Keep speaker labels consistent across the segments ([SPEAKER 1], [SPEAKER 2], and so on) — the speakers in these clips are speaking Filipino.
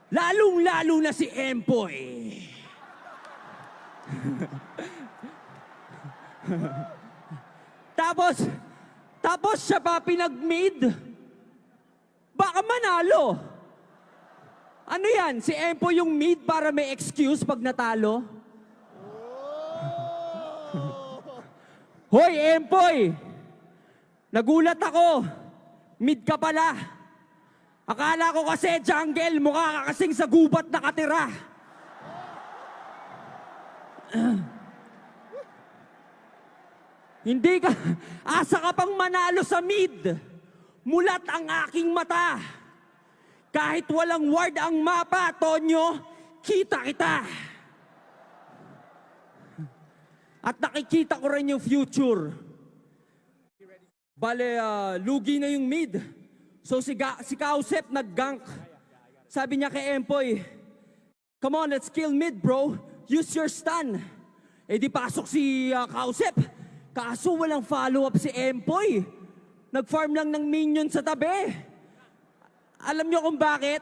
[SPEAKER 1] Lalong-lalo na si Empoy. Tapos siya pa pinag-mid. Baka manalo. Ano yan? Si Empoy yung mid para may excuse pag natalo? Hoy, Empoy! Nagulat ako. Mid ka pala. Akala ko kasi jungle, mukha ka kasing sa gubat nakatira. Hindi ka, asa ka pang manalo sa mid. Mulat ang aking mata. Kahit walang ward ang mapa, Tonyo, kita kita. At nakikita ko rin yung future. Bale, lugi na yung mid. So si Kausep nag-gank. Sabi niya kay Empoy, come on, let's kill mid, bro. Use your stun. Eh di pasok si Kausep. Kaso walang follow-up si Empoy. Nag-farm lang ng minion sa tabi. Alam niyo kung bakit?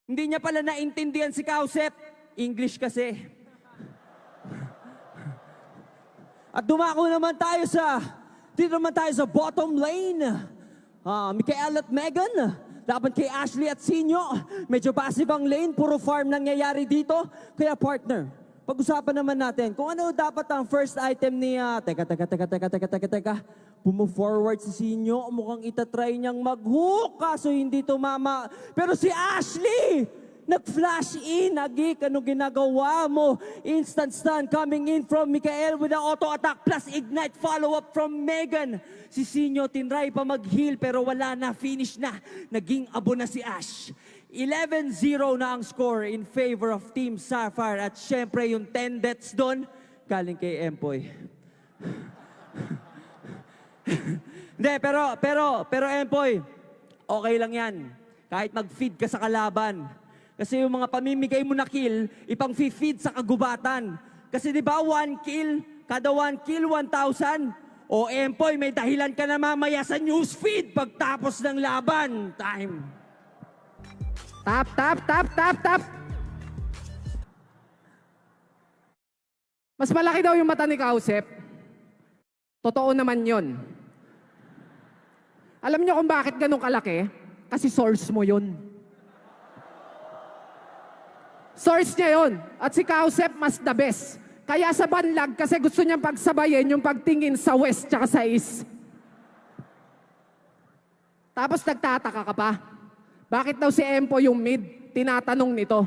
[SPEAKER 1] Hindi niya pala naintindihan si Kausep. English kasi. At dumako naman tayo dito naman tayo sa bottom lane. Mikael at Megan, laban kay Ashley at Sinio. Medyo passive ang lane, puro farm nangyayari dito. Kaya partner, pag-usapan naman natin kung ano dapat ang first item ni... Teka. Forward si Sinio, mukhang itatry niyang mag-hook, kaso hindi tumama. Pero si Ashley, nag-flash in. Agik, anong ginagawa mo? Instant stun coming in from Mikael with the auto-attack plus ignite follow-up from Megan. Si Sinio tinry pa mag-heal pero wala na, finish na. Naging abo na si Ash. 11-0 na ang score in favor of Team Sapphire. At syempre yung 10 deaths doon, galing kay Empoy. Hindi, pero Empoy, okay lang yan. Kahit mag-feed ka sa kalaban. Kasi yung mga pamimigay mo na kill, ipang-feed sa kagubatan. Kasi di ba, 1 kill, kada 1 kill, 1,000. O Empoy, may dahilan ka na mamaya sa newsfeed pagtapos ng laban. Time.
[SPEAKER 2] Tap. Mas malaki daw yung mata ni Kausep. Totoo naman yon. Alam niyo kung bakit ganun kalaki? Kasi source mo yun. Source niya yun. At si Kausep mas the best. Kaya sa banlag, kasi gusto niyang pagsabayin yung pagtingin sa west tsaka sa east. Tapos nagtataka ka pa. Bakit daw si Empo yung mid? Tinatanong nito.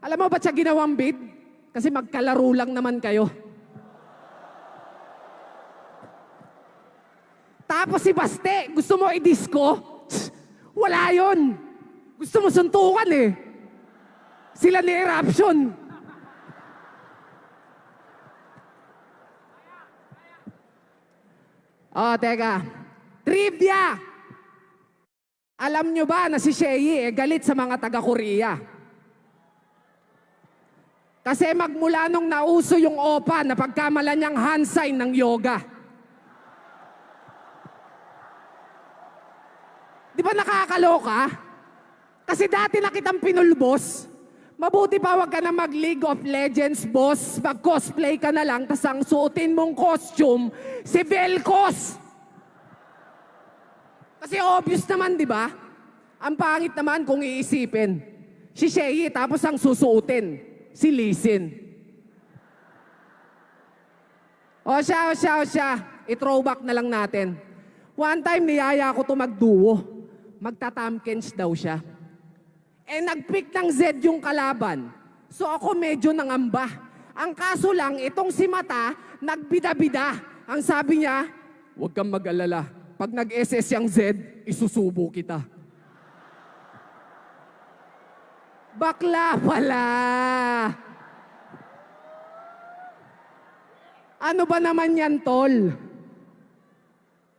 [SPEAKER 2] Alam mo ba't siya ginawang mid? Kasi magkalaro lang naman kayo. Tapos si Baste, gusto mo i-disco? Wala yun. Gusto mo suntukan eh. Sila ni Eruption. Teka. Trivia! Alam nyo ba na si Shehyee galit sa mga taga-Korea? Kasi magmula nung nauso yung OPA na pagkamala niyang hand sign ng yoga. Di ba nakakaloka? Kasi dati na kitang pinulbos. Mabuti pa wag ka na mag-League of Legends, boss. Mag-cosplay ka na lang, tas ang suotin mong costume, si Velcos. Kasi obvious naman, di ba? Ang pangit naman kung iisipin. Si Shehyee, tapos ang susuotin, si Lee Sin. O siya. I-throwback na lang natin. One time, niyaya ko to magduo. Magtatamkens daw siya. Eh, nag-pick ng Z yung kalaban. So ako medyo nangamba. Ang kaso lang, itong si Mata, nagbida-bida. Ang sabi niya, huwag kang mag-alala. Pag nag-SS yung Z, isusubo kita. Bakla pala. Ano ba naman yan, tol?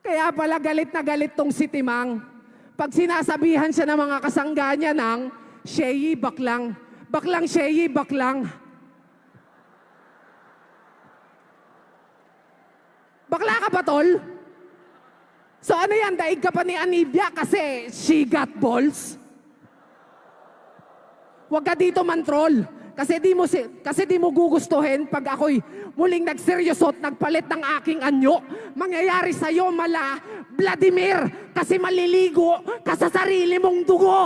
[SPEAKER 2] Kaya pala galit na galit tong si Timang. Pag sinasabihan siya ng mga kasangga niya ng Shehyee, baklang. Baklang Shehyee, baklang. Bakla ka ba, tol? So ano yan, daig ka pa ni Anivia kasi she got balls? Huwag ka dito mantrol. Kasi di mo gugustuhin pag ako'y muling nagseryoso at nagpalit ng aking anyo. Mangyayari sa'yo, mala, Vladimir, kasi maliligo ka sa sarili mong dugo.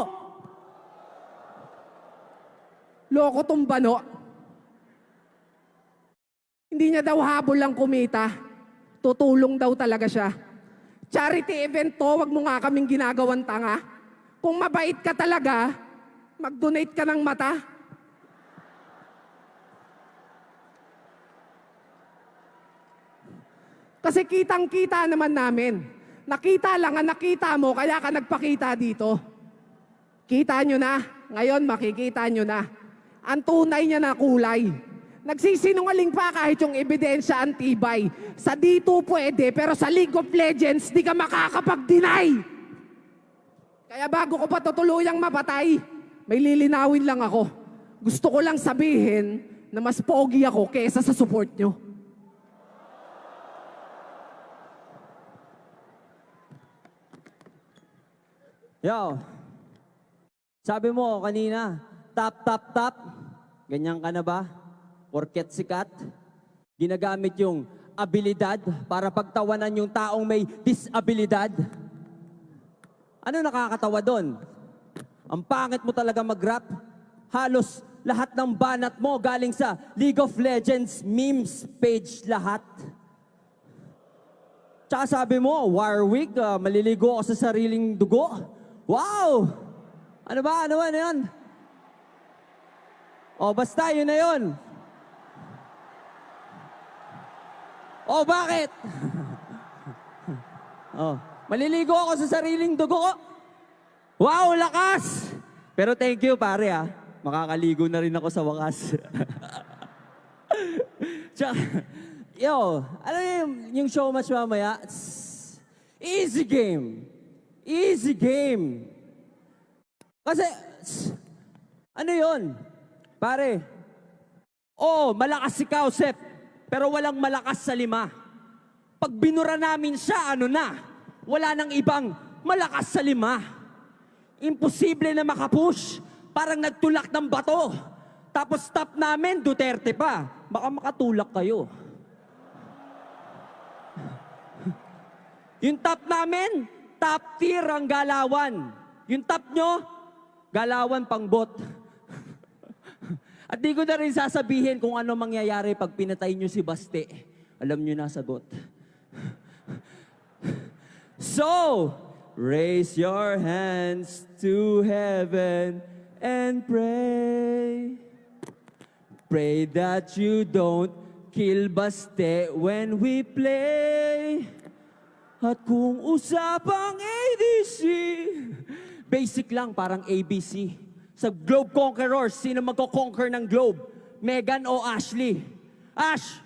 [SPEAKER 2] Loko tong bano. Hindi niya daw habol lang kumita. Tutulong daw talaga siya. Charity event to, wag mo nga kaming ginagawang tanga. Kung mabait ka talaga, mag-donate ka ng mata. Kasi kitang-kita naman namin. Nakita lang ang nakita mo, kaya ka nagpakita dito. Kita nyo na. Ngayon, makikita nyo na. Ang tunay niya na kulay. Nagsisinungaling pa kahit yung ebidensya antibay. Sa dito pwede, pero sa League of Legends, di ka makakapag-deny. Kaya bago ko pa tutuluyang mapatay, may lilinawin lang ako. Gusto ko lang sabihin na mas pogi ako kesa sa support nyo.
[SPEAKER 1] Yo, sabi mo kanina, tap. Ganyan ka na ba? Porket sikat, ginagamit yung abilidad para pagtawanan yung taong may disabilidad. Ano nakakatawa doon? Ang pangit mo talaga mag-rap. Halos lahat ng banat mo galing sa League of Legends memes page lahat. Tsaka sabi mo, Warwick, maliligo ako sa sariling dugo. Wow! Ano ba? Ano yan? O, basta, yun na yun. Oh, bakit? Oh, maliligo ako sa sariling dugo. Wow, lakas! Pero thank you, pare, ah. Makakaligo na rin ako sa wakas. Tsaka, yo, alam niyo yung showmatch mamaya? Easy game. Easy game. Kasi, ano yun? Pare, malakas si Kausep. Pero walang malakas sa 5. Pag binura namin siya, wala nang ibang malakas sa 5. Imposible na makapush. Parang nagtulak ng bato. Tapos top namin, Duterte pa. Baka makatulak kayo. Yung top namin, top tier ang galawan. Yung top nyo, galawan pang bot. At di ko na rin sasabihin kung ano mangyayari pag pinatay nyo si Baste. Alam nyo na sagot. So, raise your hands to heaven and pray. Pray that you don't kill Baste when we play. At kung usapang ADC, basic lang, parang ABC. Sa Globe Conquerors, sino magko-conquer ng Globe? Megan o Ashley? Ash,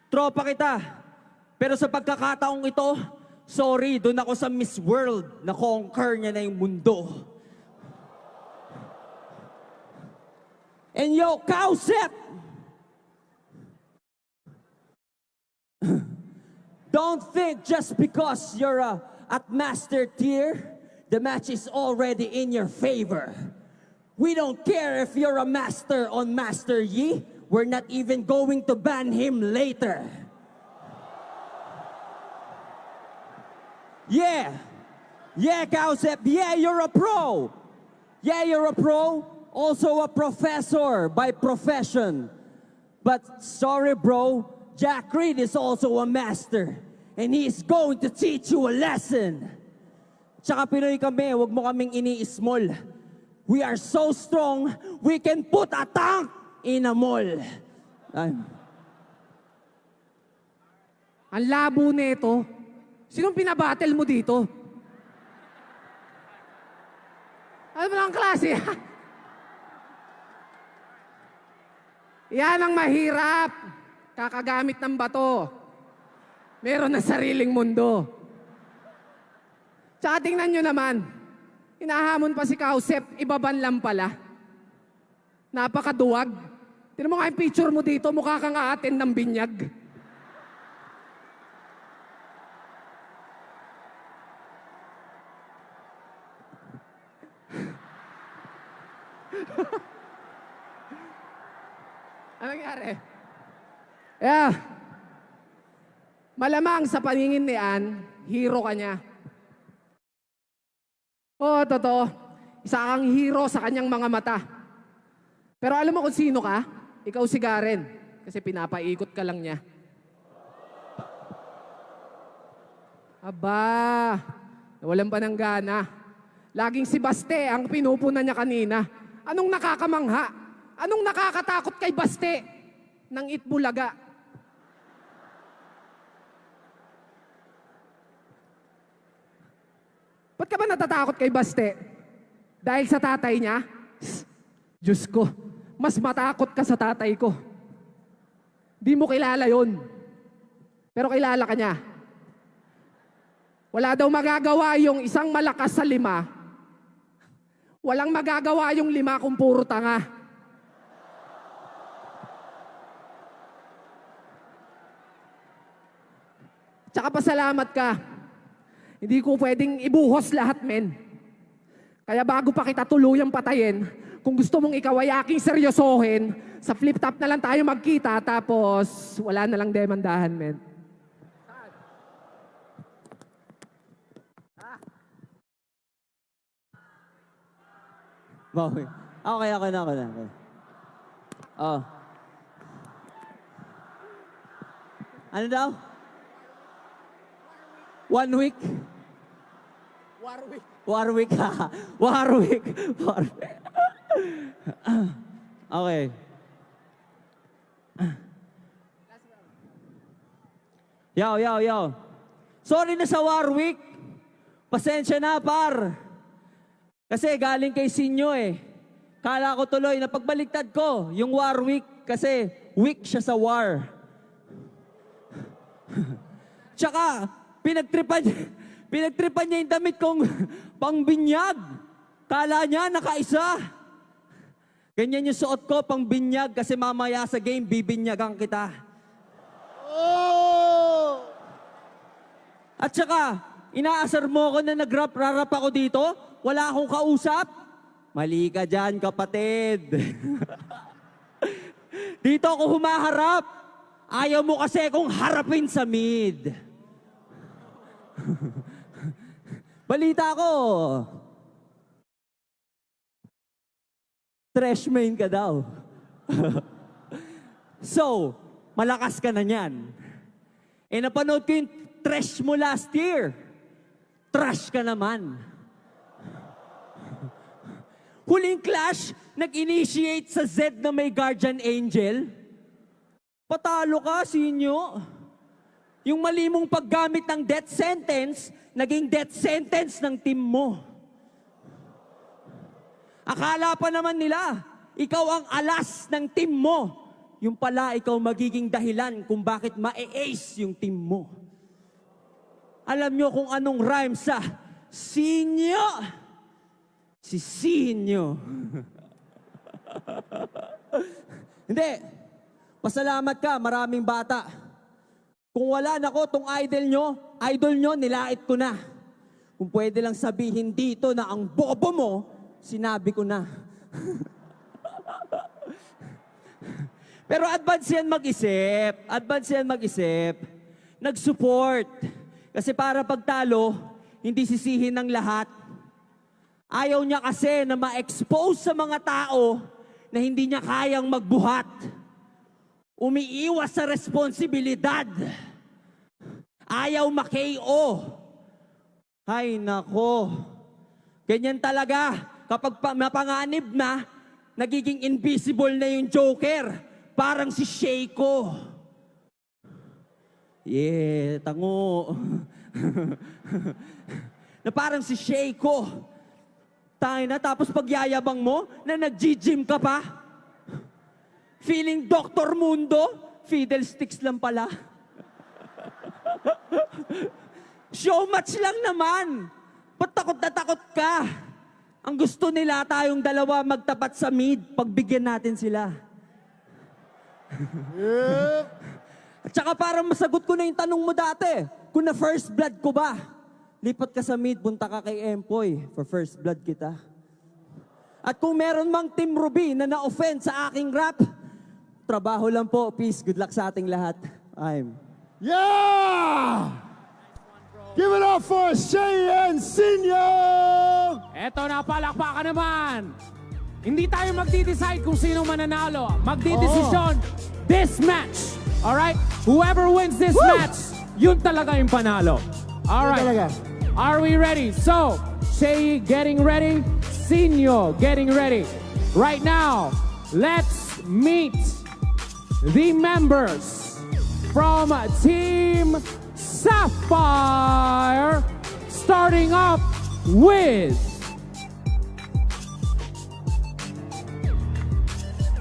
[SPEAKER 1] tropa kita. Pero sa pagkakataong ito, sorry, doon ako sa Miss World na conquer niya na yung mundo. And yo, Kausep! Don't think just because you're at master tier, the match is already in your favor. We don't care if you're a master on Master Yi. We're not even going to ban him later. Yeah. Yeah, Kausep. Yeah, you're a pro. Yeah, you're a pro. Also a professor by profession. But sorry, bro. Jack Reed is also a master. And he's going to teach you a lesson. Tsaka Pinoy kami, wag mo kaming ini-small. We are so strong, we can put a tank in a mall.
[SPEAKER 2] Ang labo nito. Sinong pinabattle mo dito? Ano ba ang klase? Yan ang mahirap. Kakagamit ng bato. Meron na sariling mundo. Tsaka tingnan nyo naman. Hinahamon pa si Kausep, ibaban lang pala. Napakaduwag. Tignan mo nga yung picture mo dito, mukha kang aaten ng binyag. Ano nangyari? Yeah. Malamang sa paningin ni Ann, hero ka niya. Oo, totoo. Isa kang hero sa kanyang mga mata. Pero alam mo kung sino ka? Ikaw si Garen. Kasi pinapaikot ka lang niya. Aba, nawalan pa ng gana. Laging si Baste ang pinupunan niya kanina. Anong nakakamangha? Anong nakakatakot kay Baste? Nang Itbulaga. Ba't ka ba natatakot kay Baste? Dahil sa tatay niya? Diyos ko, mas matakot ka sa tatay ko. Di mo kilala yon. Pero kilala ka niya. Wala daw magagawa yung isang malakas sa 5. Walang magagawa yung 5 kung puro tanga. Tsaka pasalamat ka. Hindi ko pwedeng ibuhos lahat, men. Kaya bago pa kita tuluyang patayin, kung gusto mong ikaw ay aking seryosohin, sa Fliptop na lang tayo magkita, tapos wala na lang demandahan, men.
[SPEAKER 1] Okay. Okay na. Okay. Oh. Ano daw? 1 week? Warwick ha. Warwick. Okay. Yo. Sorry na sa Warwick. Pasensya na, par. Kasi galing kay Sinio eh. Kala ko tuloy na pagbaliktad ko, yung Warwick, kasi weak siya sa war. Tsaka, pinagtripan niya yung damit kong pangbinyag. Kala niya, nakaisa. Ganyan yung suot ko, pangbinyag, kasi mamaya sa game, bibinyagan kita. Oh! At saka, inaasar mo ko na rarap ako dito, wala akong kausap. Mali ka dyan, kapatid. Dito ako humaharap. Ayaw mo kasi kung harapin sa mid. Balita ko. Trash main ka daw. So, malakas ka na niyan. Eh, napanood ko yung trash mo last year. Trash ka naman. Huling clash, nag-initiate sa Z na may guardian angel. Patalo ka, Sinio. Yung mali mong paggamit ng death sentence, naging death sentence ng team mo. Akala pa naman nila, ikaw ang alas ng team mo. Yung pala, ikaw magiging dahilan kung bakit ma-ace yung team mo. Alam nyo kung anong rhyme sa Sinio? Si Sinio. Hindi. Pasalamat ka, maraming bata. Kung wala na ko, tong idol nyo, nilait ko na. Kung pwede lang sabihin dito na ang bobo mo, sinabi ko na. Pero advance yan mag-isip. Nag-support. Kasi para pagtalo, hindi sisihin ng lahat. Ayaw niya kasi na ma-expose sa mga tao na hindi niya kayang magbuhat. Umiiwas sa responsibilidad. Ayaw ma-KO. Ay, nako. Ganyan talaga. Kapag mapanganib na, nagiging invisible na yung Joker. Parang si Shehyee ko. Yeah, tango. Na parang si Shehyee ko. Tayo na, tapos pagyayabang mo na nag-gym ka pa. Feeling Dr. Mundo, fiddlesticks lang pala. Showmatch lang naman. Ba't takot na takot ka? Ang gusto nila tayong dalawa magtapat sa mid, pagbigyan natin sila. At saka parang masagot ko na yung tanong mo dati. Kung na first blood ko ba? Lipat ka sa mid, punta ka kay Empoy. For first blood kita. At kung meron mang Team Ruby na na-offend sa aking rap, trabaho lang po. Peace. Good luck sa ating lahat.
[SPEAKER 3] Yeah! Give it up for Shehyee and Sinio!
[SPEAKER 4] Eto na, palakpakan naman. Hindi tayo magdi-decide kung sino mananalo. Magdi-desisyon this match. Alright? Whoever wins this match, yun talaga yung panalo. Alright. Are we ready? So, Shehyee getting ready. Sinio getting ready. Right now, let's meet the members from Team Sapphire, starting up with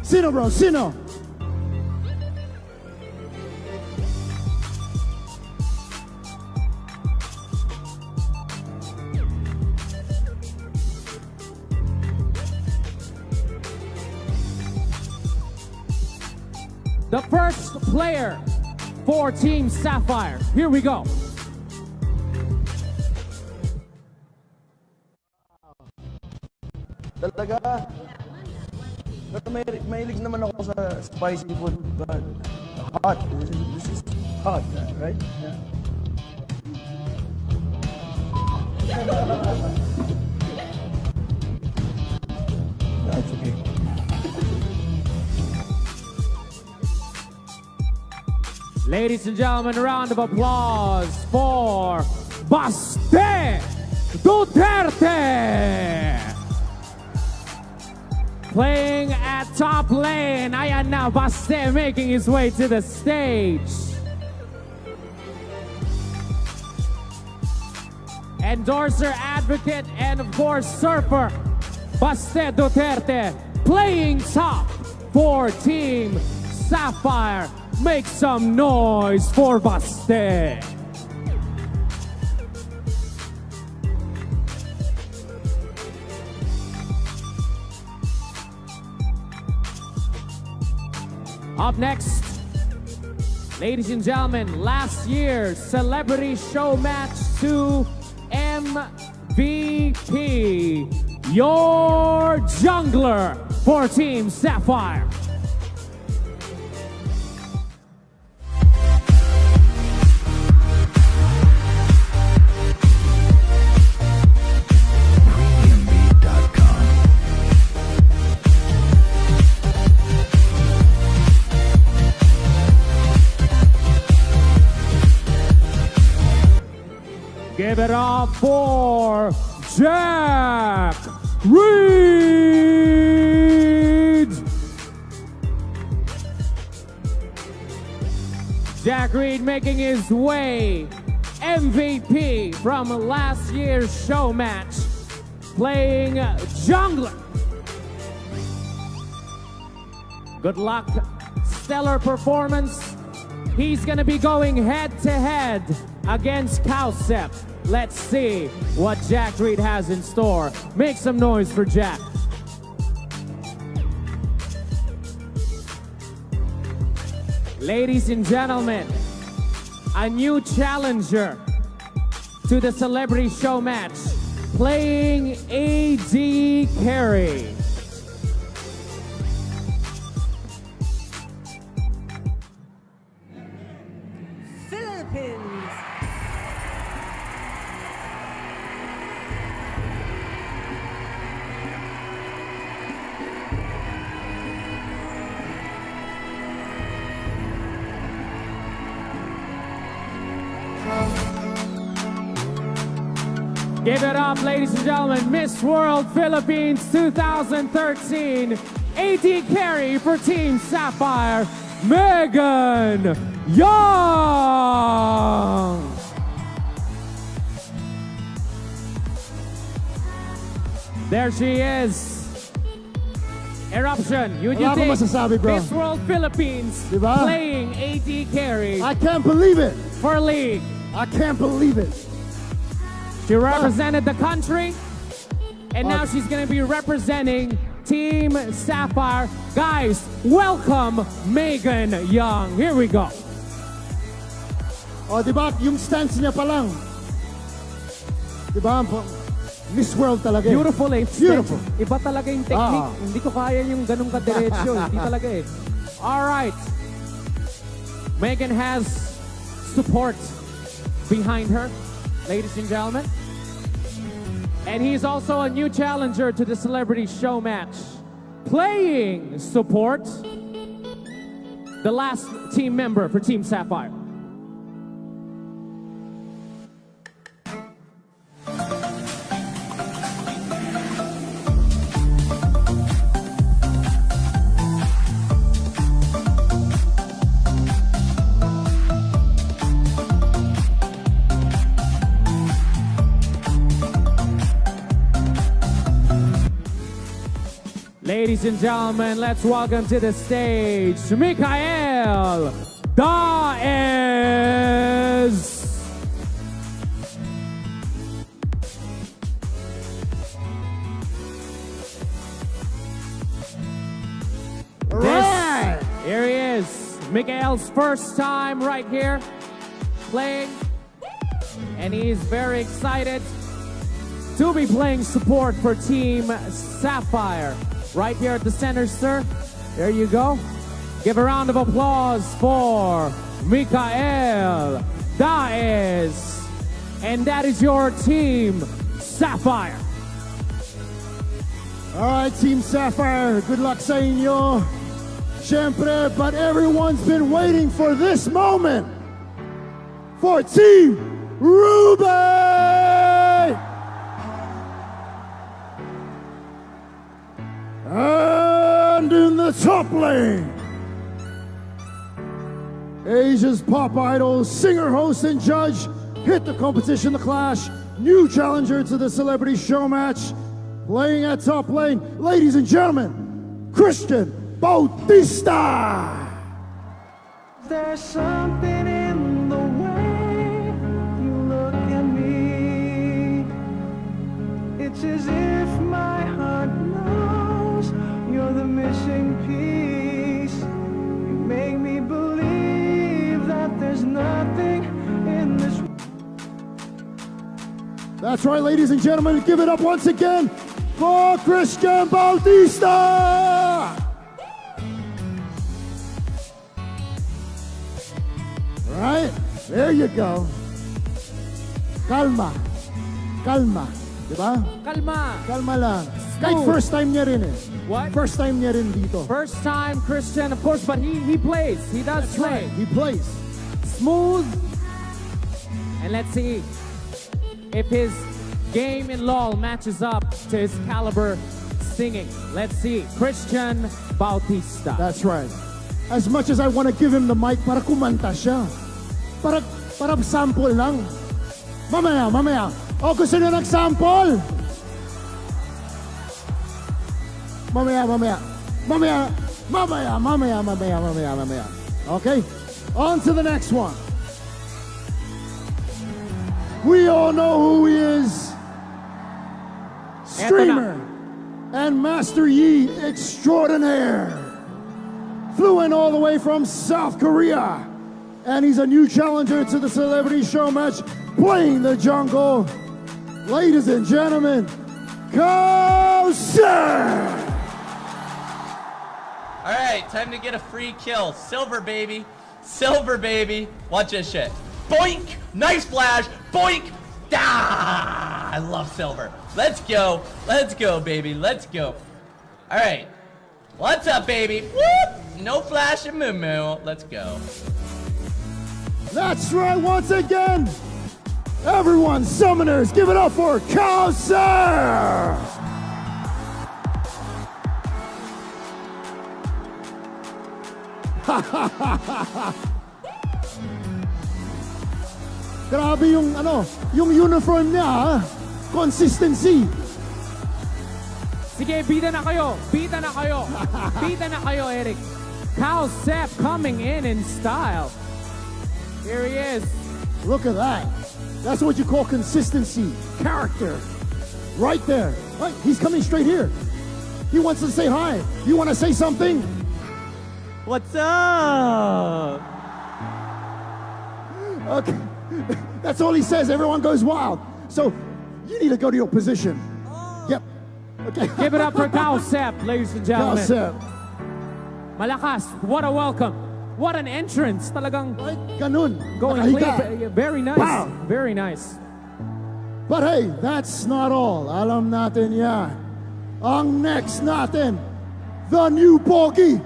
[SPEAKER 3] Sino, bro, Sino.
[SPEAKER 4] the first player for Team Sapphire. Here we go.
[SPEAKER 5] Talaga? Pero mahilig naman ako sa spicy food, but hot. This is hot, right? Yeah. That's okay.
[SPEAKER 4] Ladies and gentlemen, a round of applause for Baste Duterte! Playing at top lane, ayan na, Baste making his way to the stage. Endorser, advocate, and of course, surfer, Baste Duterte, playing top for Team Sapphire. Make some noise for Baste. Up next, ladies and gentlemen, last year's Celebrity Showmatch 2 MVP, your jungler for Team Sapphire. Give it up for Jack Reed! Jack Reed making his way, MVP from last year's Showmatch, playing jungler. Good luck, stellar performance. He's gonna be going head-to-head against Cowsep. Let's see what Jack Reed has in store. Make some noise for Jack. Ladies and gentlemen, a new challenger to the Celebrity Show match, playing AD Carry.
[SPEAKER 6] Philippines.
[SPEAKER 4] Give it up, ladies and gentlemen, Miss World Philippines 2013, AD Carry for Team Sapphire, Megan Young. There she is. Eruption, you
[SPEAKER 3] Wala akong masasabi, bro.
[SPEAKER 4] Miss World Philippines
[SPEAKER 3] Diba?
[SPEAKER 4] playing AD Carry
[SPEAKER 3] I can't believe it.
[SPEAKER 4] for League.
[SPEAKER 3] I can't believe it.
[SPEAKER 4] She represented the country, and now she's going to be representing Team Sapphire. Guys, welcome Megan Young. Here we go.
[SPEAKER 3] O, di ba, yung stance niya pa lang. Di ba? Miss World talaga.
[SPEAKER 4] Beautiful eh.
[SPEAKER 3] Beautiful.
[SPEAKER 4] Iba talaga yung technique. Hindi ko kaya yung ganung kadiretso. Hindi talaga eh. Alright. Megan has support behind her, ladies and gentlemen. And he's also a new challenger to the Celebrity Showmatch. Playing support, the last team member for Team Sapphire. Ladies and gentlemen, let's welcome to the stage, Mikael Daes.
[SPEAKER 3] Right.
[SPEAKER 4] Here he is, Mikael's first time right here playing, and he's very excited to be playing support for Team Sapphire. Right here at the center, sir. There you go. Give a round of applause for Mikael Daes. And that is your Team Sapphire.
[SPEAKER 3] All right, Team Sapphire, good luck sa inyo. Siyempre, but everyone's been waiting for this moment. For Team Ruby! And in the top lane, Asia's pop idol, singer, host, and judge, hit the competition, the clash, new challenger to the Celebrity Showmatch, playing at top lane, ladies and gentlemen, Christian Bautista.
[SPEAKER 7] There's something in the way you look at me. It's as if my heart knows you're the missing piece. You make me believe that there's nothing in this.
[SPEAKER 3] That's right, ladies and gentlemen, give it up once again for Christian Bautista. Right, there you go. Kalma. Kalma. Diba?
[SPEAKER 4] Kalma.
[SPEAKER 3] Kalma lang. Kahit first time niya rin eh.
[SPEAKER 4] What?
[SPEAKER 3] First time niya rin dito.
[SPEAKER 4] First time Christian, of course, but he plays. He does
[SPEAKER 3] That's
[SPEAKER 4] play.
[SPEAKER 3] right, he plays.
[SPEAKER 4] Smooth. And let's see if his game in LOL matches up to his caliber singing. Let's see. Christian Bautista.
[SPEAKER 3] That's right. As much as I want to give him the mic para kumanta siya. Para sample lang. Mamaya. O gusto niyo nag-sample? Mamaya. Okay? On to the next one. We all know who he is. Streamer and Master Yi extraordinaire. Flew in all the way from South Korea. And he's a new challenger to the Celebrity Showmatch, playing the jungle. Ladies and gentlemen, Kosher!
[SPEAKER 8] All right, time to get a free kill. Silver, baby. Silver, baby. Watch this shit. Boink! Nice flash. Boink! Ah! I love silver. Let's go. Let's go, baby. Let's go. All right. What's up, baby? Whoop! No flash and moo-moo. Let's go.
[SPEAKER 3] That's right, once again, everyone, summoners, give it up for Kosher! Grabe yung yung uniform niya, ha? Consistency.
[SPEAKER 4] Sige, bida na kayo. Bida na kayo, Eric. Cal Sepp coming in style. Here he is.
[SPEAKER 3] Look at that. That's what you call consistency, character. Right there. Right, he's coming straight here. He wants to say hi. You want to say something?
[SPEAKER 1] What's up?
[SPEAKER 3] Okay. That's all he says. Everyone goes wild. So you need to go to your position. Yep. Okay.
[SPEAKER 4] Give it up for Cowsep, ladies and gentlemen.
[SPEAKER 3] Cowsep.
[SPEAKER 4] Malakas, what a welcome. What an entrance. Talagang
[SPEAKER 3] Right, ganun.
[SPEAKER 4] going
[SPEAKER 3] Nakahiga.
[SPEAKER 4] clean. Very nice.
[SPEAKER 3] Pow.
[SPEAKER 4] Very nice.
[SPEAKER 3] But hey, that's not all. Alam natin yan. Ang next natin, the new Pogi,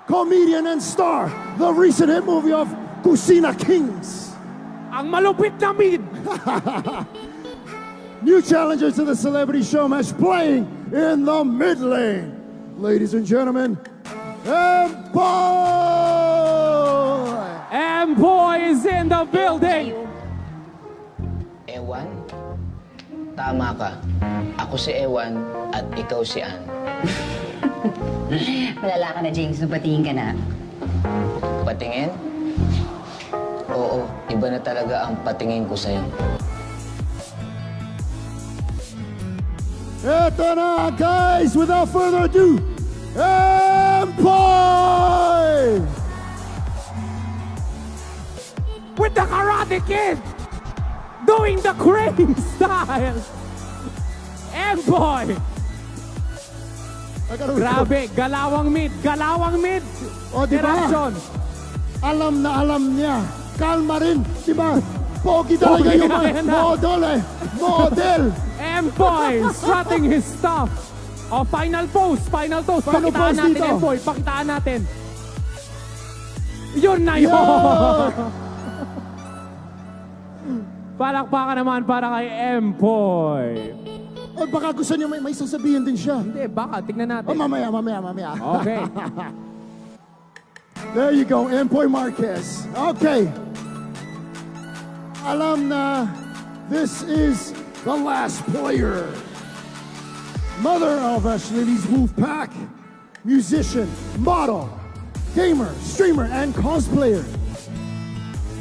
[SPEAKER 3] comedian and star, the recent hit movie of Kusina Kings.
[SPEAKER 4] Ang malupit na mid.
[SPEAKER 3] New challenger to the Celebrity Showmatch playing in the mid lane. Ladies and gentlemen, Emboy!
[SPEAKER 4] Emboy is in the building.
[SPEAKER 9] Ewan? Tama ka. Ako si Ewan at ikaw si Ann.
[SPEAKER 10] Malala ka na, James. Patingin ka na.
[SPEAKER 9] Patingin? Oo, iba na talaga ang patingin ko sa'yo.
[SPEAKER 3] Eto na, guys! Without further ado, Emboy!
[SPEAKER 4] With the Karate Kid. Doing the crane style. Emboy. Grabe, galawang mid. Galawang mid.
[SPEAKER 3] O, di ba?
[SPEAKER 4] Direction.
[SPEAKER 3] Alam na alam niya. Kalma rin, di ba? Pogi talaga
[SPEAKER 4] Pogi
[SPEAKER 3] yung
[SPEAKER 4] na yan na.
[SPEAKER 3] model eh. Model.
[SPEAKER 4] Emboy strutting his stuff. Oh, final pose. Final pose.
[SPEAKER 3] Final
[SPEAKER 4] Pakitaan
[SPEAKER 3] pose
[SPEAKER 4] natin,
[SPEAKER 3] dito.
[SPEAKER 4] Emboy. Pakitaan natin. Yun na yun.
[SPEAKER 3] Yeah.
[SPEAKER 4] Palakpakan naman para kay Emboy.
[SPEAKER 3] O baka gusto niyo may sasabihin din siya.
[SPEAKER 4] Hindi, baka. Tignan natin.
[SPEAKER 3] O mamaya.
[SPEAKER 4] Okay.
[SPEAKER 3] There you go, Emboy Marquez. Okay. Alam na, this is the last player. Mother of Ashley's Wolfpack, musician, model, gamer, streamer, and cosplayer.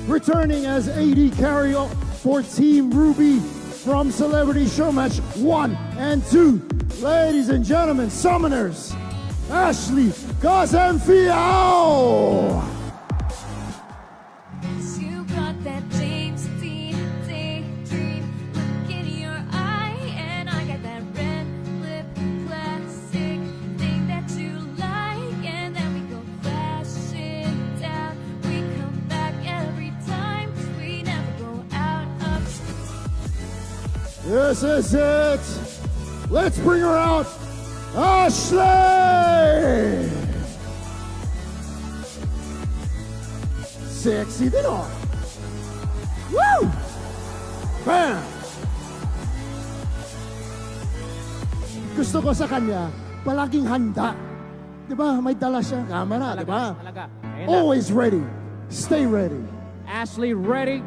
[SPEAKER 3] Returning as AD carry for Team Ruby from Celebrity Showmatch 1 and 2. Ladies and gentlemen, summoners, Ashley Gazanfiao!
[SPEAKER 11] You got that James Dean daydream look in your eye, and I got that red lip classic thing that you like, and then we go crashing down. We come back every time, 'cause we never go out of.
[SPEAKER 3] This is it. Let's bring her out, Ashley! Sexy din oh. Woo! Bam! Gusto ko sa kanya, palaging handa. Di ba? May dala siyang camera, di ba?
[SPEAKER 4] Talaga. Ayun na.
[SPEAKER 3] Always ready. Stay ready.
[SPEAKER 4] Ashley ready.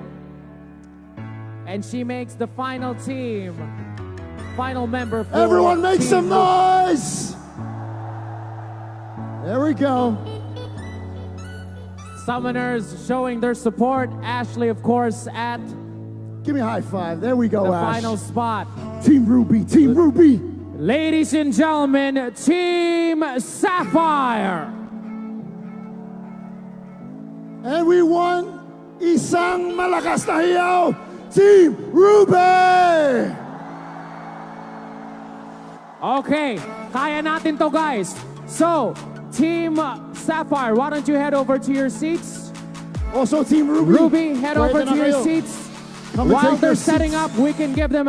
[SPEAKER 4] And she makes the final team. Final member for
[SPEAKER 3] Everyone make
[SPEAKER 4] Team
[SPEAKER 3] some noise! There we go.
[SPEAKER 4] Summoners showing their support. Ashley, of course, at
[SPEAKER 3] Give me a high five. There we go,
[SPEAKER 4] the
[SPEAKER 3] Ash.
[SPEAKER 4] final spot.
[SPEAKER 3] Team Ruby, Team Ruby.
[SPEAKER 4] Ladies and gentlemen, Team Sapphire.
[SPEAKER 3] And we won isang malakas na hiyaw, Team Ruby.
[SPEAKER 4] Okay, kaya natin to, guys. So, Team Sapphire, why don't you head over to your seats?
[SPEAKER 3] Also, Team Ruby.
[SPEAKER 4] Ruby, head over
[SPEAKER 3] Pwede
[SPEAKER 4] to
[SPEAKER 3] na
[SPEAKER 4] your
[SPEAKER 3] kayo.
[SPEAKER 4] seats.
[SPEAKER 3] Come and
[SPEAKER 4] While
[SPEAKER 3] take
[SPEAKER 4] they're
[SPEAKER 3] their
[SPEAKER 4] setting
[SPEAKER 3] seats.
[SPEAKER 4] up, we can give them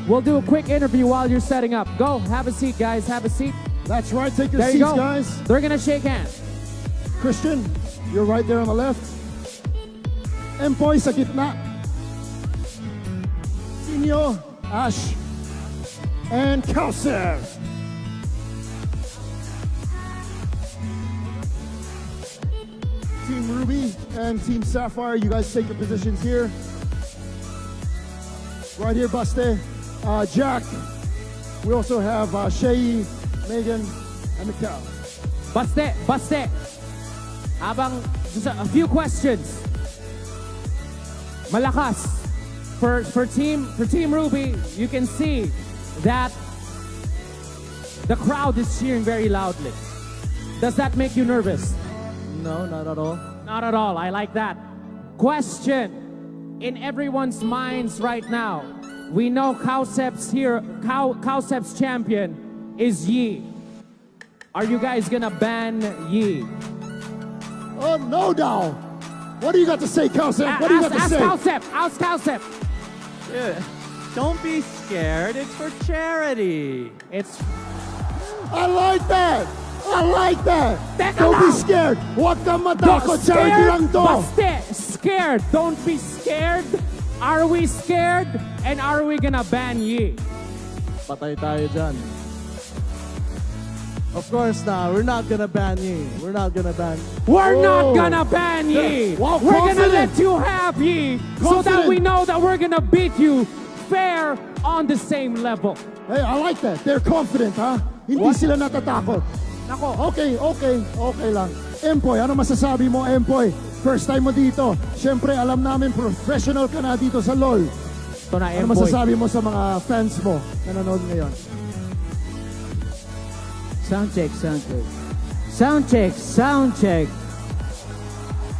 [SPEAKER 4] we'll do a quick interview while you're setting up. Go, have a seat, guys, have a seat.
[SPEAKER 3] That's right, take your
[SPEAKER 4] There you
[SPEAKER 3] seats,
[SPEAKER 4] go.
[SPEAKER 3] guys.
[SPEAKER 4] They're gonna shake hands.
[SPEAKER 3] Christian, you're right there on the left. Empoy sa gitna. Sinio, Ash, and Kauser. Team Ruby and Team Sapphire, you guys take your positions here. Right here, Baste. Jack. We also have Shehyee, Megan, and Mikal.
[SPEAKER 4] Baste. Habang, just a few questions. Malakas. For Team Ruby, you can see that the crowd is cheering very loudly. Does that make you nervous?
[SPEAKER 5] No, not at all.
[SPEAKER 4] Not at all. I like that. Question. In everyone's minds right now, we know Cowcep's champion is Yi. Are you guys gonna ban Yi?
[SPEAKER 3] Oh, no doubt. What do you got to say, Cowcep? What do you got to say?
[SPEAKER 4] Ask Cowcep.
[SPEAKER 12] Yeah. Don't be scared. It's for charity.
[SPEAKER 4] It's...
[SPEAKER 3] I like that. I like that.
[SPEAKER 4] Teka
[SPEAKER 3] Don't be
[SPEAKER 4] lang.
[SPEAKER 3] scared. Huwag kang matakot. Charity lang to.
[SPEAKER 4] Scared. Don't be scared. Are we scared? And are we gonna ban Yi?
[SPEAKER 5] Patay tayo dyan. Of course not. We're not gonna ban Yi. We're not gonna ban.
[SPEAKER 4] We're not gonna ban Yi.
[SPEAKER 3] Wow,
[SPEAKER 4] we're gonna
[SPEAKER 3] confident.
[SPEAKER 4] let you have Yi so that we know that we're gonna beat you fair on the same level.
[SPEAKER 3] Hey, I like that. They're confident, ha? Hindi sila natatakot.
[SPEAKER 4] Nako.
[SPEAKER 3] Okay lang. Empoy, ano masasabi mo, Empoy? First time mo dito. Siyempre, alam namin professional ka na dito sa LOL.
[SPEAKER 4] Ito na,
[SPEAKER 3] Ano
[SPEAKER 4] Empoy.
[SPEAKER 3] masasabi mo sa mga fans mo na nanonood ngayon?
[SPEAKER 1] Sound check.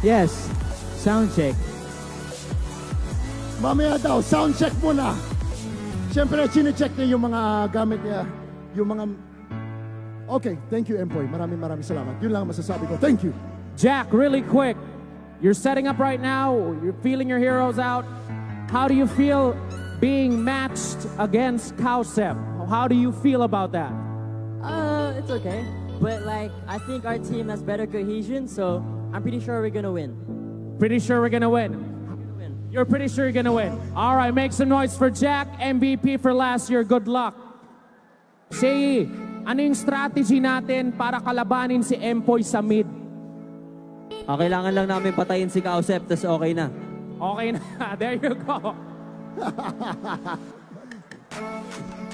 [SPEAKER 1] Yes, sound check.
[SPEAKER 3] Mamaya daw, sound check muna. Siyempre, chine-check niya yung mga gamit niya. Yung mga... Okay, thank you, Empoy. Maraming salamat. Yun lang ang masasabi ko. Thank you.
[SPEAKER 4] Jack, really quick. You're setting up right now. You're feeling your heroes out. How do you feel being matched against Cowcep? How do you feel about that?
[SPEAKER 1] It's okay. But like, I think our team has better cohesion, so I'm pretty sure we're gonna win.
[SPEAKER 4] Pretty sure we're gonna win. You're pretty sure you're gonna win. All right, make some noise for Jack, MVP for last year. Good luck. Shehyee, ano yung strategy natin para kalabanin si Empoy sa mid?
[SPEAKER 1] Kailangan lang namin patayin si Cowcep, tas okay na.
[SPEAKER 4] Okay na. There you go.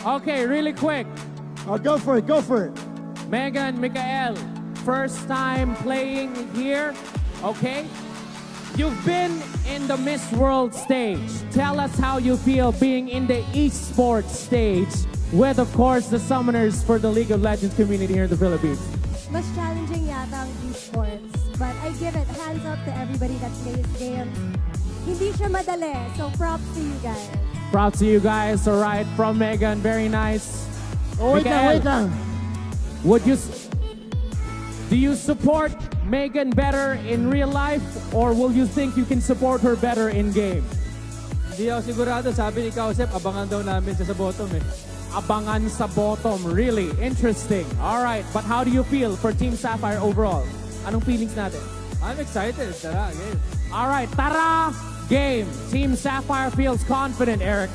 [SPEAKER 4] Okay, really quick.
[SPEAKER 3] Go for it.
[SPEAKER 4] Megan, Mikael, first time playing here, okay? You've been in the Miss World stage. Tell us how you feel being in the esports stage with, of course, the summoners for the League of Legends community here in the Philippines.
[SPEAKER 13] Mas challenging yata ang esports. But I give it hands up to everybody that plays games. Hindi siya madali, so props to you guys.
[SPEAKER 4] Props to you guys, all right, from Megan, very nice.
[SPEAKER 3] Oh, wait lang.
[SPEAKER 4] Do you support Megan better in real life, or will you think you can support her better in game?
[SPEAKER 12] Hindi ako sigurado. Sabi ni Cowcep, abangan daw namin siya sa bottom eh.
[SPEAKER 4] Abangan sa bottom, really interesting. All right, but how do you feel for Team Sapphire overall? Anong feelings natin?
[SPEAKER 12] I'm excited. Tara, game.
[SPEAKER 4] All right, tara, game. Team Sapphire feels confident, Eric.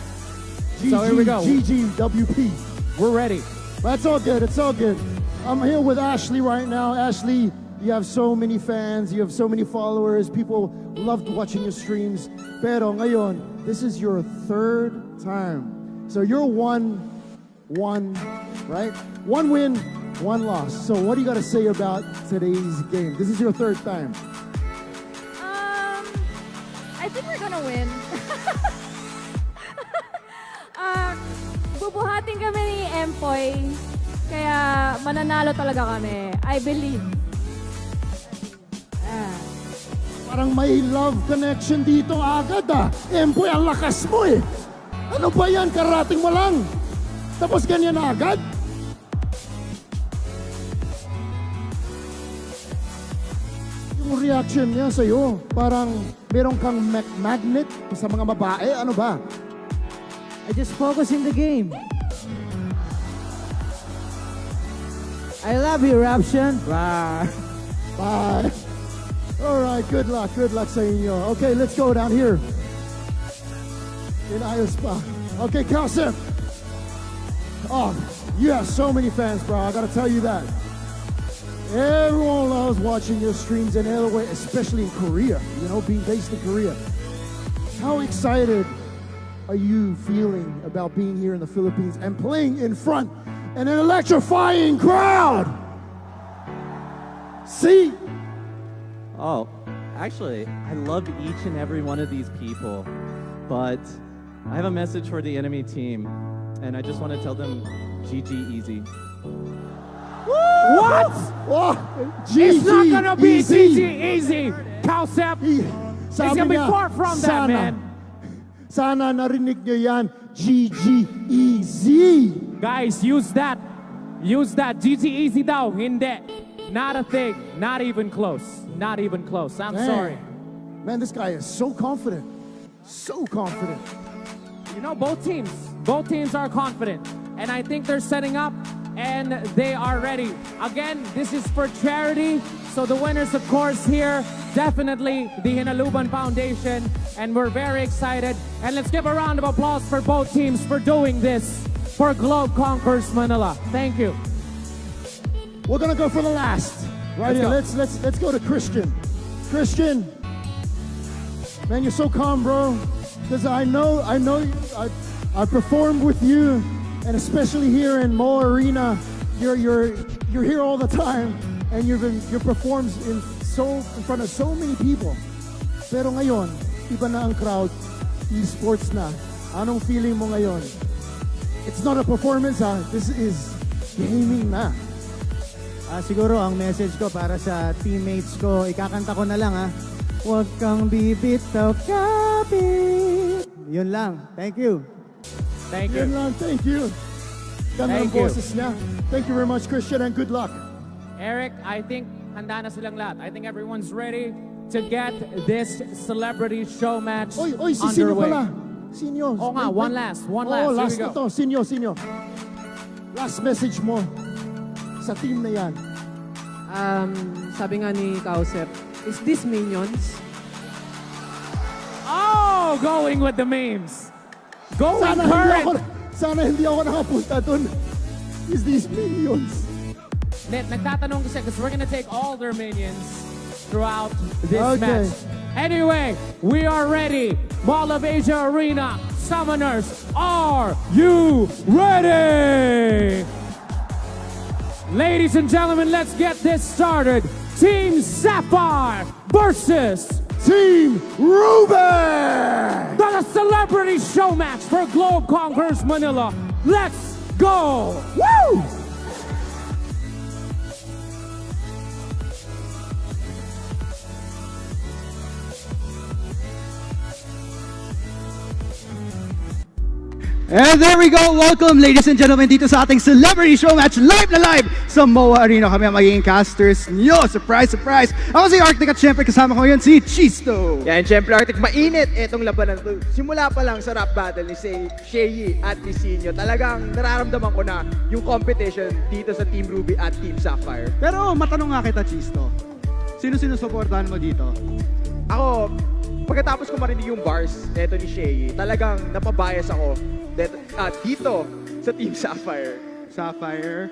[SPEAKER 4] So here we go.
[SPEAKER 3] GGWP.
[SPEAKER 4] We're ready.
[SPEAKER 3] That's all good. It's all good. I'm here with Ashley right now. Ashley, you have so many fans. You have so many followers. People loved watching your streams. Pero ngayon, this is your third time. So you're one, right? One win, one loss. So what do you got to say about today's game? This is your third time.
[SPEAKER 11] I think we're gonna win. Bubuhatin kami ni Empoy, kaya mananalo talaga kami. I believe.
[SPEAKER 3] Parang may love connection dito agad ah. Empoy, ang lakas mo eh. Ano ba yan? Karating mo lang. Tapos ganyan na agad? Yung reaction niya sa'yo, parang meron kang magnet sa mga babae. Ano ba?
[SPEAKER 1] I just focus in the game. I love you, Raption.
[SPEAKER 3] Bye. Bye. All right, good luck sa inyo. Okay, let's go down here. Inayos pa. Okay, Cowcep. Oh, you have so many fans, bro. I gotta tell you that. Everyone loves watching your streams in other way, especially in Korea. You know, being based in Korea. How excited are you feeling about being here in the Philippines and playing in front of an electrifying crowd? See?
[SPEAKER 12] Oh, actually, I love each and every one of these people, but I have a message for the enemy team, and I just want to tell them, GG easy.
[SPEAKER 4] What?
[SPEAKER 3] Oh,
[SPEAKER 4] It's not gonna be GG easy, Cowcep. It's
[SPEAKER 3] Sabi
[SPEAKER 4] gonna be
[SPEAKER 3] niya,
[SPEAKER 4] far from that, man.
[SPEAKER 3] Sana narinig niyo yan. GGEZ.
[SPEAKER 4] Guys, use that. Use that. GGEZ daw. Hindi. Not a thing. Not even close. Not even close. I'm sorry.
[SPEAKER 3] Man, this guy is so confident. So confident.
[SPEAKER 4] You know, both teams are confident. And I think they're setting up and they are ready. Again, this is for charity. So the winners, of course, here, definitely the Hinaluban Foundation. And we're very excited. And let's give a round of applause for both teams for doing this for Globe Conquers Manila. Thank you.
[SPEAKER 3] We're gonna go for the last. Right here. Let's go to Christian. Christian, man, you're so calm, bro. Because I know you. I performed with you, and especially here in Mo Arena, you're here all the time, and you performed in front of so many people. Pero ngayon, iba na ang crowd, esports na. Anong feeling mo ngayon? It's not a performance, ha. This is gaming na.
[SPEAKER 14] Siguro ang message ko para sa teammates ko, ikakanta ko na lang ha. Huwag kang bibitaw kapit. Yun lang. Thank you.
[SPEAKER 4] Thank you.
[SPEAKER 3] Yun lang. Thank you. Ganda ng boses niya. Thank you very much, Christian, and good luck.
[SPEAKER 4] Eric, I think handa na silang lahat. I think everyone's ready to get this celebrity show match
[SPEAKER 3] Oy, si Sinio
[SPEAKER 4] underway.
[SPEAKER 3] pala. Sinio.
[SPEAKER 4] Oo nga, one last.
[SPEAKER 3] Oh, last
[SPEAKER 4] Here we
[SPEAKER 3] na to. Sinio. Last message mo sa team na yan.
[SPEAKER 2] Sabi nga ni Kausep, is this Minions?
[SPEAKER 4] Oh, going with the memes. Going current.
[SPEAKER 3] Sana hindi ako nakapunta dun. Is these Minions?
[SPEAKER 4] Nagtatanong kasi because we're gonna take all their minions throughout this match. Anyway, we are ready. Mall of Asia Arena, Summoners, are you ready? Ladies and gentlemen, let's get this started. Team Sapphire versus
[SPEAKER 3] Team Ruben!
[SPEAKER 4] The celebrity show match for Globe Conquers Manila. Let's go! Woo!
[SPEAKER 15] And there we go. Welcome, ladies and gentlemen, dito sa ating celebrity show match live na live sa MOA Arena. Kami ang magiging casters nyo. Surprise, surprise. Ako si Arctic at syempre kasama ko ngayon si Chisto.
[SPEAKER 16] Yan, syempre Arctic, mainit itong labanan to. Simula pa lang sa rap battle ni Shehyee at ni Sinio, talagang nararamdaman ko na yung competition dito sa Team Ruby at Team Sapphire.
[SPEAKER 15] Pero matanong nga kita, Chisto. Sino suportahan mo dito?
[SPEAKER 16] Ako, pagkatapos ko marinig yung bars neto ni Shehyee, talagang napabias ako dito sa Team Sapphire.
[SPEAKER 15] Sapphire?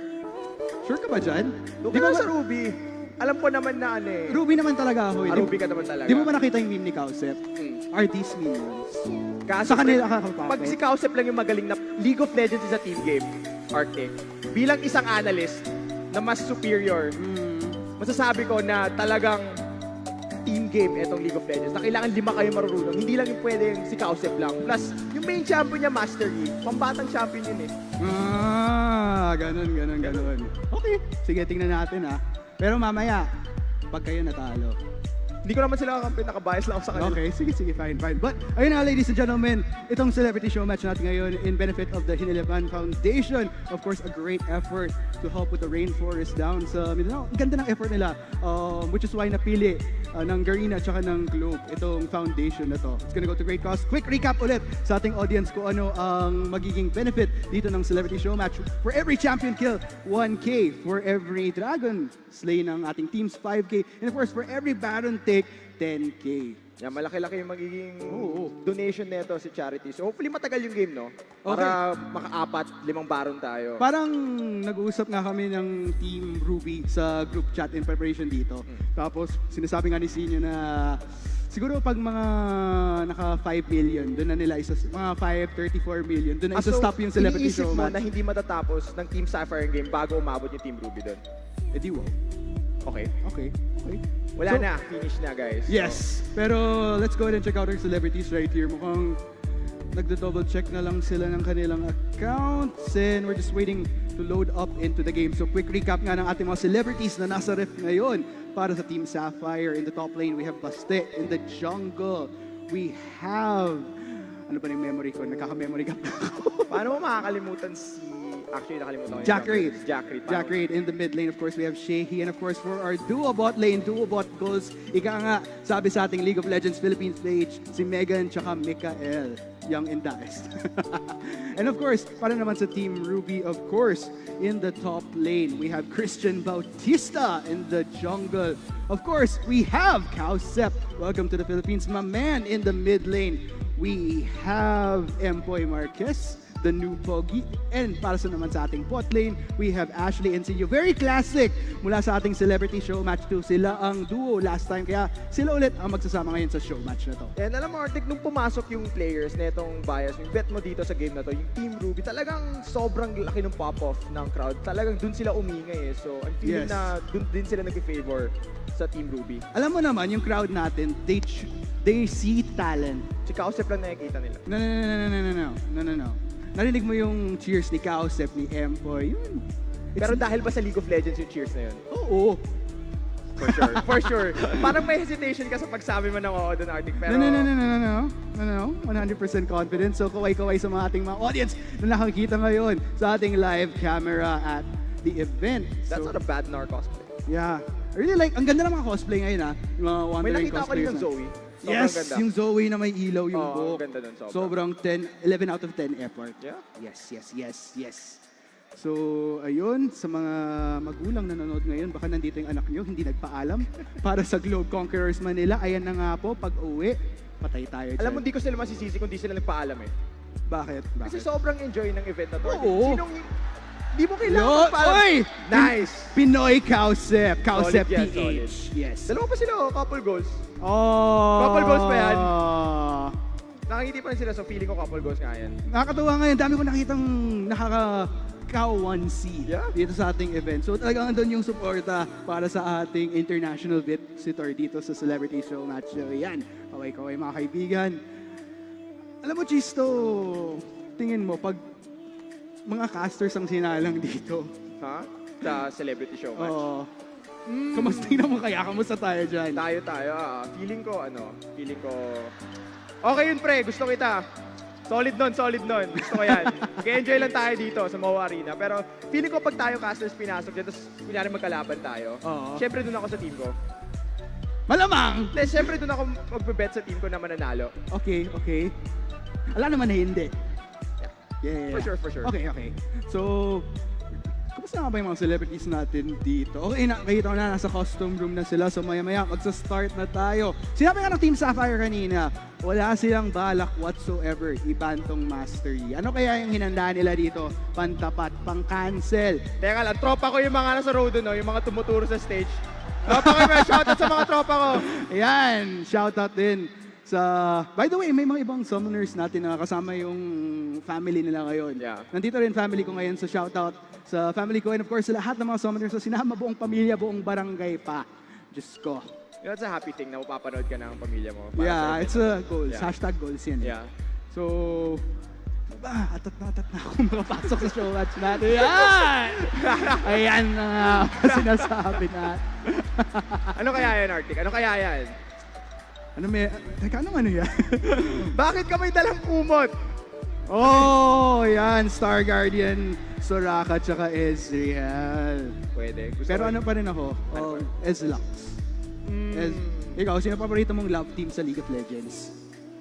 [SPEAKER 15] Sure ka ba dyan?
[SPEAKER 16] Di ba sa Ruby? Alam ko naman na ano eh.
[SPEAKER 15] Ruby naman talaga ako.
[SPEAKER 16] Ruby ka naman talaga.
[SPEAKER 15] Di mo ba nakita yung meme ni Kausep? Are these minions?
[SPEAKER 16] Kaso,
[SPEAKER 15] sa kanila kakapapit.
[SPEAKER 16] Pag si Kausep lang yung magaling na League of Legends is a team game, Arctic, bilang isang analyst na mas superior, masasabi ko na talagang team game itong League of Legends na kailangan 5 kayo marunong. Hindi lang yung pwedeng si Kausep lang. Plus, yung main champion niya, Master Yi, pambatang champion yun eh.
[SPEAKER 15] Ganun. Okay, sige, tingnan natin ha. Pero mamaya, pag kayo natalo.
[SPEAKER 16] Hindi ko naman sila kakampi, nakabias lang ako sa kanila.
[SPEAKER 15] Okay, sige, fine. But, ayun na ladies and gentlemen, itong celebrity show match natin ngayon in benefit of the Hinaluban Foundation. Of course, a great effort to help with the rainforest down sa Mindanao. Ang ganda ng effort nila, which is why napili ng Garena at saka ng Globe itong foundation na to. It's gonna go to great cause. Quick recap ulit sa ating audience kung ano ang magiging benefit dito ng celebrity show match. For every champion kill, 1K. For every dragon slay ng ating teams, 5K. And of course, for every baron take, 10K.
[SPEAKER 16] Yan, malaki-laki yung magiging donation nito si charity. So hopefully matagal yung game, no? Para maka-4, 5 baron tayo.
[SPEAKER 15] Parang nag-uusap nga kami ng Team Ruby sa group chat in preparation dito. Tapos sinasabi nga ni Sinio na siguro pag mga naka 5 million, doon na nila mga 534 million, doon na stop yung celebrity show match.
[SPEAKER 16] Na hindi matatapos ng Team Sapphire game bago umabot yung Team Ruby doon?
[SPEAKER 15] Eh di wow.
[SPEAKER 16] Okay. Wala na, finish na guys.
[SPEAKER 15] Yes, pero let's go ahead and check out our celebrities right here. Mukhang nagda-double check na lang sila ng kanilang accounts and we're just waiting to load up into the game. So quick recap nga ng ating mga celebrities na nasa ref ngayon para sa Team Sapphire. In the top lane, we have Baste. In the jungle, we have ano ba yung memory ko? Nagkaka-memory gap na ako.
[SPEAKER 16] Paano mo makakalimutan actually nakalimutan ko yung
[SPEAKER 15] Jack
[SPEAKER 16] jungler.
[SPEAKER 15] Reid.
[SPEAKER 16] Jack Reid.
[SPEAKER 15] In the mid lane, of course, we have Shehyee. And of course, for our duo bot lane, duo bot goals, ika nga, sabi sa ating League of Legends Philippines page, si Megan tsaka Mikael, young and Dice. And of course, para naman sa Team Ruby, of course, in the top lane, we have Christian Bautista in the jungle. Of course, we have Cowsep. Welcome to the Philippines, my man in the mid lane. We have Empoy Marquez, the new Pogi. And para sa naman sa ating bot lane, we have Ashley and Sinio. Very classic mula sa ating Celebrity Showmatch 2. Sila ang duo last time, kaya sila ulit ang magsasama ngayon sa Showmatch na to.
[SPEAKER 16] And alam mo, Arctic, nung pumasok yung players na itong bias, yung bet mo dito sa game na to, yung Team Ruby, talagang sobrang laki ng pop-off ng crowd. Talagang dun sila umingay eh. So, I'm feeling na dun din sila nag-favor sa Team Ruby.
[SPEAKER 15] Alam mo naman, yung crowd natin, they see talent.
[SPEAKER 16] Si Cowsep lang nakikita nila.
[SPEAKER 15] No. Narinig mo yung cheers ni Cowsep, ni Empoy, yun.
[SPEAKER 16] Pero dahil ba sa League of Legends yung cheers na yun?
[SPEAKER 15] Oo.
[SPEAKER 16] For sure. Parang may hesitation ka sa pagsabi mo ng oo doon, Arctic. Pero...
[SPEAKER 15] No. 100% confident. So, kaway-kaway sa mga ating mga audience na nakakita ngayon sa ating live camera at the event.
[SPEAKER 16] That's not a bad Nar cosplay.
[SPEAKER 15] Yeah. I really like, ang ganda ng mga cosplay ngayon ha. Yung mga
[SPEAKER 16] May
[SPEAKER 15] wandering
[SPEAKER 16] nakita ko rin ng Zoe.
[SPEAKER 15] Yes,
[SPEAKER 16] ganda.
[SPEAKER 15] yung Zoe na may ilaw yung buhok.
[SPEAKER 16] Ganda dun,
[SPEAKER 15] sobrang 11 out of 10 effort.
[SPEAKER 16] Yeah.
[SPEAKER 15] Yes. So, ayun, sa mga magulang na nanonood ngayon, baka nandito yung anak nyo, hindi nagpaalam para sa Globe Conquerors Manila. Ayan na nga po, pag uwi, patay tayo dyan.
[SPEAKER 16] Alam mo, di ko sila masisisi kung di sila nagpaalam eh.
[SPEAKER 15] Bakit?
[SPEAKER 16] Kasi sobrang enjoy ng event na to.
[SPEAKER 15] Oo.
[SPEAKER 16] Di mo kailangan magpaalam.
[SPEAKER 15] Oy!
[SPEAKER 16] Nice!
[SPEAKER 15] Pinoy Cowsep.
[SPEAKER 16] Solid
[SPEAKER 15] Cowsep
[SPEAKER 16] yan,
[SPEAKER 15] PH. Yes.
[SPEAKER 16] Dalawa pa sila, couple goals.
[SPEAKER 15] Oh!
[SPEAKER 16] Couple goals pa yan. Nakangiti pa rin sila, so feeling ko couple goals nga yan.
[SPEAKER 15] Nakakatuwa ngayon, dami ko nakitang nakaka-1C dito sa ating event. So talagang andun yung suporta para sa ating international visitor dito sa Celebrity Showmatch. So yan, kaway-kaway mga kaibigan. Alam mo, Chisto, tingin mo, pag mga casters ang sinalang dito.
[SPEAKER 16] Ha? Sa Celebrity Showmatch?
[SPEAKER 15] Oo. Tingnan mo kaya, kamusta tayo dyan?
[SPEAKER 16] Tayo. Feeling ko, okay yun, pre. Gusto kita. Solid nun. Gusto ko yan. Mag-enjoy lang tayo dito sa Moa Arena. Pero feeling ko pag tayo casters pinasok dyan, tapos kunyari magkalaban tayo, syempre dun ako sa team ko.
[SPEAKER 15] Malamang!
[SPEAKER 16] Syempre dun ako magbebet sa team ko na mananalo.
[SPEAKER 15] Okay. Alam naman na hindi. Yeah.
[SPEAKER 16] For sure.
[SPEAKER 15] Okay. So, kamusta nga ba yung mga celebrities natin dito? Okay, nakita ko na, nasa costume room na sila. So, maya-maya, magsa-start na tayo. Sinabi nga ng Team Sapphire kanina, wala silang balak whatsoever ibantong Master Yi. Ano kaya yung hinanda nila dito? Pantapat, pang-cancel.
[SPEAKER 16] Teka lang, tropa ko yung mga nasa road no, yung mga tumuturo sa stage. Tropa ko yung shoutout sa mga tropa ko.
[SPEAKER 15] Ayan, shoutout din. By the way, may mga ibang summoners natin na kasama yung family nila ngayon.
[SPEAKER 16] Yeah.
[SPEAKER 15] Nandito rin family ko ngayon, so shoutout sa family ko. And of course, sa lahat ng mga summoners na sinama, buong pamilya, buong barangay pa. Diyos ko.
[SPEAKER 16] That's a happy thing na mapapanood ka ng pamilya mo.
[SPEAKER 15] Yeah, it's a goals.
[SPEAKER 16] Yeah.
[SPEAKER 15] Hashtag goals yan.
[SPEAKER 16] Yeah.
[SPEAKER 15] So, atat na ako makapasok sa showmatch natin. Yan! Ayan na nga sinasabi natin.
[SPEAKER 16] Ano kaya yan, Arctic? Ano kaya yan?
[SPEAKER 15] Teka, ano yan?
[SPEAKER 16] Bakit ka may dalang kumot?
[SPEAKER 15] Oh, yan. Star Guardian, Soraka, tsaka Ezreal.
[SPEAKER 16] Pwede.
[SPEAKER 15] Pero ano pa rin ako? Ezlux. Ikaw, sino paborito mong love team sa League of Legends?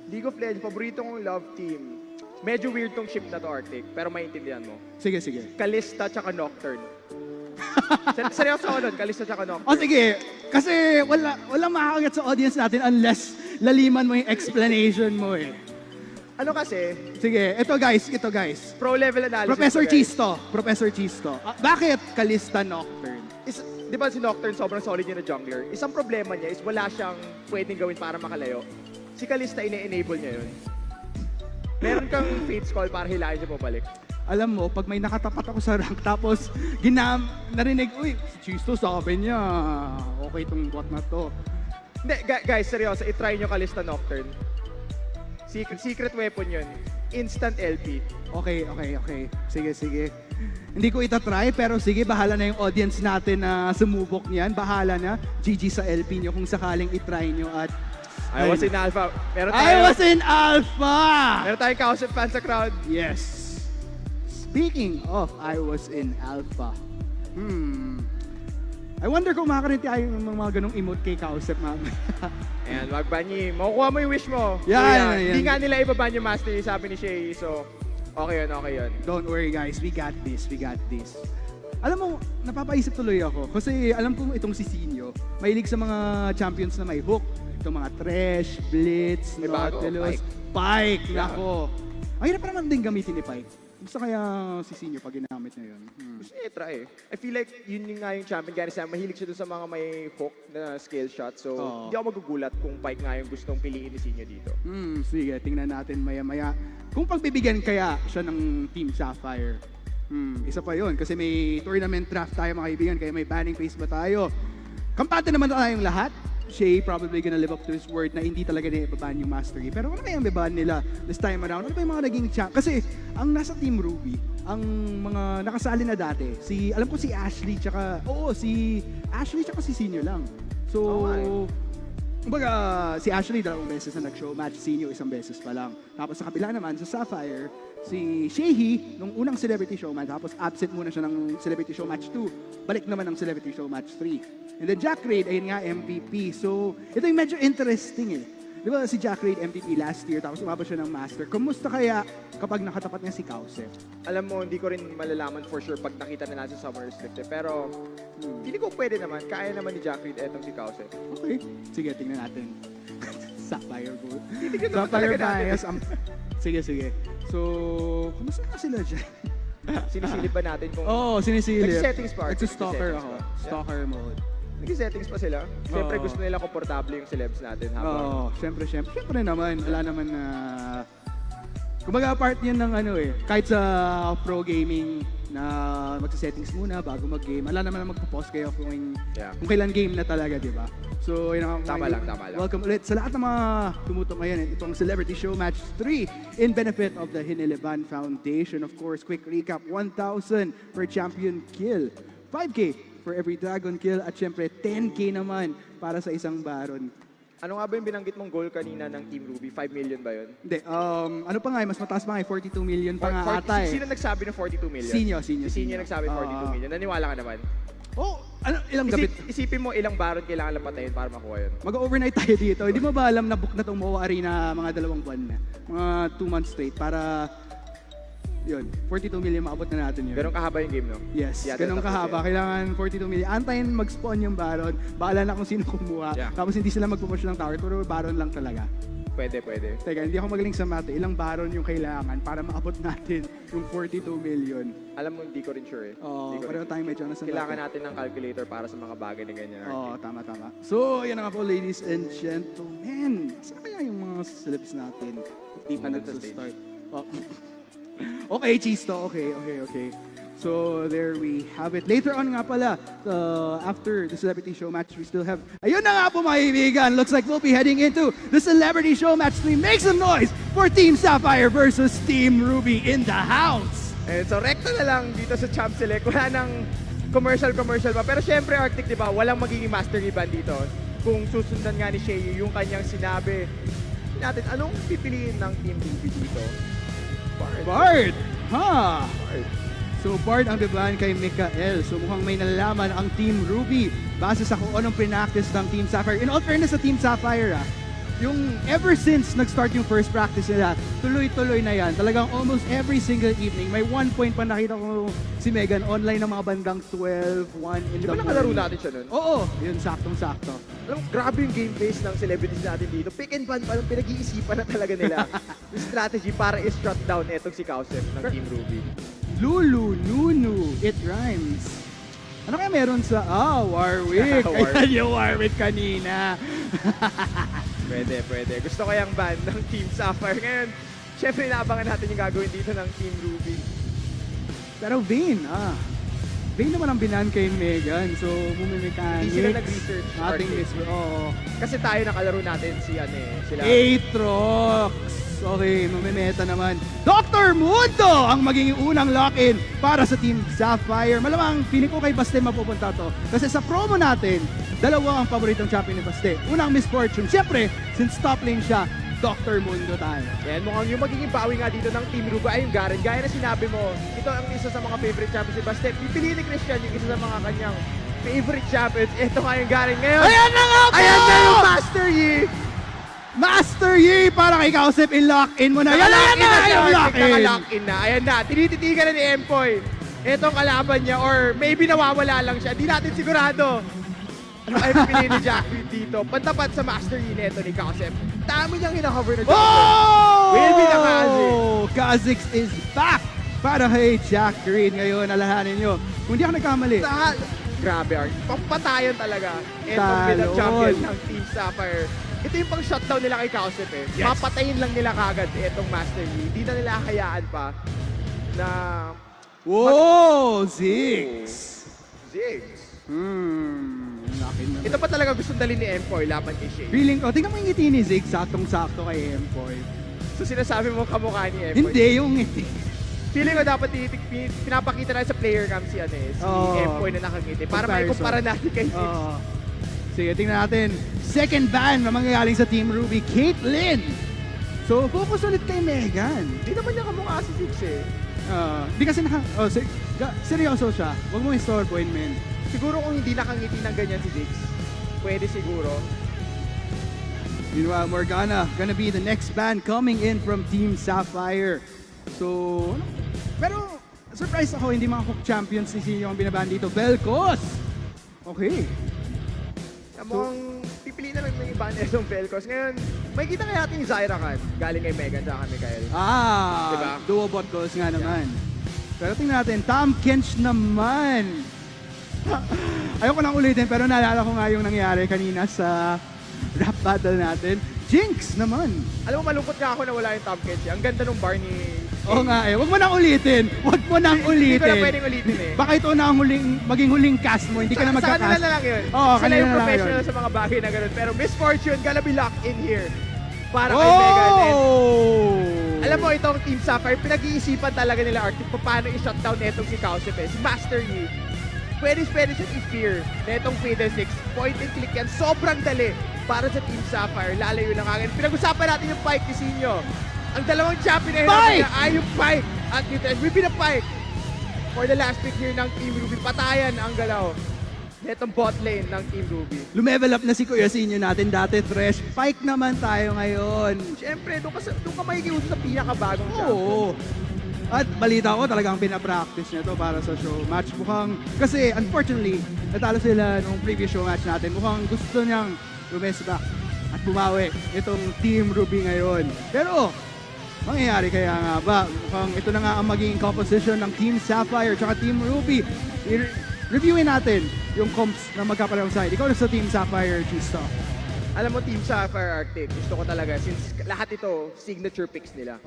[SPEAKER 16] League of Legends, paborito kong love team. Medyo weird tong ship na to, Arctic, pero maintindihan mo.
[SPEAKER 15] Sige.
[SPEAKER 16] Kalista tsaka Nocturne. Seryoso ako nun, Kalista tsaka Nocturne.
[SPEAKER 15] O sige, kasi walang makakagat sa audience natin unless laliman mo yung explanation mo eh.
[SPEAKER 16] Ano kasi?
[SPEAKER 15] Sige, ito guys.
[SPEAKER 16] Pro level analysis.
[SPEAKER 15] Professor Chisto. Bakit Kalista Nocturne?
[SPEAKER 16] Di ba si Nocturne sobrang solid niya na jungler? Isang problema niya is wala siyang pwedeng gawin para makalayo. Si Kalista ine-enable niya yun. Meron kang Fate's Call para hilahin siya pabalik.
[SPEAKER 15] Alam mo, pag may nakatapat ako sa rank, tapos narinig, uy, si Chisto sabi niya, okay itong bot na to.
[SPEAKER 16] Hindi, guys, seryoso, itry nyo Kalista Nocturne. Secret weapon yun. Instant LP.
[SPEAKER 15] Okay. Sige. Hindi ko itatry, pero sige, bahala na yung audience natin na sumubok niyan. Bahala na. GG sa LP nyo kung sakaling itry nyo at
[SPEAKER 16] I was in Alpha.
[SPEAKER 15] I was in Alpha!
[SPEAKER 16] Meron tayong Kausap fan sa crowd.
[SPEAKER 15] Yes. Speaking of I was in Alpha. I wonder kung makakaroon tayo ng mga ganong emote kay Kausap, mamaya.
[SPEAKER 16] Ayan, wag banyi. Makukuha mo yung wish mo.
[SPEAKER 15] Yan.
[SPEAKER 16] Hindi nga nila ibaban yung mastery, sabi ni Shehyee. So, okay yun.
[SPEAKER 15] Don't worry guys, we got this. Alam mo, napapaisip tuloy ako. Kasi alam ko itong si Sinio, mahilig sa mga champions na may hook. Itong mga Thresh, Blitz, Nautilus, Pike. Nako. Ang hirap naman din gamitin ni Pike. Gusto kaya si Sinio pag ginamit niya yun?
[SPEAKER 16] Gusto niya try. I feel like yun nga yung champion. Gary Sam, mahilig siya dun sa mga may hook na skill shot. So, hindi ako magugulat kung Pike nga yung gustong piliin ni Sinio dito.
[SPEAKER 15] Sige, tingnan natin maya-maya. Kung pagbibigyan kaya siya ng Team Sapphire. Isa pa yun, kasi may tournament draft tayo mga kaibigan, kaya may banning phase ba tayo? Kampante naman tayong lahat. Shehyee probably gonna live up to his word na hindi talaga nila ibaban yung mastery. Pero ano kaya ang ibaban nila this time around? Ano ba yung mga naging champ? Kasi ang nasa Team Ruby, ang mga nakasali na dati, alam ko si Ashley tsaka si Sinio lang. So, kumbaga, si Ashley 2 beses na nag-showmatch, Sinio 1 beses pa lang. Tapos sa kabila naman, sa Sapphire, si Shehyee, nung unang Celebrity Showmatch, tapos absent muna siya ng Celebrity Showmatch 2, balik naman ng Celebrity Showmatch 3. And then Jack Raid, ayun nga, MVP. So, ito yung medyo interesting eh. Di ba si Jack Raid MVP last year, tapos umabot siya ng Master. Kumusta kaya kapag nakatapat niya si Kausep?
[SPEAKER 16] Alam mo, hindi ko rin malalaman for sure pag nakita na natin sa Summer Restricted. Pero, hindi ko pwede naman. Kaya naman ni Jack Raid etong si Kausep.
[SPEAKER 15] Okay. Sige, tingnan natin. Sapphire Gold.
[SPEAKER 16] Sapphire
[SPEAKER 15] bias. Sige. So, kumusta na sila dyan?
[SPEAKER 16] Sinisilip ba natin kung...
[SPEAKER 15] sinisilip.
[SPEAKER 16] Nag-settings pa.
[SPEAKER 15] Nag-stalker ako. Stalker mode.
[SPEAKER 16] Nag-settings pa sila. Siyempre gusto nila komportable yung celebs natin.
[SPEAKER 15] Siyempre naman. Wala naman na... Kumbaga part yan ng kahit sa pro gaming na magsa-settings muna bago mag-game. Wala naman na magpo-pause kayo kung kailan game na talaga, di ba? So, yun ang...
[SPEAKER 16] Tama lang.
[SPEAKER 15] Welcome ulit sa lahat ng mga tumutok ngayon. Itong Celebrity Showmatch 3 in benefit of the Hiniliban Foundation. Of course, quick recap, 1,000 per champion kill. 5K for every dragon kill at syempre 10K naman para sa isang baron.
[SPEAKER 16] Ano nga ba yung binanggit mong goal kanina ng Team Ruby? 5 million ba yun?
[SPEAKER 15] Hindi, ano pa nga mas mataas pa nga 42 million pa nga ata eh.
[SPEAKER 16] Sino nagsabi ng 42 million?
[SPEAKER 15] Sinio
[SPEAKER 16] nagsabi 42 million. Naniwala ka naman?
[SPEAKER 15] Ilang gabi?
[SPEAKER 16] Isipin mo ilang baron kailangan lang patayin para makuha yun.
[SPEAKER 15] Mag-overnight tayo dito. Hindi mo ba alam na book na itong MOA Arena mga 2 buwan na? Mga 2 months straight para... Yun, 42 million maabot na natin yun.
[SPEAKER 16] Ganun kahaba yung game, no?
[SPEAKER 15] Yes, ganun kahaba. Kailangan 42 million. Antayin mag-spawn yung Baron. Bahala na kung sino kumuha. Tapos hindi sila magpupush ng tower, pero Baron lang talaga.
[SPEAKER 16] Pwede.
[SPEAKER 15] Teka, hindi ako magaling sa math. Ilang Baron yung kailangan para maabot natin yung 42 million?
[SPEAKER 16] Alam mo, hindi ko rin sure eh.
[SPEAKER 15] Pareho tayong medyo nasa
[SPEAKER 16] kailangan natin ng calculator para sa mga bagay na ganyan.
[SPEAKER 15] Tama. So, yan na nga po, ladies and gentlemen. Saan kaya yung mga celebs natin?
[SPEAKER 16] Hindi pa nag-start.
[SPEAKER 15] Okay, Chisto. Okay. So, there we have it. Later on nga pala, after the Celebrity Showmatch, we still have... Ayun na nga po mga kaibigan. Looks like we'll be heading into the Celebrity Showmatch 3. Make some noise for Team Sapphire versus Team Ruby in the house.
[SPEAKER 16] So, rekta na lang dito sa Champ Select. Wala nang commercial pa. Pero syempre, Arctic, di ba, walang magiging mastery band dito. Kung susundan nga ni Shehyee yung kanyang sinabi natin, anong pipiliin ng Team Ruby dito?
[SPEAKER 15] Bard! So Bard ang bibahan kay Mikael. So mukhang may nalalaman ang Team Ruby base sa kung anong pinactice ng Team Sapphire. In all fairness sa Team Sapphire, yung ever since nag-start yung first practice nila, tuloy-tuloy na yan. Talagang almost every single evening. May 1 point pa nakita ko si Megan online ng mga bandang 12, 1 in the morning.
[SPEAKER 16] Di ba nakalaro natin siya nun?
[SPEAKER 15] Oo, yun, saktong-sakto.
[SPEAKER 16] Alam mo, grabe yung game base ng celebrities natin dito. Pick and ban pa lang pinag-iisipan na talaga nila. Yung strategy para i-shut down etong si Kausep ng Team Ruby.
[SPEAKER 15] Lulu, Nunu, it rhymes. Ano kaya meron sa, Warwick. Ayan yung Warwick kanina.
[SPEAKER 16] Pwede. Gusto ko yung ban ng Team Sapphire. Ngayon, syempre inaabangan natin yung gagawin dito ng Team Ruby.
[SPEAKER 15] Pero Vayne, Vayne naman ang binan kay Megan. So, mumimechanics.
[SPEAKER 16] Hindi sila nag-research. Kasi tayo nakalaro natin sila.
[SPEAKER 15] Aatrox. Okay, mamimeta naman. Dr. Mundo ang magiging unang lock-in para sa Team Sapphire. Malamang, feeling ko kay Baste mapupunta to. Kasi sa promo natin, dalawa ang paboritong champion ni Baste. Unang Miss Fortune. Siyempre, since top lane siya, Dr. Mundo tayo.
[SPEAKER 16] Yan, mukhang yung magiging bawi nga dito ng Team Ruby ay yung Garen. Gaya na sinabi mo, ito ang isa sa mga favorite champions ni Baste. Pipiliin ni Christian yung isa sa mga kanyang favorite champions. Ito nga yung Garen ngayon.
[SPEAKER 15] Ayan na nga po!
[SPEAKER 16] Ayan na yung Master Yi!
[SPEAKER 15] Master Yi para kay Kausep, i-lock-in mo na. Yan na yung lock-in!
[SPEAKER 16] Naka-lock-in na. Ayan na, tinititigan na ni Empoy. Itong kalaban niya or maybe nawawala lang siya. Di natin sigurado. Ano ay pipiliin ni Jacqueline dito? Pantapat sa Master Yi neto ni Kausep. Dami niyang hinahover na Jacqueline.
[SPEAKER 15] Oh!
[SPEAKER 16] Will be the Kha'Zix.
[SPEAKER 15] Kha'Zix is back para kay Jack Green ngayon. Alahanin nyo. Kung di ako nagkamali.
[SPEAKER 16] Grabe, Art. Pampatayan talaga. Itong bilang champion ng Team Sapphire. Ito yung pang shutdown nila kay Kausep eh.
[SPEAKER 15] Yes.
[SPEAKER 16] Papatayin lang nila kagad itong Master Yi. Hindi na nila hayaan pa na...
[SPEAKER 15] Whoa! Ziggs!
[SPEAKER 16] Ziggs.
[SPEAKER 15] Lakin na.
[SPEAKER 16] Ito pa talaga gustong dalhin ni Empoy laban kay Shehyee.
[SPEAKER 15] Feeling ko, tingnan mo yung ngiti ni Ziggs, saktong-sakto kay Empoy.
[SPEAKER 16] So sinasabi mo kamukha ni Empoy?
[SPEAKER 15] Hindi, yung ngiti.
[SPEAKER 16] Feeling ko dapat pinapakita na sa player cam si Empoy na nakangiti para maikumpara natin kay Ziggs.
[SPEAKER 15] Sige, tingnan natin. Second ban na mangyagaling sa Team Ruby, Caitlyn. So, focus ulit kay Megan.
[SPEAKER 16] Hindi naman niya kamukha si Ziggs eh.
[SPEAKER 15] Hindi kasi seryoso siya. Huwag mo i-store point, man.
[SPEAKER 16] Siguro kung hindi nakangiti ng ganyan si Ziggs, pwede siguro.
[SPEAKER 15] Meanwhile, Morgana gonna be the next ban coming in from Team Sapphire. So, pero surprise ako, hindi mga Cook Champions ni Sinio ang binaban dito. Velcos! Okay.
[SPEAKER 16] Mukhang pipiliin na lang ng iba itong Velcos. Ngayon, may kita kaya natin yung Zyra Khan. Galing kay Megan sa Mikael.
[SPEAKER 15] Diba? Duo bot goals nga naman. Pero tingnan natin, Tom Kench naman. Ayoko nang ulitin, pero naalala ko nga yung nangyari kanina sa rap battle natin. Jinx naman.
[SPEAKER 16] Alam mo, malungkot nga ako na wala yung Tom Kench. Ang ganda nung bar ni...
[SPEAKER 15] Oo nga eh. Huwag mo nang ulitin. Huwag mo nang ulitin.
[SPEAKER 16] Hindi ko na pwedeng ulitin eh.
[SPEAKER 15] Baka ito na ang maging huling cast mo. Hindi ka na magka-cast.
[SPEAKER 16] Sa kanila na lang yun.
[SPEAKER 15] Oo,
[SPEAKER 16] sila yung professional sa mga bagay na gano'n. Pero Miss Fortune gonna be locked in here. Para kay Megan. Alam mo, itong Team Sapphire, pinag-iisipan talaga nila Arctic kung paano i-shutdown netong si Kausep eh. Si Master Yi. Pwede siyang i-fear na itong Fader 6. Point and click yan. Sobrang dali para sa Team Sapphire. Lalayo lang agad. Pinag-usapan natin yung Pike ni Sinio. Ang dalawang champion na ay yung Pike at Newton. We've been a Pike for the last pick here ng Team Ruby. Patayan ang galaw netong bot lane ng Team Ruby.
[SPEAKER 15] Lumevel up na si Kuya Sinio natin dati, Thresh. Pike naman tayo ngayon.
[SPEAKER 16] Siyempre, doon ka makikiuso sa pinakabagong champion.
[SPEAKER 15] Oo. At balita ko talagang pinapractice nito para sa showmatch. Mukhang, kasi unfortunately, natalo sila nung previous showmatch natin. Mukhang gusto niyang lumesback at bumawi itong Team Ruby ngayon. Pero, mangyayari kaya nga ba? Mukhang ito na nga ang magiging composition ng Team Sapphire at Team Ruby. Reviewin natin yung comps na magkaparehong side. Ikaw na sa Team Sapphire, G-Stock.
[SPEAKER 16] Alam mo, Team Sapphire Arctic, gusto ko talaga, since lahat ito, signature picks nila.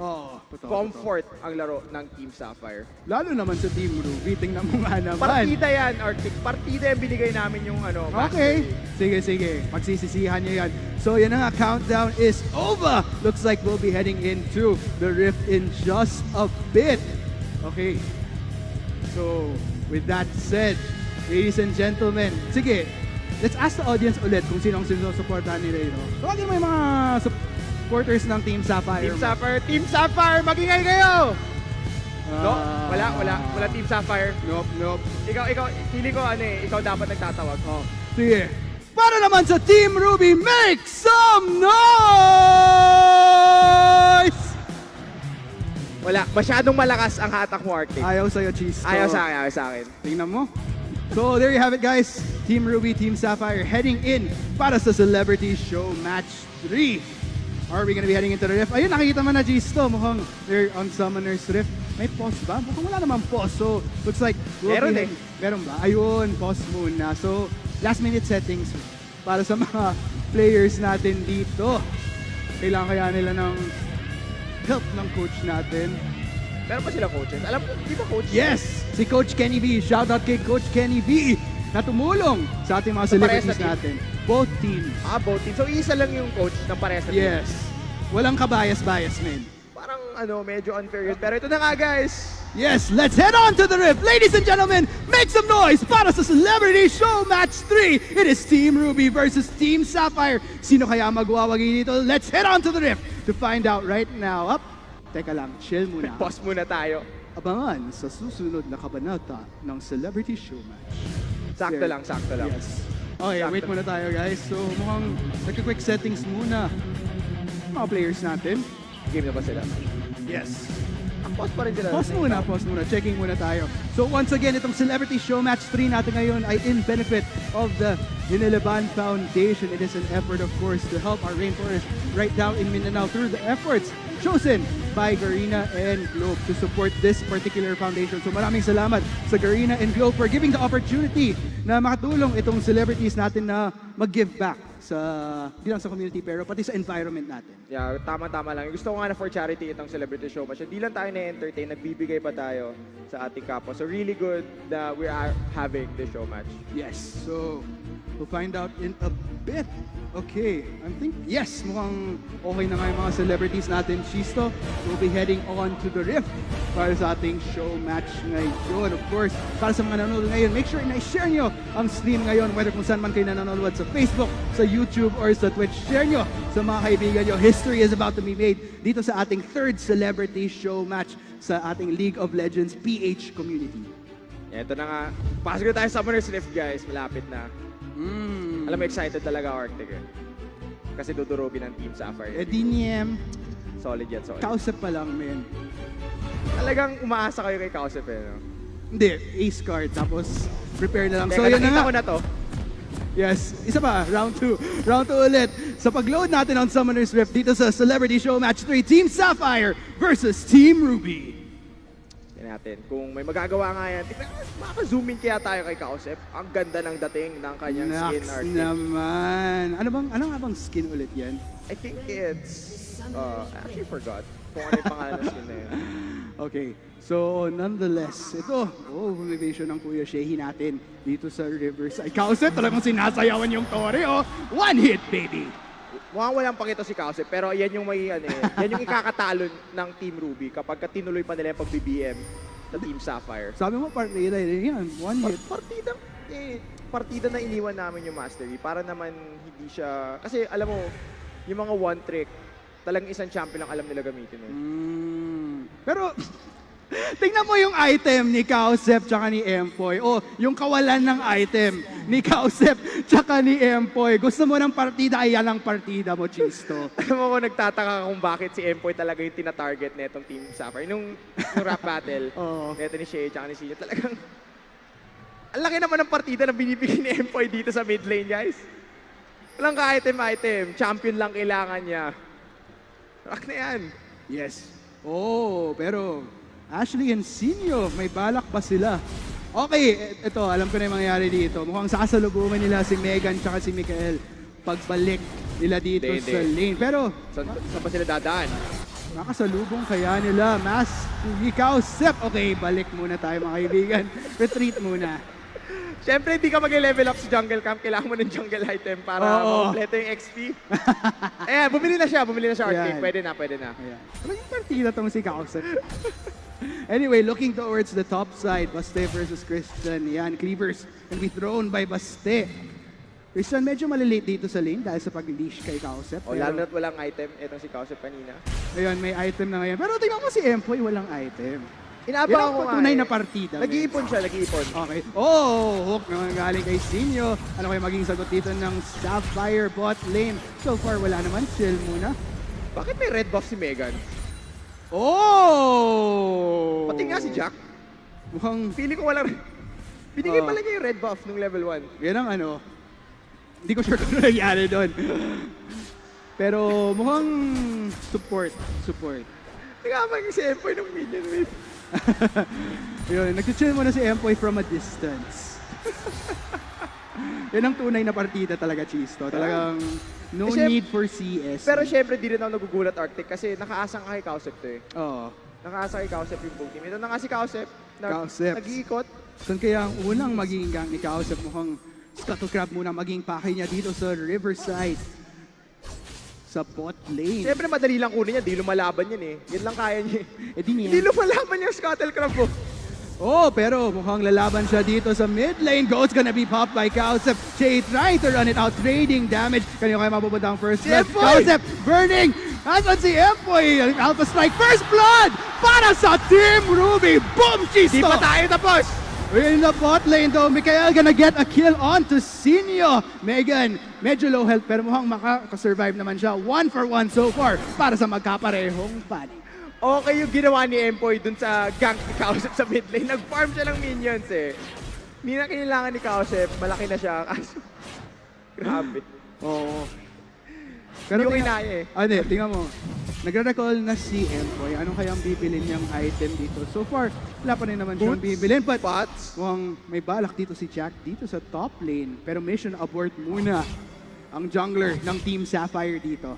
[SPEAKER 16] Comfort ang laro ng Team Sapphire.
[SPEAKER 15] Lalo naman sa Team Ruby, tingnan mo nga naman.
[SPEAKER 16] Partida yan, Arctic. Partida yung binigay namin yung
[SPEAKER 15] Okay. Sige. Magsisisihan nyo yan. So yan na nga, countdown is over. Looks like we'll be heading into the Rift in just a bit. Okay. So, with that said, ladies and gentlemen, sige, let's ask the audience ulit kung sino ang sinusuportahan ni Reyno. Tawagin mo yung mga supporters ng Team Sapphire.
[SPEAKER 16] Team Sapphire, magingay kayo! No? Wala Team Sapphire.
[SPEAKER 15] Nope.
[SPEAKER 16] Ikaw, feeling ko ikaw dapat nagtatawag.
[SPEAKER 15] Sige. Para naman sa Team Ruby, make some noise!
[SPEAKER 16] Wala, masyadong malakas ang hatak mo, Arctic.
[SPEAKER 15] Ayaw sa'yo, Cheese.
[SPEAKER 16] Ayaw sa akin.
[SPEAKER 15] Tingnan mo. So there you have it, guys. Team Ruby, Team Sapphire heading in para sa Celebrity Show Match 3. Are we gonna be heading into the Rift? Ayun, nakikita mo na, Gisto. Mukhang they're on Summoner's Rift. May pause ba? Mukhang wala namang pause. So looks like
[SPEAKER 16] meron eh.
[SPEAKER 15] Meron ba? Ayun, pause muna. So last minute settings para sa mga players natin dito. Kailangan kaya nila ng help ng coach natin.
[SPEAKER 16] Meron pa sila coaches? Alam ko, di ba coach?
[SPEAKER 15] Yes! Si Coach Kenny V. Shoutout kay Coach Kenny V na tumulong sa ating mga celebrities natin. Both teams.
[SPEAKER 16] Both teams. So isa lang yung coach ng parehas na team?
[SPEAKER 15] Yes. Walang kabayas-bias, men.
[SPEAKER 16] Parang medyo unfair yun. Pero ito na nga, guys.
[SPEAKER 15] Yes, let's head on to the rift. Ladies and gentlemen, make some noise para sa Celebrity Show Match 3. It is Team Ruby versus Team Sapphire. Sino kaya magwawagi dito? Let's head on to the rift to find out right now. Up. Teka lang, chill muna.
[SPEAKER 16] Pause muna tayo.
[SPEAKER 15] Abangan sa susunod na kabanata ng Celebrity Show Match.
[SPEAKER 16] Sakto lang, sakto lang.
[SPEAKER 15] Yes. Okay,
[SPEAKER 16] Sakto.
[SPEAKER 15] wait muna tayo guys. So mukhang nagka-quick settings muna. Mga players natin.
[SPEAKER 16] Game na ba sila?
[SPEAKER 15] Yes.
[SPEAKER 16] Pause pa rin sila.
[SPEAKER 15] Pause muna. Checking muna tayo. So once again, itong Celebrity Show Match 3 natin ngayon ay in benefit of the Hiniliban Foundation. It is an effort, of course, to help our rainforest right down in Mindanao through the efforts chosen by Garina and Globe to support this particular foundation. So maraming salamat sa Garina and Globe for giving the opportunity na makatulong itong celebrities natin na mag-give back sa, di lang sa community, pero pati sa environment natin.
[SPEAKER 16] Yeah, tama-tama lang. Gusto ko nga na for charity itong Celebrity Show Match. Hindi lang tayo na-entertain, nagbibigay pa tayo sa ating kapwa. So really good that we are having this show match.
[SPEAKER 15] Yes, so we'll find out in a bit. Okay, I'm thinking, yes, mukhang okay na nga yung mga celebrities natin. Shisto, we'll be heading on to the rift para sa ating show match ngayon. Of course, para sa mga nanonood ngayon, make sure na i-share nyo ang stream ngayon, whether kung saan man kayo nanonood sa Facebook, sa YouTube, or sa Twitch. Share nyo sa mga kaibigan nyo. History is about to be made dito sa ating third celebrity show match sa ating League of Legends PH community.
[SPEAKER 16] Ito na nga. Pasok na tayo sa Summoner's Rift, guys. Malapit na. Alam mo, excited talaga Arctic eh. Kasi dudurugin ng Team Sapphire.
[SPEAKER 15] Niem.
[SPEAKER 16] Solid yan, solid.
[SPEAKER 15] Kausap pa lang, men.
[SPEAKER 16] Talagang umaasa kayo kay Kausap eh, no?
[SPEAKER 15] Hindi, ace card. Tapos, prepare na lang.
[SPEAKER 16] Teka,
[SPEAKER 15] So, yun na
[SPEAKER 16] nakita
[SPEAKER 15] nga.
[SPEAKER 16] ko na to.
[SPEAKER 15] Yes, isa pa, round 2. Round 2 ulit. Sa pag-load natin on Summoner's Rift dito sa Celebrity Show Match 3, Team Sapphire versus Team Ruby.
[SPEAKER 16] Yan natin. Kung may magagawa nga yan, maka-zoom in kaya tayo kay Kausap. Ang ganda ng dating ng kanyang skin
[SPEAKER 15] Naks
[SPEAKER 16] art.
[SPEAKER 15] naman. Ano nga bang skin ulit yan?
[SPEAKER 16] I think it's... I actually forgot kung ano yung pangalan ng skin na yun.
[SPEAKER 15] Okay. So, nonetheless, ito, motivation ng Kuya Shehyee natin dito sa Riverside. Kausap, talagang sinasayawan yung Tore, oh. One hit, baby!
[SPEAKER 16] Mukhang walang pakita si Kausap, pero yan yung may, yan yung ikakatalo ng Team Ruby kapag tinuloy pa nila yung pag-BBM sa Team Sapphire.
[SPEAKER 15] Sabi mo, partida yan. One hit.
[SPEAKER 16] Partida na iniwan namin yung Mastery para naman hindi siya... Kasi alam mo, yung mga one trick, talagang isang champion lang alam nila gamitin.
[SPEAKER 15] Pero... tingnan mo yung item ni Kausap tsaka ni Empoy. O, yung kawalan ng item ni Kausap tsaka ni Empoy. Gusto mo ng partida, ay yan ang partida mo, Chisto.
[SPEAKER 16] Alam mo ko, nagtataka kung bakit si Empoy talaga yung tina-target na itong Team Sapphire. Nung rap battle, neto ni Shehyee tsaka ni Sinio, talagang... Ang laki naman ng partida na binibigyan ni Empoy dito sa mid lane, guys. Walang ka-item-item. Champion lang kailangan niya. Rock na yan.
[SPEAKER 15] Yes. Oh, pero... Ashley and Sinio, may balak pa sila. Okay, ito, alam ko na yung mangyayari dito. Mukhang sasalubungan nila si Megan tsaka si Mikael pagbalik nila dito sa lane. Pero,
[SPEAKER 16] saan pa sila dadaan?
[SPEAKER 15] Nakasalubong kaya nila. Ikaw, Sep. Okay, balik muna tayo mga kaibigan. Retreat muna.
[SPEAKER 16] Siyempre, hindi ka mag-level up sa jungle camp. Kailangan mo ng jungle item para makompleto yung XP. Ayan, bumili na siya, Arctic. Pwede na.
[SPEAKER 15] Talagang partida tong si Kausap. Anyway, looking towards the top side, Baste versus Christian. Yan, Cleavers can be thrown by Baste. Christian, medyo malilate dito sa lane dahil sa pag-leash kay Kausap.
[SPEAKER 16] Lalo na't walang item. Itong si Kausap kanina.
[SPEAKER 15] Ngayon, may item na ngayon. Pero tingnan mo si Empoy, walang item.
[SPEAKER 16] Inaabangan ko nga
[SPEAKER 15] tunay na partida.
[SPEAKER 16] Nag-iipon siya, nag-iipon.
[SPEAKER 15] Okay. Oh, hook naman galing kay Sinio. Ano kayo maging sagot dito ng Sapphire bot lane? So far, wala naman. Chill muna.
[SPEAKER 16] Bakit may red buff si Megan?
[SPEAKER 15] Oh!
[SPEAKER 16] Pati nga si Jack.
[SPEAKER 15] Mukhang...
[SPEAKER 16] Feeling ko walang... Binigay pala niya yung red buff nung level 1.
[SPEAKER 15] Yan ang ano. Hindi ko sure kung ano nangyari doon. Pero mukhang support.
[SPEAKER 16] Nagkapag si Empoy ng minion wave.
[SPEAKER 15] Yun, nag-chill muna si Empoy from a distance. Yan ang tunay na partida talaga, Chisto. Talagang no need for CS.
[SPEAKER 16] Pero syempre, di rin ako nagugulat, Arctic, kasi nakaasang ka kay Kausap to eh.
[SPEAKER 15] Oo.
[SPEAKER 16] Nakaasa kay Kausap yung full team. Ito na nga si Kausap. Nag-iikot.
[SPEAKER 15] Saan kaya ang unang maging gang ni Kausap? Mukhang Scuttle Crab muna maging pakay niya dito sa Riverside. sa bot lane.
[SPEAKER 16] Siyempre, madali lang kunin niya. Di lumalaban yan eh. Yan lang kaya niya.
[SPEAKER 15] Di
[SPEAKER 16] lumalaban yung Scuttle Crab po.
[SPEAKER 15] Oh, pero mukhang lalaban siya dito sa mid lane. Goat's gonna be popped by Kausep. Shehyee trying to run it out, trading damage. Kanino kayo mapupunta ang first blood? Kausep burning! Asan si Empoy? Alpha Strike, first blood! Para sa Team Ruby! Boom! Chisto!
[SPEAKER 16] Di pa tayo tapos!
[SPEAKER 15] In the bot lane though, Mikael gonna get a kill on to Sinio. Megan, medyo low health pero mukhang makaka-survive naman siya. 1 for 1 so far para sa magkaparehong panig.
[SPEAKER 16] Okay yung ginawa ni Empoy dun sa gank ni Kausep sa mid lane. Nag-farm siya ng minions eh. Hindi na kailangan ni Kausep. Malaki na siya. Grabe.
[SPEAKER 15] Oo.
[SPEAKER 16] Pero hindi ko kinaya eh.
[SPEAKER 15] Ano, tingnan mo. Nagre-recall na si Empoy. Anong kayang bibilin niyang item dito? So far, wala pa rin naman siyang bibilin. But mukhang may balak dito si Jack dito sa top lane. Pero mission abort muna ang jungler ng Team Sapphire dito.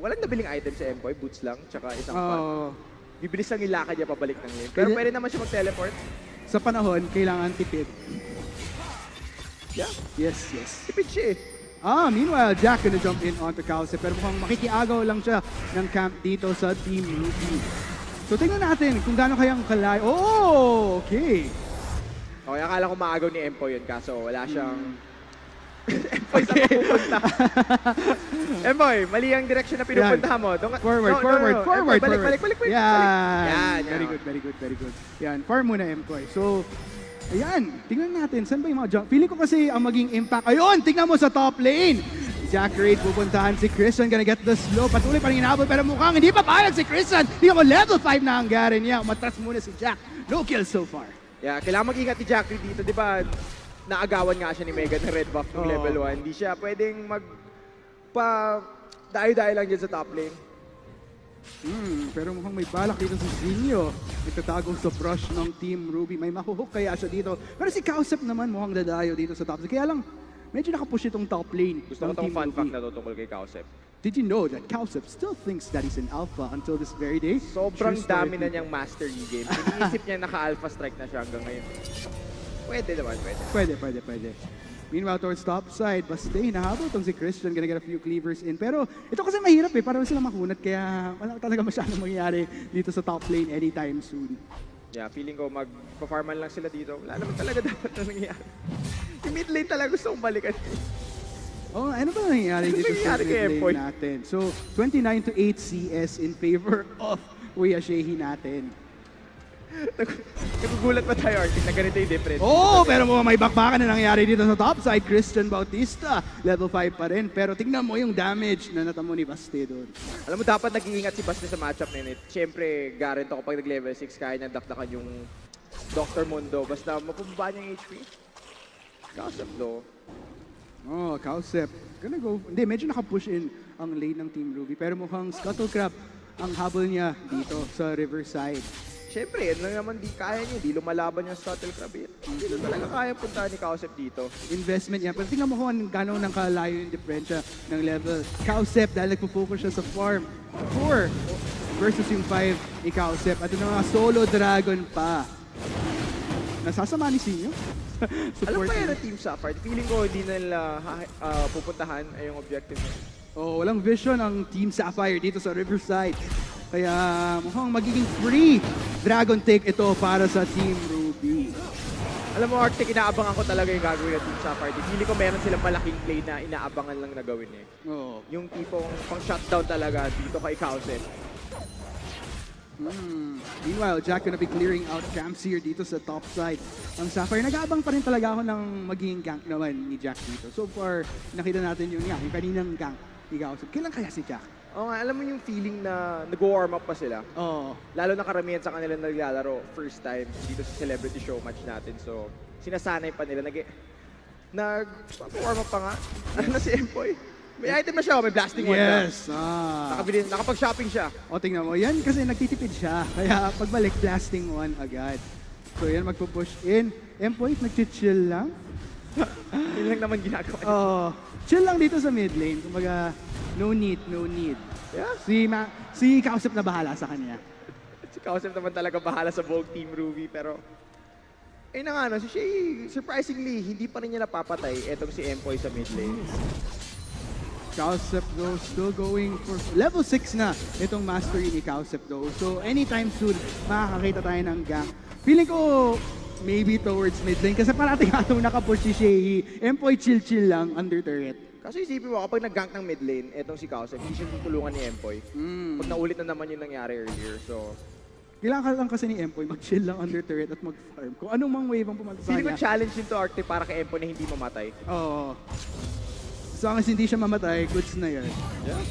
[SPEAKER 16] Walang nabiling item sa Empoy, boots lang, tsaka isang pot. Bibilis lang ilakad niya pabalik ng lane. Pero pwede naman siya mag-teleport.
[SPEAKER 15] Sa panahon, kailangan tipid.
[SPEAKER 16] Yeah.
[SPEAKER 15] Yes.
[SPEAKER 16] Tipid siya eh.
[SPEAKER 15] Meanwhile, Jack gonna jump in onto Kausep. Pero mukhang makikiagaw lang siya ng camp dito sa Team Ruby. So tingnan natin kung gaano kayang kalay. Oh, okay.
[SPEAKER 16] Okay, akala ko maagaw ni Empoy yun, kaso wala siyang... Empoy, saan ka pupunta? Empoy, mali ang direction na pinupuntahan mo.
[SPEAKER 15] Forward.
[SPEAKER 16] Balik.
[SPEAKER 15] Yan. Very good. Yan, farm muna Empoy. So, ayan, tingnan natin. Saan ba yung mga jump? Feeling ko kasi ang maging impact. Ayun, tingnan mo sa top lane. Jack Raid pupuntahan si Christian. Gonna get the slow. Patuloy pa rin inabot. Pero mukhang hindi pa payag si Christian. Hindi ako level 5 na ang Garen niya. Matras muna si Jack. No kills so far.
[SPEAKER 16] Yeah, kailangan mag-ingat ni Jack Raid dito. Di ba, naagawan nga siya ni Megan ng red buff ng level 1. Hindi siya pwedeng dayo-dayo lang dyan sa top lane.
[SPEAKER 15] Pero mukhang may balak dito si Sinio. Nagtatago sa brush ng Team Ruby. May mahuhook kaya siya dito. Pero si Kausep naman mukhang dadayo dito sa top lane. Kaya lang, medyo nakapush itong top lane.
[SPEAKER 16] Gusto ko itong fun fact na tungkol kay Kausep.
[SPEAKER 15] Did you know that Kausep still thinks that he's an alpha until this very day?
[SPEAKER 16] Sobrang dami na niyang master e-game. Iniisip niya naka-alpha strike na siya hanggang ngayon. Pwede naman.
[SPEAKER 15] Pwede. Meanwhile, towards top side, basta hinahabol itong si Christian, gonna get a few cleavers in. Pero ito kasi mahirap eh, para sila makunat, kaya wala talaga masyadong mangyayari dito sa top lane anytime soon.
[SPEAKER 16] Yeah, feeling ko mag-farman lang sila dito. Wala naman talaga dapat na nangyayari. Yung mid lane talaga gusto kong balikan.
[SPEAKER 15] Ano ba nangyayari dito sa mid lane natin? So, 29 to 8 CS in favor of Kuya Shehyee natin.
[SPEAKER 16] Nagugulat pa tayo, Arctic, na ganito yung difference.
[SPEAKER 15] Pero may bakbakan na nangyari dito sa top side. Christian Bautista, level 5 pa rin. Pero tingnan mo yung damage na natamo ni Baste doon.
[SPEAKER 16] Alam mo, dapat nag-iingat si Baste sa matchup na yun. Siyempre, Garen to kapag nag-level 6, kaya niyang dakdakan yung Dr. Mundo. Basta mapababa niya yung HP. Kausep do.
[SPEAKER 15] Kausep. Gonna go. Hindi, medyo naka-push in ang lane ng Team Ruby. Pero mukhang Scuttle Crab ang habol niya dito sa Riverside.
[SPEAKER 16] Siyempre, yan lang naman di kaya niya. Di lumalaban yung Scuttle Crab. Hindi na talaga kaya puntahan ni Kausep dito.
[SPEAKER 15] Investment niya. Pero tingnan mo kung gano'n nang kalayo yung diferensya ng level. Kausep, dahil nagpo-focus siya sa farm. 4 versus yung 5 ni Kausep. At yung mga solo dragon pa. Nasasama ni Sinio.
[SPEAKER 16] Alam ba yan ang Team Sapphire? Feeling ko hindi na nila pupuntahan ay yung objective niya.
[SPEAKER 15] Walang vision ang Team Sapphire dito sa Riverside. Kaya mukhang magiging free Dragon Take ito para sa Team Ruby.
[SPEAKER 16] Alam mo, Arctic, inaabangan ko talaga yung gagawin ng Team Sapphire. Feeling ko meron silang malaking play na inaabangan lang na gawin eh. Yung tipong pang-shutdown talaga dito kay Kausep.
[SPEAKER 15] Meanwhile, Jack gonna be clearing out camps here dito sa top side. Ang Sapphire, nag-aabang pa rin talaga ako ng magiging gank naman ni Jack dito. So far, nakita natin yung kaninang gank ni Kausep. Kailan kaya si Jack?
[SPEAKER 16] Alam mo yung feeling na nag-warm up pa sila? Lalo na karamihan sa kanila naglalaro first time dito sa celebrity showmatch natin. So, sinasanay pa nila. Nag-warm up pa nga. Ano na si Empoy? May item na siya, may blasting one na.
[SPEAKER 15] Yes!
[SPEAKER 16] Nakapag-shopping siya.
[SPEAKER 15] Tingnan mo. Yan kasi nagtitipid siya. Kaya pagbalik, blasting one agad. So yan, magpo-push in. Empoy, nag-chill lang.
[SPEAKER 16] Yun lang naman ginagawa niya.
[SPEAKER 15] Chill lang dito sa mid lane. Kumbaga, no need.
[SPEAKER 16] Yeah.
[SPEAKER 15] Si Kausep na bahala sa kanya.
[SPEAKER 16] Si Kausep naman talaga bahala sa buong Team Ruby, pero si Shehyee, surprisingly, hindi pa rin niya napapatay etong si Empoy sa mid lane.
[SPEAKER 15] Kausep though, still going for level 6 na itong mastery ni Kausep though. So anytime soon, makakakita tayo ng gank. Feeling ko, maybe towards mid lane kasi parating atong nakapush si Shehyee. Empoy chill-chill lang under turret.
[SPEAKER 16] Kasi isipin mo, kapag nag-gank ng mid lane, etong si Kausep, hindi siya tutulungan ni Empoy. Pag naulit na naman yung nangyari earlier, so...
[SPEAKER 15] Kailangan lang kasi ni Empoy mag-chill lang under turret at mag-farm. Kung anong mang wave ang pumunta sa
[SPEAKER 16] Feeling ko
[SPEAKER 15] kanya.
[SPEAKER 16] challenge yun to Arctic para kay Empoy na hindi mamatay.
[SPEAKER 15] Oo. As long as hindi siya mamatay, goods na yan.
[SPEAKER 16] Yeah.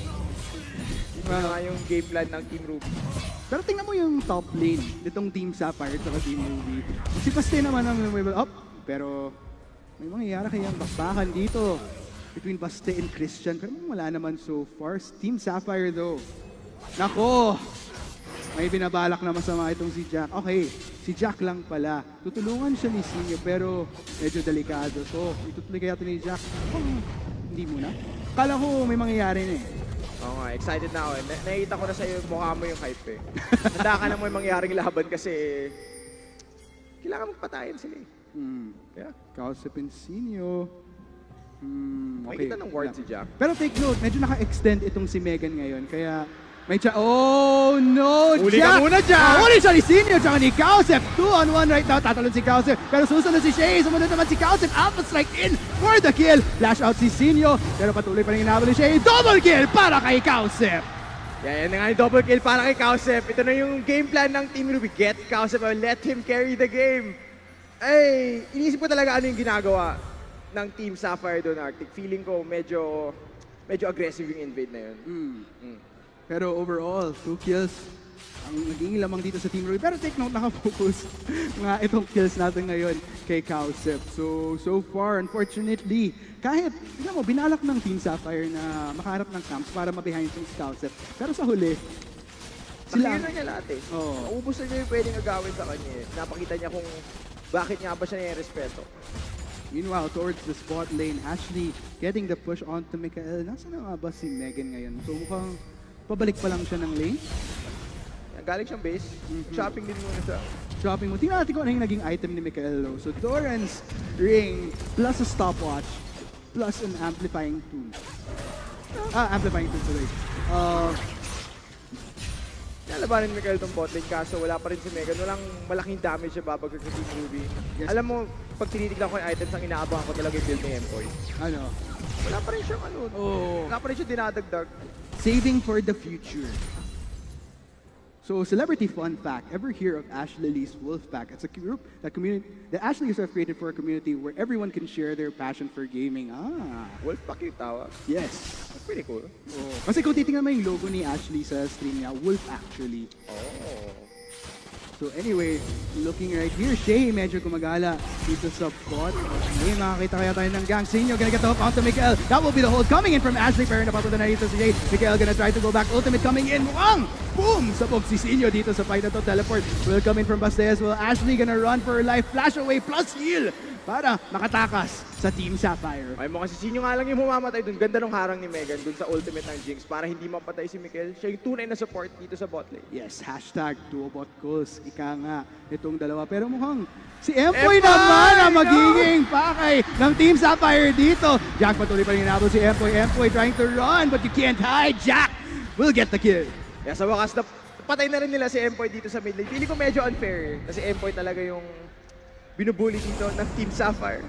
[SPEAKER 16] Ito na nga yung game plan ng Team Ruby.
[SPEAKER 15] Pero tingnan mo yung top lane nitong Team Sapphire at Team Ruby. Si Paste naman ang level up, pero may mangyayari kayang bakbakan dito between Paste and Christian. Pero wala naman so far. Team Sapphire though. Nako! May binabalak na masama itong si Jack. Okay, si Jack lang pala. Tutulungan siya ni Sinio pero medyo delikado. So, itutuloy kaya ito ni Jack. Hindi muna. Kala ko may mangyayari na eh.
[SPEAKER 16] Oo nga, excited na ako eh. Nakita ko na sa'yo yung mukha mo yung hype eh. Handa ka na mo yung mangyaring laban kasi kailangan magpatayin sila eh. Yeah.
[SPEAKER 15] Kausap and Sinio.
[SPEAKER 16] Okay. Makikita ng ward si Jack.
[SPEAKER 15] Pero take note, medyo naka-extend itong si Megan ngayon. Kaya may oh no,
[SPEAKER 16] Uli
[SPEAKER 15] Jack!
[SPEAKER 16] ka muna, Jack!
[SPEAKER 15] Uli siya ni Sinio, tsaka ni Kausep. 2-on-1 right now, tatalon si Kausep. Pero susunod si Shehyee, sumunod naman si Kausep. Alpha strike in for the kill. Flash out si Sinio, pero patuloy pa rin inaabol ni Shehyee. Double kill para kay Kausep.
[SPEAKER 16] Yan na nga yung double kill para kay Kausep. Ito na yung game plan ng Team Ruby. Get Kausep, let him carry the game. Ay, inisip ko talaga ano yung ginagawa ng Team Sapphire doon, Arctic. Feeling ko medyo aggressive yung invade na yun.
[SPEAKER 15] Pero overall, 2 kills ang naging lamang dito sa Team Ruby. Pero take note, nakafocus nga itong kills natin ngayon kay Kausep. So far, unfortunately, kahit, tignan mo, binalak ng Team Sapphire na makaharap ng camps para mabehind itong si Kausep. Pero sa huli,
[SPEAKER 16] sila... Nakikita niya lahat eh. Naubos na niya yung pwedeng agawin sa kanya eh. Napakita niya kung bakit nga ba siya nire-respeto.
[SPEAKER 15] Meanwhile, towards the spot lane, Ashley getting the push onto Mikael. Nasaan na nga ba si Megan ngayon? So mukhang pabalik pa lang siya ng lane.
[SPEAKER 16] Galing siyang base. Shopping din muna siya.
[SPEAKER 15] Shopping mo. Tingnan natin kung ano yung naging item ni Mikael. So Doran's ring plus a stopwatch plus an amplifying tool. Amplifying tool, sorry.
[SPEAKER 16] Nalabanin ni Mikael itong botlane kaso wala pa rin si Megan. Walang malaking damage siya babagag sa Team Ruby. Yes. Alam mo, pag tinitignan ko yung items, ang inaabangan ko talaga yung build ni Empoy.
[SPEAKER 15] Ano?
[SPEAKER 16] Wala pa rin siyang ano. Wala pa rin siyang dinadagdag.
[SPEAKER 15] Saving for the future. So, celebrity fun fact. Ever hear of Ashley Lee's Wolfpack? It's a group that Ashleys have created for a community where everyone can share their passion for gaming.
[SPEAKER 16] Wolfpack yung tawag?
[SPEAKER 15] Yes.
[SPEAKER 16] That's pretty cool.
[SPEAKER 15] Kasi kung titingnan mo yung logo ni Ashley sa stream niya, Wolf actually. So anyway, looking right here, Shehyee medyo gumagala dito sa bot. Okay, makakita kaya tayo ng gang. Sinio gonna get the hook onto Mikael. That will be the hold coming in from Ashley, pero napapunta na dito si Shehyee. Mikael gonna try to go back. Ultimate coming in. Mukhang! Boom! Sabog si Sinio dito sa fight na to. Teleport will come in from Baste as well. Ashley gonna run for her life. Flash away plus heal para makatakas sa Team Sapphire.
[SPEAKER 16] Ay mo kasi Sinio nga lang yung humamatay dun. Ganda nung harang ni Megan dun sa ultimate ng Jinx para hindi mapatay si Mikael. Siya yung tunay na support dito sa bot lane.
[SPEAKER 15] Yes, hashtag duobot goals. Ika nga itong dalawa. Pero mukhang si Empoy naman ang magiging pakay ng Team Sapphire dito. Jack patuloy pa rin inabot si Empoy. Empoy trying to run but you can't hide. Jack will get the kill.
[SPEAKER 16] Kaya sa wakas, patay na rin nila si Empoy dito sa mid lane. Feeling ko medyo unfair kasi Empoy talaga yung binubuli dito ng Team Sapphire.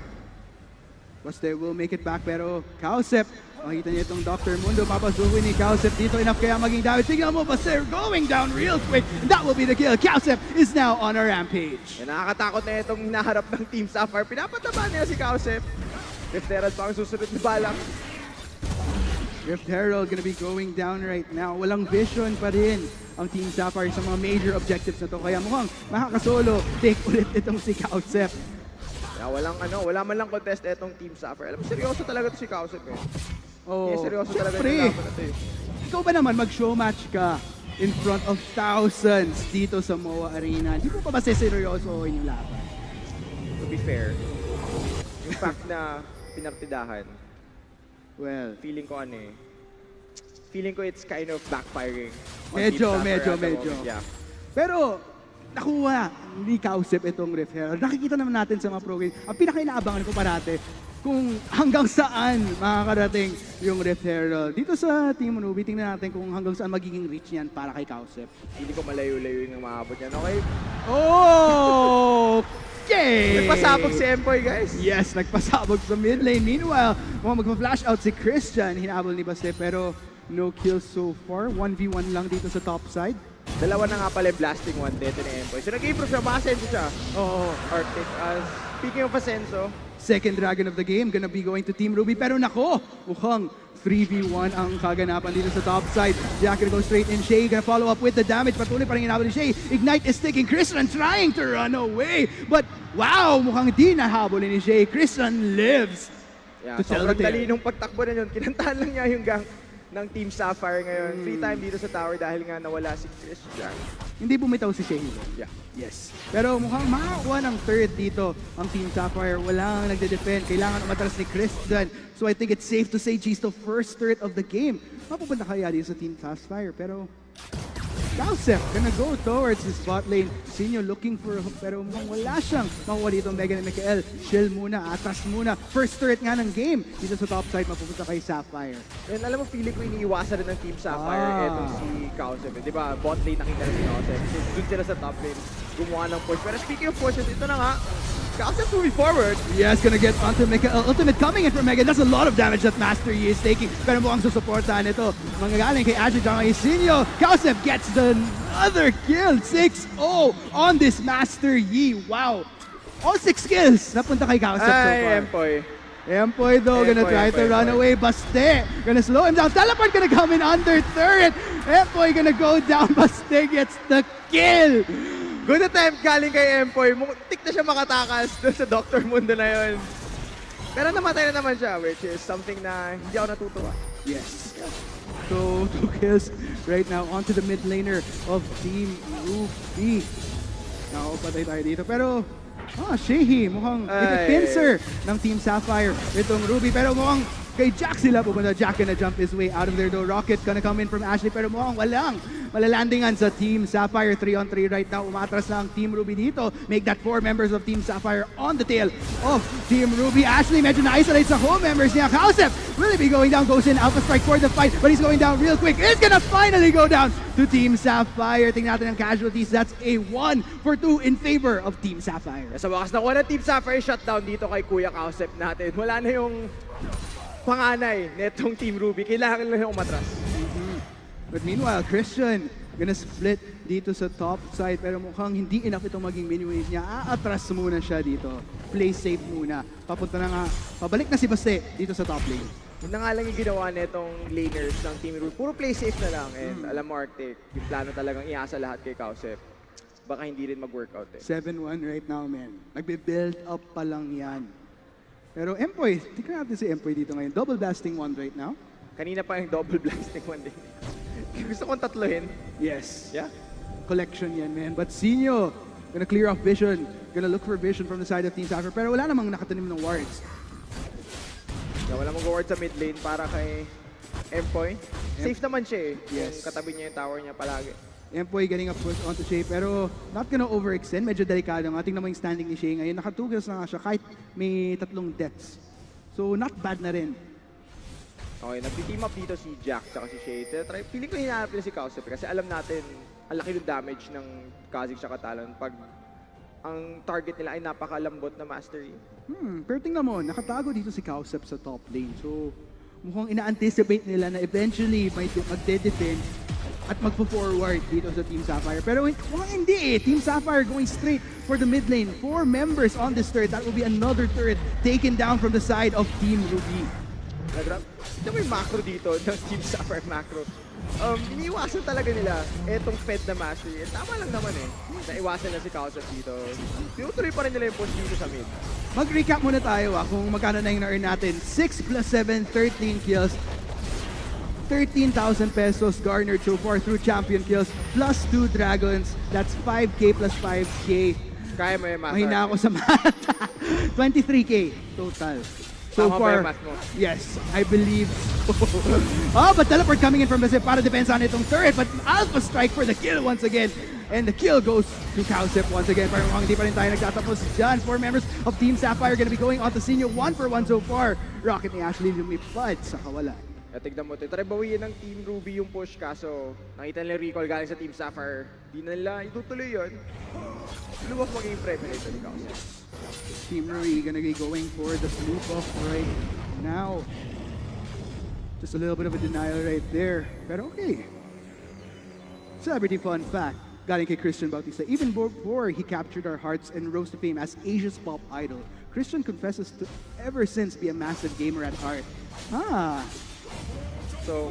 [SPEAKER 15] Baste will make it back pero Kausep, makikita niya itong Dr. Mundo, papasukin ni Kausep dito, enough kaya maging damage. Tingnan mo, Baste going down real quick. That will be the kill. Kausep is now on a rampage.
[SPEAKER 16] Nakakatakot na itong hinaharap ng Team Sapphire. Pinapataba niya si Kausep. Rift Herald pa ang susunod na balak.
[SPEAKER 15] Rift Herald gonna be going down right now. Walang vision pa rin ang Team Sapphire sa mga major objectives na to. Kaya mukhang makakasolo. Take ulit itong si Kausep.
[SPEAKER 16] Kaya wala man lang contest itong Team Sapphire. Alam mo, seryoso talaga to si Kausep eh. Seryoso talaga yung laban na to eh.
[SPEAKER 15] Ikaw ba naman mag-showmatch ka in front of thousands dito sa MOA Arena? Hindi mo pa ba seryosohin yung laban?
[SPEAKER 16] To be fair, yung fact na pinartidahan,
[SPEAKER 15] well,
[SPEAKER 16] feeling ko it's kind of backfiring.
[SPEAKER 15] Medyo.
[SPEAKER 16] Yeah.
[SPEAKER 15] Pero, nakuha ni Kausep itong Rift Herald. Nakikita naman natin sa mga pro game, ang pinaka-inaabangan ko parate, kung hanggang saan makakarating yung Rift Herald. Dito sa Team Ruby, tingnan natin kung hanggang saan magiging reach niyan para kay Kausep.
[SPEAKER 16] Hindi ko malayo-layo yung maabot yan. Okay?
[SPEAKER 15] Okay!
[SPEAKER 16] Nagpasabog si Empoy, guys.
[SPEAKER 15] Yes, nagpasabog sa mid lane. Meanwhile, mukhang magpa-flash out si Christian. Hinabol ni Baste pero no kills so far. 1v1 lang dito sa top side.
[SPEAKER 16] Dalawa na nga pala yung blasting one death ni Empoy. So nag-improve siya, makasenso siya. Oo, Arctic. Speaking of Asenso,
[SPEAKER 15] second dragon of the game gonna be going to Team Ruby. Pero nako, mukhang 3v1 ang kaganapan dito sa top side. Jack gonna go straight in. Shehyee gonna follow up with the damage. Patuloy pa rin hinabol ni Shehyee. Ignite is taking Christian trying to run away. But wow, mukhang di nahabol ni Shehyee. Christian lives.
[SPEAKER 16] yeah, sobrang dali nung pagtakbo na yun. Kinantahan lang niya yung gang ng Team Sapphire ngayon. Free time dito sa tower dahil nga nawala si Christian.
[SPEAKER 15] Hindi bumitaw si Shehyee.
[SPEAKER 16] Yeah.
[SPEAKER 15] Yes. Pero mukhang makakuha ng third dito ang Team Sapphire. Walang nagde-defend. Kailangan umatras ni Christian. So I think it's safe to say G's the first third of the game. Mapupunta kaya dito sa Team Sapphire. Pero Kausep gonna go towards his bot lane. Sinio looking for a hook pero mukhang wala siyang makuha dito ang Megan and Mikael. Chill muna, atras muna. First threat nga ng game. Dito sa top side, mapupunta kay Sapphire.
[SPEAKER 16] And alam mo, feeling ko iniiwasan rin ng Team Sapphire etong si Kausep. Di ba, bot lane nakita rin si Kausep. Doon sila sa top lane, gumawa ng push. Pero speaking of pushes, ito na nga, Kausep moving forward.
[SPEAKER 15] Yes, gonna get onto Mikael. Ultimate coming in from Megan. That's a lot of damage that Master Yi is taking. Pero mukhang susuportahan ito. Manggagaling kay Ashley Jang kay Sinio. Kausep gets the other kill. 6-0 on this Master Yi. Wow. All 6 kills. Napunta kay Kausep so far.
[SPEAKER 16] Empoy.
[SPEAKER 15] Empoy though, gonna try to run away. Baste, gonna slow him down. Teleport gonna come in under turret. Empoy gonna go down. Baste gets the kill.
[SPEAKER 16] Good attempt galing kay Empoy. Tik na siya makatakas doon sa Dr. Mundo na yun. Pero namatay na naman siya, which is something na hindi ako natutuwa.
[SPEAKER 15] Yes. So, 2 kills right now onto the mid laner of Team Ruby. Nakakapatay tayo dito. Pero, Shehyee, mukhang pincer ng Team Sapphire itong Ruby. Pero mukhang kay Jack sila pupunta. Jack gonna jump his way out of there though. Rocket gonna come in from Ashley. Pero mukhang walang malalandingan sa Team Sapphire. 3-on-3 right now. Umatras na ang Team Ruby dito. Make that 4 members of Team Sapphire on the tail of Team Ruby. Ashley medyo na-isolate sa home members niya. Kausep will he be going down? Goes in. Alpha Strike for the fight. But he's going down real quick. It's gonna finally go down to Team Sapphire. Tingnan natin ang casualties. That's a 1-for-2 in favor of Team Sapphire.
[SPEAKER 16] Sa wakas na wala Team Sapphire shutdown dito kay Kuya Kausep natin. Wala na yung panganay netong Team Ruby. Kailangan lang yung umatras.
[SPEAKER 15] But meanwhile, Christian gonna split dito sa top side pero mukhang hindi enough itong maging mini-wave niya. Aatras muna siya dito. Play safe muna. Papunta na nga. Pabalik na si Baste dito sa top lane.
[SPEAKER 16] Yun na nga lang yung ginawa netong laners ng Team Ruby. Puro play safe na lang. And alam mo, Arctic, yung plano talagang iasa lahat kay Kausep. Baka hindi rin mag-workout eh.
[SPEAKER 15] 7-1 right now, man. Nagbe-build up pa lang yan. Pero Empoy, tignan natin si Empoy dito ngayon. Double blasting 1 right now.
[SPEAKER 16] Kanina pa yung double blasting 1 din. Gusto kong tatlohin.
[SPEAKER 15] Yes.
[SPEAKER 16] Yeah?
[SPEAKER 15] Collection yan, man. But Sinio, gonna clear off vision. Gonna look for vision from the side of Team Sapphire. Pero wala namang nakatanim ng wards.
[SPEAKER 16] Yeah, wala mong ward sa mid lane para kay Empoy. Safe naman siya eh.
[SPEAKER 15] Yes.
[SPEAKER 16] Yung katabi niya yung tower niya palagi.
[SPEAKER 15] Empoy getting a push onto Shehyee pero not gonna overextend. Medyo delikado nga. Tingnan mo yung standing ni Shehyee ngayon. Naka 2 kills na nga siya kahit may 3 deaths. So not bad na rin.
[SPEAKER 16] Okay, nag-team up dito si Jack at si Shehyee. Feeling ko hinahanap nila si Kausep kasi alam natin ang laki ng damage ng Kha'Zix at Talon pag ang target nila ay napakalambot na Mastery.
[SPEAKER 15] Pero tingnan mo, nakatago dito si Kausep sa top lane. So mukhang ina-anticipate nila na eventually may magde-defend at magpo-forward dito sa Team Sapphire. Pero mukhang hindi eh. Team Sapphire going straight for the mid lane. 4 members on this turret. That will be another turret taken down from the side of Team Ruby.
[SPEAKER 16] Ito may macro dito ng Team Sapphire macro. Iniiwasan talaga nila etong Fed na Mastery. Tama lang naman eh. Naiwasan na si Kausep dito. Tinutuloy pa rin nila yung push dito sa mid.
[SPEAKER 15] Mag-recap muna tayo kung magkano na yung na-earn natin. 6 plus 7, 13 kills. 13,000 pesos garnered so far through champion kills plus 2 dragons. That's 5K plus 5K.
[SPEAKER 16] Kaya mo yung math.
[SPEAKER 15] Mahina ako sa math. 23K total. So
[SPEAKER 16] Tama
[SPEAKER 15] far,
[SPEAKER 16] ba yung math mo?
[SPEAKER 15] yes, I believe so. But teleport coming in from Base para defense on itong turret. But Alpha Strike for the kill once again. And the kill goes to Cowsip once again. Pero mukhang hindi pa rin tayo nagtatapos dyan. 4 members of Team Sapphire gonna be going on to Sinio. 1-for-1 so far. Rocket ni Ashley lumipad sa kawalan.
[SPEAKER 16] Tignan mo ito. Try bawiin ng Team Ruby yung push, kaso nakita nila recall galing sa Team Sapphire. Di na nila itutuloy yun. Luwag maging premedito ni Cowsip.
[SPEAKER 15] Team Ruby gonna be going for the blue buff right now. Just a little bit of a denial right there. Pero okay. Celebrity fun fact. Galing kay Christian Bautista. Even before he captured our hearts and rose to fame as Asia's pop idol, Christian confesses to ever since be a massive gamer at heart.
[SPEAKER 16] So,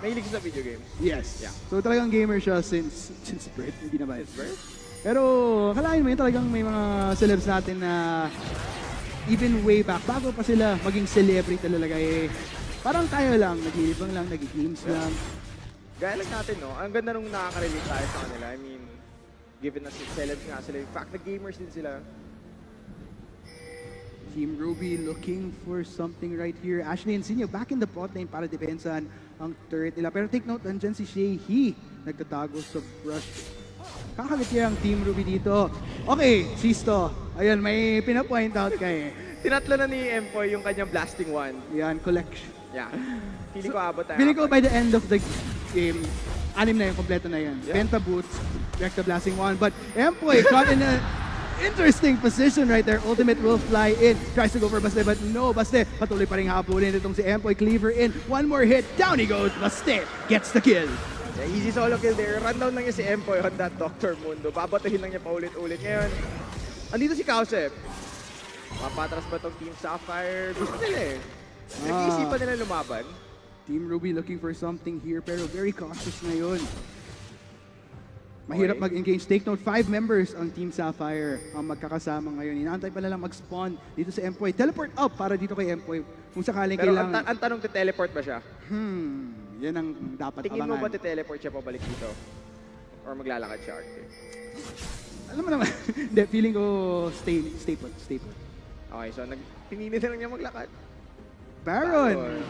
[SPEAKER 16] mahilig sa video games?
[SPEAKER 15] Yes.
[SPEAKER 16] Yeah.
[SPEAKER 15] So talagang gamer siya since birth. Hindi naman.
[SPEAKER 16] Since birth?
[SPEAKER 15] Pero kalahin mo yun, talagang may mga celebs natin na even way back, bago pa sila maging celebrity talaga eh. Parang tayo lang, nag-iibang lang, nag-games lang.
[SPEAKER 16] Gaya lang natin, no? Ang ganda nung nakaka-relate tayo sa kanila. I mean, given na celebs nga sila, in fact, nag-gamers din sila.
[SPEAKER 15] Team Ruby looking for something right here. Ashley and Sinio back in the bot lane para depensan ang turret nila. Pero take note, nandyan si Shehyee. Nagtatago sa brush. Kakalit kaya ang Team Ruby dito. Okay, Sisto. Ayun, may pinapoint out ka eh.
[SPEAKER 16] Tinatlo na ni Empoy yung kanyang blasting one.
[SPEAKER 15] Yan, collection.
[SPEAKER 16] Yeah. Feeling ko abot tayo.
[SPEAKER 15] Feeling ko by the end of the game, 6 na yun, kompleto na yan.
[SPEAKER 16] Yeah.
[SPEAKER 15] Penta boots, Recta blasting one. But Empoy caught in a interesting position right there. Ultimate will fly in. Tries to go for Baste, but no, Baste. Patuloy pa rin habulin itong si Empoy. Cleaver in. One more hit. Down he goes. Baste gets the kill.
[SPEAKER 16] Yeah, easy solo kill there. Rundown lang niya si Empoy on that Dr. Mundo. Babatuhin lang niya paulit-ulit. Ngayon, andito si Cowsip. Mapatras ba itong Team Sapphire? Gusto nila eh. Nag-iisipan nila lumaban.
[SPEAKER 15] Team Ruby looking for something here, pero very cautious ngayon. Mahirap mag-engage. Take note, 5 members ang Team Sapphire ang magkakasama ngayon. Inaantay pa lang mag-spawn dito sa Empoy. Teleport up para dito kay Empoy. Kung sakaling
[SPEAKER 16] Pero
[SPEAKER 15] kailangan...
[SPEAKER 16] ang tanong, te-teleport ba siya?
[SPEAKER 15] Yan ang dapat
[SPEAKER 16] Tingin
[SPEAKER 15] abangan.
[SPEAKER 16] mo ba te-teleport siya pabalik dito? Or maglalakad siya, Arte?
[SPEAKER 15] Alam mo naman, hindi, feeling ko stay put.
[SPEAKER 16] Okay, so pinili na lang niya maglakad.
[SPEAKER 15] Baron!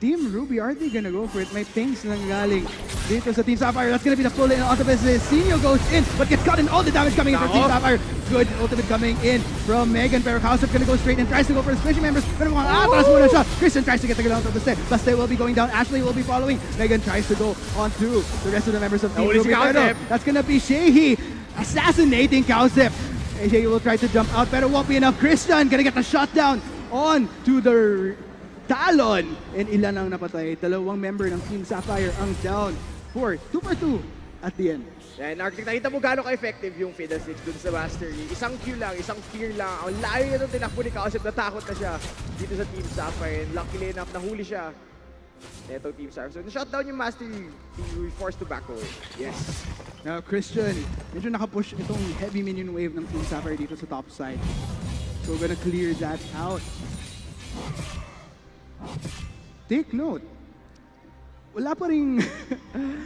[SPEAKER 15] Team Ruby, are they gonna go for it? May pings nang galing dito sa Team Sapphire. That's gonna be the full in ultimate. Sinio goes in, but gets caught in all the damage coming in from Team Sapphire. Good ultimate coming in from Megan, pero Cowsip gonna go straight and tries to go for the squishy members. Pero mukhang atras muna siya. Christian tries to get the kill out of Baste. Baste will be going down. Ashley will be following. Megan tries to go on to the rest of the members of Team Ruby. Pero that's gonna be Shehyee assassinating Cowsip. Shehyee will try to jump out, pero won't be enough. Christian gonna get the shutdown on to the Talon. And ilan ang napatay? 2 member ng Team Sapphire ang down for 2-for-2 at the end.
[SPEAKER 16] Yan, Arctic, nakita mo gano'ng ka-effective yung Fiddle 6 dun sa Mastery. Isang Q lang, isang fear lang. Ang layo niya nung tinakbo ni Cowsip, natakot na siya dito sa Team Sapphire. And luckily enough, nahuli siya. Ito Team Sapphire. So, na-shutdown yung Mastery. He was forced to back away.
[SPEAKER 15] Yes. Now, Christian, medyo nakapush itong heavy minion wave ng Team Sapphire dito sa top side. So, gonna clear that out. Take note. Wala pa rin...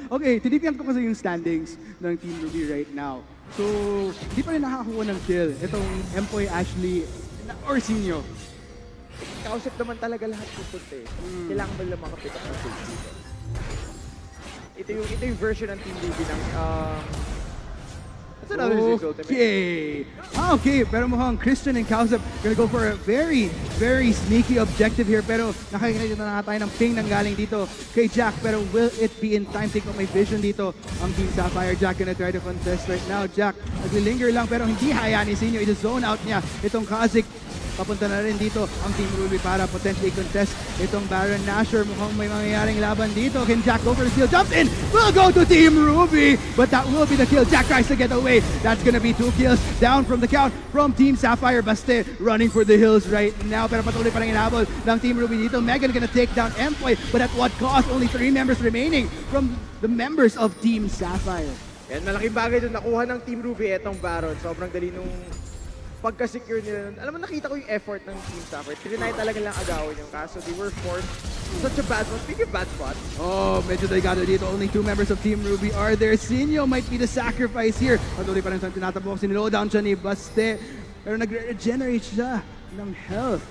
[SPEAKER 15] Okay, tinitingnan ko kasi yung standings ng Team Ruby right now. So, hindi pa rin nakakuha ng kill. Itong Empoy, Ashley, or Sinio.
[SPEAKER 16] Cowsip naman talaga lahat pupunta eh. Kailangan ba lang makapitak ng kills dito? Ito yung version ng Team Ruby ng... That's another ultimate.
[SPEAKER 15] Okay, pero mukhang Christian and Cowsip gonna go for a very, very sneaky objective here. Pero nakikita na tayo ng ping nang galing dito kay Jack. Pero will it be in time? Take out my vision dito ang Team Sapphire. Jack gonna try to contest right now. Jack naglilinger lang pero hindi hayaan ni Sinio. I-zone out niya itong Kazik. Papunta na rin dito ang Team Ruby para potentially contest itong Baron Nashor. Mukhang may mangyayaring laban dito. Can Jack go for the steal? Jumps in! Will go to Team Ruby! But that will be the kill. Jack tries to get away. That's gonna be 2 kills down from the count from Team Sapphire. Baste running for the hills right now. Pero patuloy pa rin inabol ng Team Ruby dito. Megan gonna take down Empoy. But at what cost? Only 3 members remaining from the members of Team Sapphire.
[SPEAKER 16] Yan, malaking bagay doon. Nakuha ng Team Ruby itong Baron. Sobrang dali nung pagka-secure nila. Alam mo, nakita ko yung effort ng Team Sapphire. Trinay talaga lang agawin yung kaso. They were forced such a bad spot. Speaking of bad spots.
[SPEAKER 15] Oh, medyo delikado dito. Only 2 members of Team Ruby are there. Sinio might be the sacrifice here. Patuloy pa rin sa tinatabok. Sinilo down siya ni Baste. Pero nagre-regenerate siya ng health.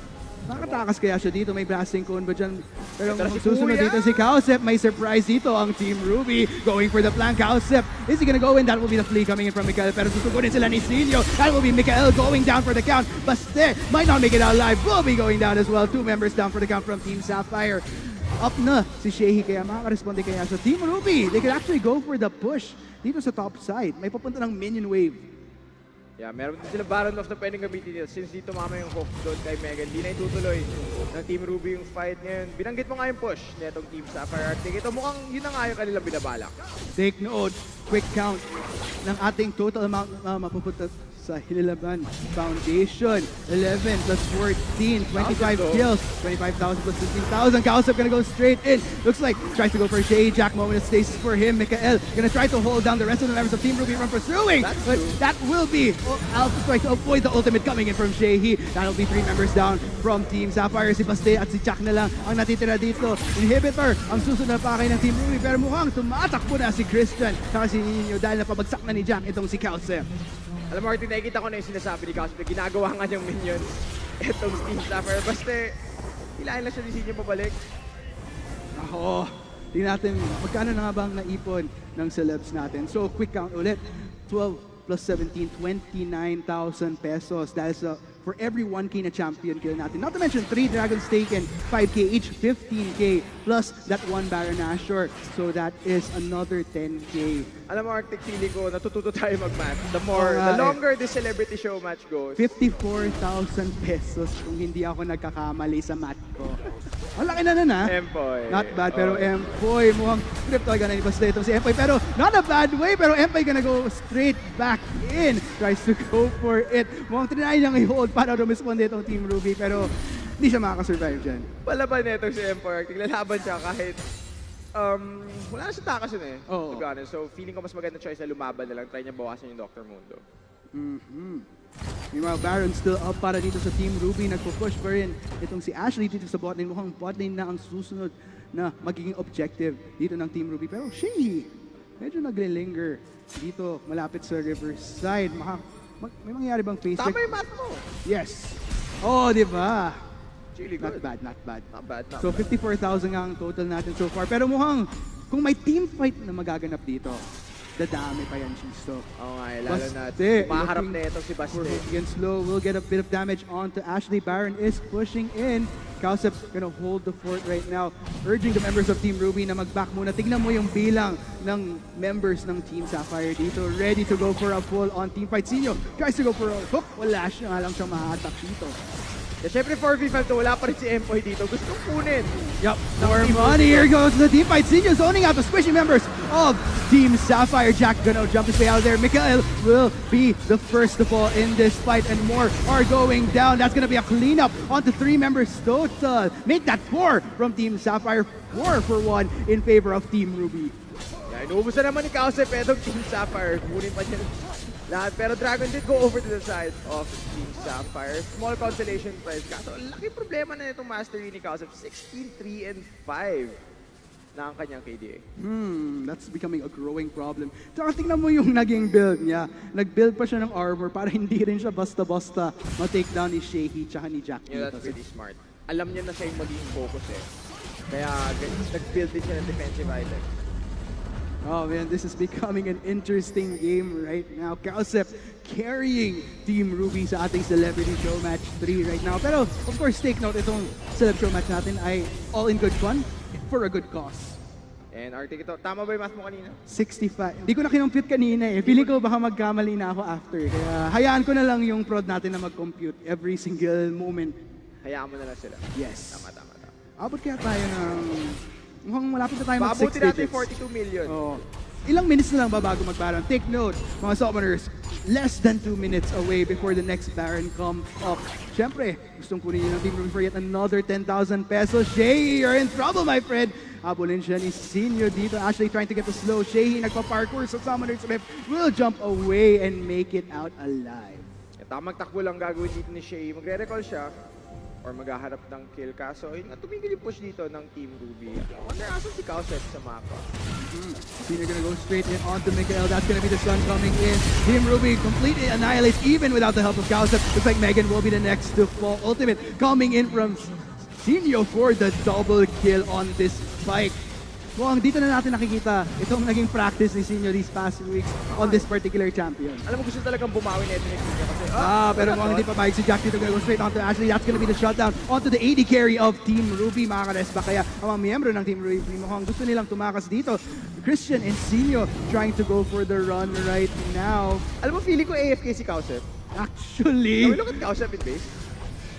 [SPEAKER 15] Nakatakas kaya siya dito, may blasting cone ba dyan? Pero
[SPEAKER 16] Ito na si
[SPEAKER 15] susunod
[SPEAKER 16] Kuya.
[SPEAKER 15] dito si Kausep, may surprise dito ang Team Ruby. Going for the flank, Kausep. Is he gonna go in? That will be the flea coming in from Mikael. Pero susugunin sila ni Sinio. That will be Mikael going down for the count. Baste might not make it out alive. Will be going down as well. 2 members down for the count from Team Sapphire. Up na si Shehyee, kaya makaka-responde kaya sa Team Ruby. They could actually go for the push dito sa top side. May papunta ng minion wave.
[SPEAKER 16] Yeah, meron din sila Baron Love na pwedeng gamitin nila. Since dito mama yung hook doon kay Megan, di na itutuloy ng Team Ruby yung fight ngayon. Binanggit mo nga yung push nitong Team Sapphire Arctic. Ito mukhang yun na nga yung kanilang binabalak.
[SPEAKER 15] Take note, quick count ng ating total amount na mapupunta sa Hinilaban Foundation. 11 plus 14, 25 kills, 25,000 plus 15,000. Kausap gonna go straight in. Looks like tries to go for Shehyee. Jack, moment of stasis for him. Mikael gonna try to hold down the rest of the members of Team Ruby from pursuing. But that will be Alpha tries to avoid the ultimate coming in from Shehyee. That'll be 3 members down from Team Sapphire. Si Baste at si Jack na lang ang natitira dito. Inhibitor ang susunod na pakay ng Team Ruby. Pero mukhang tumatakbo na si Christian saka si Sinio dahil napabagsak na ni Jack itong si Kausep.
[SPEAKER 16] Alam mo, Martin, nakikita ko na yung sinasabi ni Kausap na ginagawa nga niyang minions etong Team Sapphire. Basta, hilahin lang siya ni Sinio pabalik.
[SPEAKER 15] Ako, tingnan natin magkano na nga bang naipon ng celebs natin. So, quick count ulit. 12 plus 17, 29,000 pesos dahil sa for every 1K na champion kill natin. Not to mention 3 Dragons taken, 5K each, 15K plus that 1 Baron Nashor. So that is another 10K.
[SPEAKER 16] Alam mo, Arctic, feeling ko natututo tayo mag-math. The longer the celebrity show match goes.
[SPEAKER 15] 54,000 pesos kung hindi ako nagkakamali sa math ko. Ang laki na nun, ha?
[SPEAKER 16] Empoy.
[SPEAKER 15] Not bad, pero Empoy, mukhang script talaga na ibasta itong si Empoy. Pero not a bad way, pero Empoy gonna go straight back in. Tries to go for it. Mukhang trinay niyang i-hold para rumisponde itong Team Ruby, pero hindi siya makakasurvive dyan.
[SPEAKER 16] Palaban nito si Empoy Arctic. Lalaban siya kahit wala na siya takas yun eh. To be honest. So feeling ko mas maganda choice na lumaban na lang. Try niya bawasan yung Dr. Mundo.
[SPEAKER 15] Meanwhile, Baron still up para dito sa Team Ruby. Nagpo-push pa rin itong si Ashley dito sa botlane. Mukhang botlane na ang susunod na magiging objective dito ng Team Ruby. Pero Shehyee, medyo nagle-linger dito malapit sa Riverside. May mangyayari bang face check?
[SPEAKER 16] Tama yung math mo.
[SPEAKER 15] Yes. Oh, di ba?
[SPEAKER 16] Really
[SPEAKER 15] Not
[SPEAKER 16] good.
[SPEAKER 15] bad, not bad.
[SPEAKER 16] Not bad, not
[SPEAKER 15] So
[SPEAKER 16] bad.
[SPEAKER 15] 54,000 nga ang total natin so far. Pero mukhang kung may team fight na magaganap dito, dadami pa yan, Chisto.
[SPEAKER 16] Oo nga, lalo na maharap na ito si Baste.
[SPEAKER 15] Against low, will get a bit of damage onto Ashley. Baron is pushing in. Kausap gonna hold the fort right now, urging the members of Team Ruby na mag-back muna. Tignan mo yung bilang ng members ng Team Sapphire dito. Ready to go for a full-on team fight. Sinio tries to go for a hook. Wala siya nga lang siyang ma-attack dito.
[SPEAKER 16] Siyempre 4v5 to, wala pa rin si Empoy dito. Gusto kong kunin.
[SPEAKER 15] Yup, more money. Here goes the team fight. Sinio zoning out the squishy members of Team Sapphire. Jack gonna jump his way out there. Mikael will be the first to fall in this fight, and more are going down. That's gonna be a cleanup onto 3 members total. Make that 4 from Team Sapphire. 4 for 1 in favor of Team Ruby.
[SPEAKER 16] Yeah, inuubos na naman ni Kausep etong Team Sapphire. Kunin pa niya lahat. Pero Dragon did go over to the side of Team Sapphire. Small consolation prize. Kaso, laki problema na itong mastery ni Kausep. 16, 3, and 5 na ang kanyang KDA.
[SPEAKER 15] That's becoming a growing problem. Tsaka tingnan mo yung naging build niya. Nag-build pa siya ng armor para hindi rin siya basta-basta ma-take down ni Shehyee tsaka ni Jack.
[SPEAKER 16] Yeah, that's pretty smart. Alam niya na siya yung magiging focus eh. Kaya nag-build din siya ng defensive item.
[SPEAKER 15] Oh man, this is becoming an interesting game right now. Kausep carrying Team Ruby sa ating Celebrity Show Match 3 right now. Pero of course, take note, itong Celeb Show Match natin ay all in good fun for a good cause.
[SPEAKER 16] And Arctic, ito, tama ba yung math mo kanina?
[SPEAKER 15] 65. Hindi ko na kinumpute kanina eh. Feeling ko baka magkamali na ako after. Kaya hayaan ko na lang yung prod natin na mag-compute every single moment.
[SPEAKER 16] Hayaan mo na lang sila.
[SPEAKER 15] Yes.
[SPEAKER 16] Tama.
[SPEAKER 15] Abot kaya tayo ng... Mukhang malapit na tayo mag 6 digits.
[SPEAKER 16] Pabuti natin 42 million.
[SPEAKER 15] Oh. Ilang minutes na lang ba bago mag-Baron? Take note, mga summoners, less than 2 minutes away before the next Baron comes up. Siyempre, gustong kunin nyo ng Team Ruby for yet another 10,000 pesos. Shehyee, you're in trouble, my friend. Habulin siya ni Sinio dito. Ashley trying to get the slow. Shehyee nagpa-parkour sa summoners left. Will jump away and make it out alive.
[SPEAKER 16] Tamang takbo lang gagawin dito ni Shehyee. Magre-recall siya. or maghaharap ng kill. Kaso, yun nga, tumigil yung push dito ng Team Ruby. Wonder, asan si Cowset sa mapa?
[SPEAKER 15] Sinio gonna go straight in onto Mikael. That's gonna be the stun coming in. Team Ruby completely annihilates even without the help of Cowset. Looks like Megan will be the next to fall. Ultimate coming in from Sinio for the double kill on this fight. Mukhang dito na natin nakikita itong naging practice ni Sinio these past weeks on this particular champion.
[SPEAKER 16] Alam mo, gusto talagang bumawi na ito ni Sinio kasi...
[SPEAKER 15] pero mukhang hindi pa bayag si Jack dito. Gonna go straight onto Ashley. That's gonna be the shutdown onto the AD carry of Team Ruby. Makakaresba kaya ang mga miyembro ng Team Ruby mukhang gusto nilang tumakas dito. Christian and Sinio trying to go for the run right now.
[SPEAKER 16] Alam mo, feeling ko AFK si Cowset.
[SPEAKER 15] Actually...
[SPEAKER 16] Can we look at Cowset in base?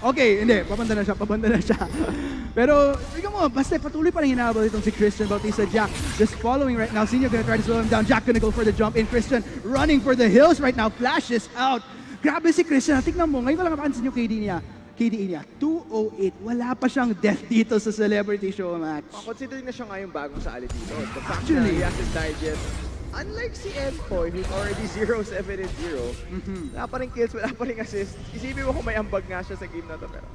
[SPEAKER 15] Okay, hindi. Papanda na siya. Pero, ikaw mo, basta patuloy pa rin hinahabol itong si Christian Bautista. Jack just following right now. Sinio gonna try to slow him down. Jack gonna go for the jump in. Christian running for the hills right now. Flashes out. Grabe si Christian. Tignan mo, ngayon ko lang napansin yung KDE niya. 208. Wala pa siyang death dito sa Celebrity Showmatch.
[SPEAKER 16] Considering na siya nga yung bagong sali dito. The fact
[SPEAKER 15] Actually,
[SPEAKER 16] na he hasn't died yet. Unlike si Empoy, who's already 0-7-0, wala pa rin kills, wala pa rin assist. Isipin mo kung may ambag nga siya sa game na to, pero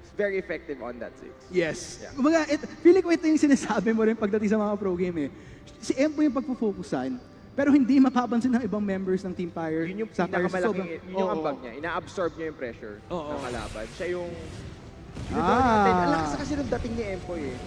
[SPEAKER 16] it's very effective on that 6.
[SPEAKER 15] Yes.
[SPEAKER 16] Yeah.
[SPEAKER 15] Kumbaga, feeling ko ito yung sinasabi mo rin pagdating sa mga pro game eh. Si Empoy yung pagpufokusan, pero hindi mapapansin ng ibang members ng Team Fire.
[SPEAKER 16] Yun yung pinakamalaking, yun yung ambag niya. Ina-absorb niya yung pressure ng kalaban. Siya yung... Ang lakas kasi ng dating ni Empoy eh.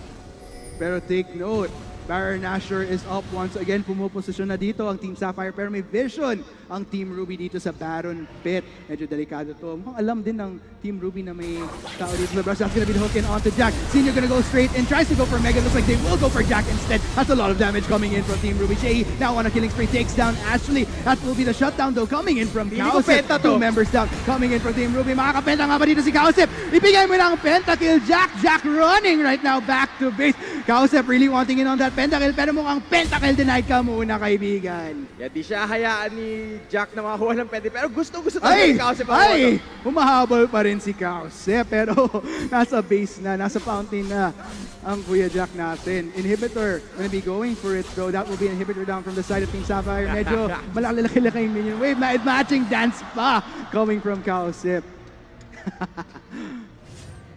[SPEAKER 15] Pero take note, Baron Nashor is up once again. Pumuposisyon na dito ang Team Sapphire pero may vision ang Team Ruby dito sa Baron Pit. Medyo delikado to. Mukhang alam din ng Team Ruby na may tao dito. That's gonna be the hook in onto Jack. Sinio gonna go straight and tries to go for Megan. Looks like they will go for Jack instead. That's a lot of damage coming in from Team Ruby. Shehyee now on a killing spree takes down Ashley. That will be the shutdown though coming in from Cowsip. 2 members down coming in from Team Ruby. Makakapenta nga ba dito si Cowsip? Ibigay mo ng pentakill Jack. Jack running right now back to base. Cowsip really wanting in on that pentakill pero mukhang pentakill denied ka muna kaibigan.
[SPEAKER 16] Yeah, di siya hayaan ni Jack na makakuha ng pentakill pero gusto talaga ni Cowsip ang
[SPEAKER 15] humahabol pa rin si Cowsip pero nasa base na, nasa fountain na ang Kuya Jack natin. Inhibitor gonna be going for it though. That will be an inhibitor down from the side of Team Sapphire. Medyo malaki-laki yung minion wave. Matching dance pa coming from Cowsip.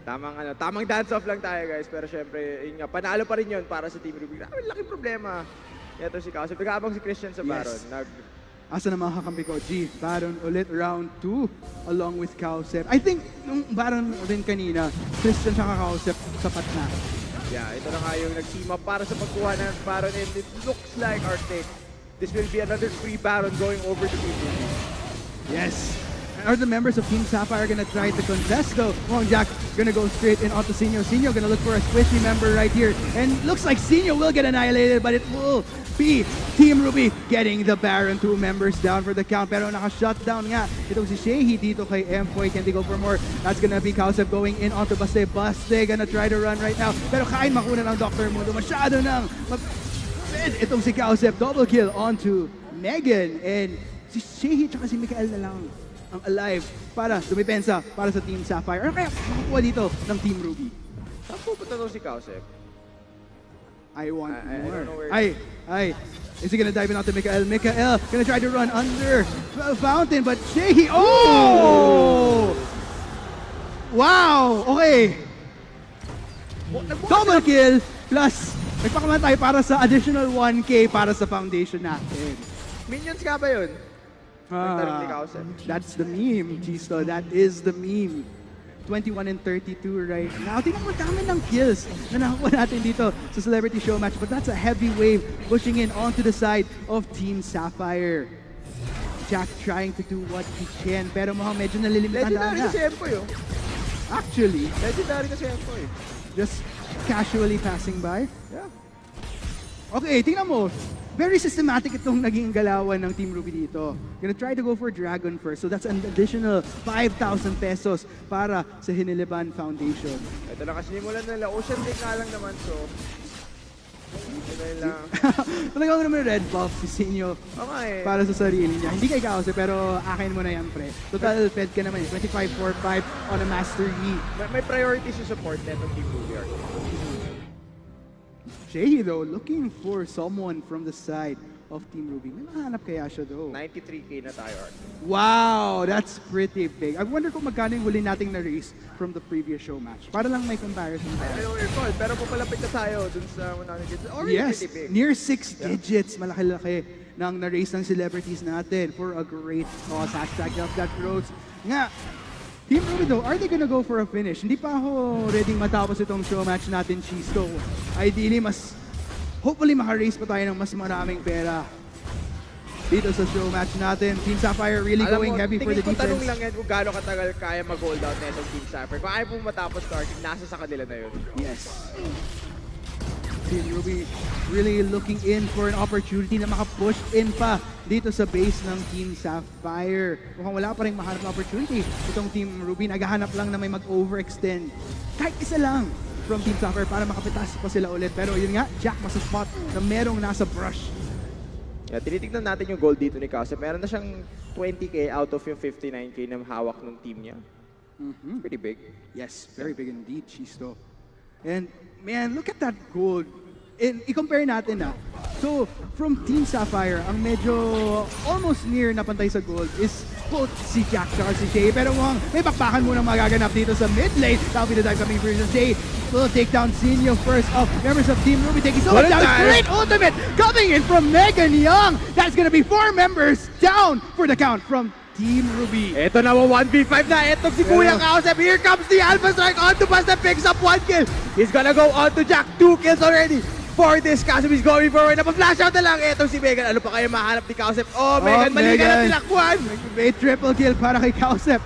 [SPEAKER 16] Tamang dance-off lang tayo guys, pero syempre, yun nga, panalo pa rin yun para sa Team Ruby. Laking problema. Ito si Cowsip. Nag-aabang si Christian sa Baron.
[SPEAKER 15] Asa na mga kakampi ko? Baron ulit round 2 along with Cowsip. I think nung Baron rin kanina, Christian sa Cowsip sapat na.
[SPEAKER 16] Yeah, ito na nga yung nag-team up para sa pagkuha ng Baron and it looks like Arctic. This will be another free Baron going over to Team Ruby.
[SPEAKER 15] Yes. Are the members of Team Sapphire gonna try to contest though? Wong Jack gonna go straight in onto Sinio. Sinio gonna look for a squishy member right here. And looks like Sinio will get annihilated, but it will be Team Ruby getting the Baron. 2 members down for the count. Pero naka-shutdown nga itong si Shehyee dito kay Empoy. Can they go for more? That's gonna be Cowsip going in onto Baste. Baste gonna try to run right now. Pero kain makuna ng Dr. Mundo. Masyado nang itong si Cowsip. Double kill onto Megan. And si Shehyee tsaka si Mikael na lang ang alive para dumipensa para sa Team Sapphire. Ano kaya makakuha dito ng Team Ruby?
[SPEAKER 16] Saan pupunta daw si Cowsip?
[SPEAKER 15] I want more.
[SPEAKER 16] I don't know where...
[SPEAKER 15] Is he gonna dive in onto Mikael? Mikael gonna try to run under Fountain, but Shehyee... Oh! Wow! Okay. Double kill plus nagpakaman tayo para sa additional 1K para sa foundation natin.
[SPEAKER 16] Minions ka ba yun?
[SPEAKER 15] That's the meme, Chisto. That is the meme. 21 and 32 right now. Tingnan mo, dami ng kills na nakakuha natin dito sa Celebrity Showmatch. But that's a heavy wave pushing in onto the side of Team Sapphire. Jack trying to do what he can. Pero mukhang medyo nalilimitahan na.
[SPEAKER 16] Legendary kasi Empoy, oh.
[SPEAKER 15] Actually.
[SPEAKER 16] Legendary kasi Empoy.
[SPEAKER 15] Just casually passing by.
[SPEAKER 16] Yeah.
[SPEAKER 15] Okay, tingnan mo. Very systematic itong naging galawan ng Team Ruby dito. Gonna try to go for Dragon first. So that's an additional 5,000 pesos para sa Hiniliban Foundation.
[SPEAKER 16] Ito lang kasi simulan nila. Ocean Lake nga lang naman, so... lang.
[SPEAKER 15] Talagang naman red buff si Sinio para sa sarili niya. Hindi kay Kaose, pero akin mo na yan, pre. Total fed ka naman. 25-4-5 on a Master Yi.
[SPEAKER 16] May priorities yung support net ng Team Ruby.
[SPEAKER 15] Shehyee though, looking for someone from the side of Team Ruby. May mahanap kaya siya though.
[SPEAKER 16] 93k na tayo, Art.
[SPEAKER 15] Wow, that's pretty big. I wonder kung magkano yung huli nating na-raise from the previous show match. Para lang may comparison tayo.
[SPEAKER 16] I don't recall, pero papalapit na tayo dun sa 100 digits. Already
[SPEAKER 15] Yes,
[SPEAKER 16] pretty big.
[SPEAKER 15] near 6 digits. Malaki-laki ng na-raise ng celebrities natin for a great cause. Hashtag Help That Grows. Nga, Team Ruby though, are they gonna go for a finish? Hindi pa ako ready matapos itong show match natin, Chisto. Ideally, hopefully maka-raise pa tayo ng mas maraming pera dito sa show match natin. Team Sapphire really going heavy for the defense.
[SPEAKER 16] Tingin ko tanong lang yan kung gaano katagal kaya mag-hold out na itong Team Sapphire. Kung ayaw po matapos starting, nasa sa kanila na yun.
[SPEAKER 15] Yes. Team Ruby really looking in for an opportunity na maka-push in pa dito sa base ng Team Sapphire. Mukhang wala pa rin mahanap na opportunity. Itong Team Ruby naghahanap lang na may mag-overextend. Kahit isa lang from Team Sapphire para makapitas pa sila ulit. Pero yun nga, Jack mas spot na merong nasa brush.
[SPEAKER 16] Yeah, tinitignan natin yung goal dito ni Kausep. Meron na siyang 20k out of yung 59k na hawak ng team niya. Pretty big.
[SPEAKER 15] Yes, very big indeed, Chisto. And man, look at that gold. And i-compare natin na. So, from Team Sapphire, ang medyo almost near na pantay sa gold is both si Jack at si Shehyee. Pero mukhang may bakbakan munang magaganap dito sa mid lane. That'll be the dive coming for Shehyee. Will take down Sinio first of members of Team Ruby taking so much damage. Great ultimate coming in from Megan Young. That's gonna be 4 members down for the count from Team Ruby.
[SPEAKER 16] Ito na 1v5 na. Ito si Kuya Kausep. Here comes the Alpha Strike onto Basta, picks up 1 kill. He's gonna go on to Jack. 2 kills already. For this, Kausep is going forward. Napa-flash out na lang. Ito si Megan. Ano pa kaya mahanap ni Kausep? Oh, Megan, mali ka na tilakwan.
[SPEAKER 15] May triple kill para kay Kausep.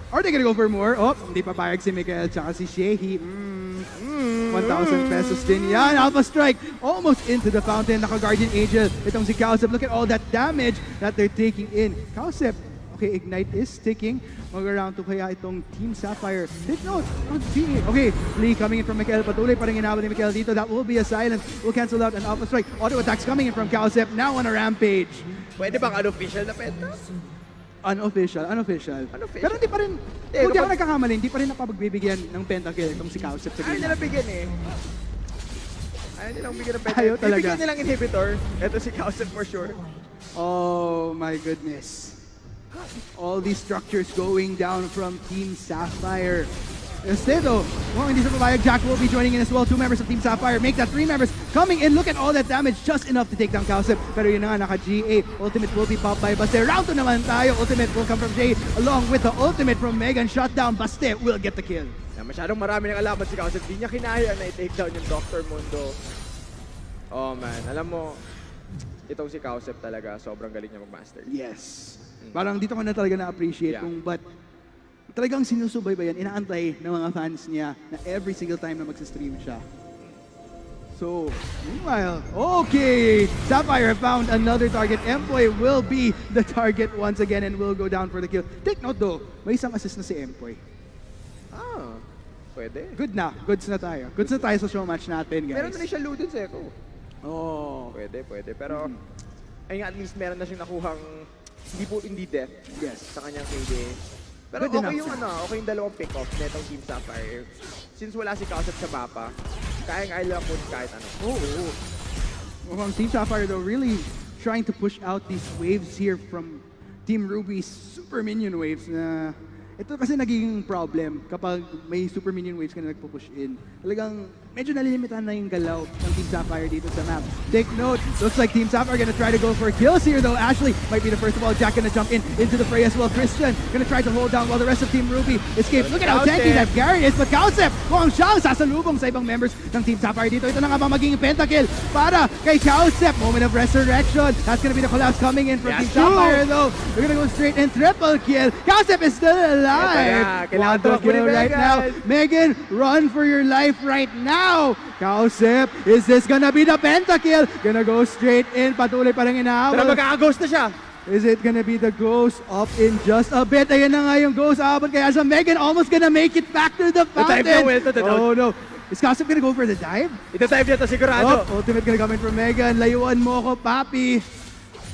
[SPEAKER 15] Are they gonna go for more? Oh, hindi pa payag si Mikael tsaka si Shehyee. 1,000 pesos din yan. Alpha Strike almost into the fountain. Naka-Guardian Angel. Itong si Kausep. Look at all that damage that they're taking in. Kausep. Okay, Ignite is ticking. Mag-around to kaya itong Team Sapphire. Take note. Okay, Lee coming in from Mikael. Patuloy pa rin inabot ni Mikael dito. That will be a silence. We'll cancel out an Alpha Strike. Auto attacks coming in from Kausep. Now on a rampage.
[SPEAKER 16] Pwede bang unofficial na penta?
[SPEAKER 15] Unofficial. Pero hindi pa rin, kung di ako nagkakamali, hindi pa rin napapagbibigyan ng pentakill itong si Kausep sa game.
[SPEAKER 16] Ayaw nilang bigyan eh. Ayaw nilang bigyan ng pentakill.
[SPEAKER 15] Ayaw talaga.
[SPEAKER 16] Bibigyan nilang inhibitor. Ito si Kausep for sure.
[SPEAKER 15] Oh my goodness. All these structures going down from Team Sapphire. Instead though, well, hindi sa papayag, Jack will be joining in as well. 2 members of Team Sapphire make that 3 members coming in. Look at all that damage, just enough to take down Kausep. Pero yun na nga, naka-GA. Ultimate will be popped by Baste. Round 2 naman tayo. Ultimate will come from Jay along with the ultimate from Megan. Shutdown. Baste will get the kill.
[SPEAKER 16] Masyadong marami ng alaman si Kausep. Di niya kinaya na i-take down yung Dr. Mundo. Oh man, alam mo, itong si Kausep talaga, sobrang galing niya mag-master.
[SPEAKER 15] Yes. Parang dito ko na talaga na-appreciate kung ba't talagang sinusubaybayan, inaantay ng mga fans niya na every single time na mag-stream siya. So, meanwhile, okay! Sapphire found another target. Empoy will be the target once again and will go down for the kill. Take note though, may isang assist na si Empoy.
[SPEAKER 16] Ah, pwede.
[SPEAKER 15] Good na. Goods na tayo. Goods na tayo sa show match natin, guys.
[SPEAKER 16] Meron na rin siya loaded sa Echo.
[SPEAKER 15] Oh.
[SPEAKER 16] Pwede. Pero, ayun nga, at least meron na siyang nakuhang hindi death.
[SPEAKER 15] Yes.
[SPEAKER 16] Sa kanyang KD. Pero
[SPEAKER 15] Good
[SPEAKER 16] okay
[SPEAKER 15] enough.
[SPEAKER 16] okay yung dalawang pick-off netong Team Sapphire. Since wala si Kausep sa mapa, kayang lang po kahit ano.
[SPEAKER 15] Oh. Well, Team Sapphire though really trying to push out these waves here from Team Ruby's super minion waves na ito kasi naging problem kapag may super minion waves ka na nagpo-push in. Talagang medyo nalilimitahan na yung galaw ng Team Sapphire dito sa map. Take note, looks like Team Sapphire gonna try to go for kills here though. Ashley might be the first of all. Jack gonna jump into the fray as well. Christian gonna try to hold down while the rest of Team Ruby escapes. Look at how tanky that Gary is, but Kausep mukhang siyang sasalubong sa ibang members ng Team Sapphire dito. Ito na nga ba magiging pentakill para kay Kausep. Moment of resurrection. That's gonna be the collapse coming in from Team Sapphire though. They're gonna go straight in triple kill. Kausep is still alive.
[SPEAKER 16] Kailangan
[SPEAKER 15] One kill right now. Megan, run for your life right now. Kausep, is this gonna be the pentakill? Gonna go straight in. Patuloy pa rin inaawal.
[SPEAKER 16] Pero magkaka-ghost na siya.
[SPEAKER 15] Is it gonna be the ghost up in just a bit? Ayan na nga yung ghost abot. Kaya sa Megan almost gonna make it back to the fountain. Oh no. Is Kausep gonna go for the dive?
[SPEAKER 16] Ito dive niya to, sigurado.
[SPEAKER 15] Ultimate gonna come in from Megan. Layuan mo ko, papi.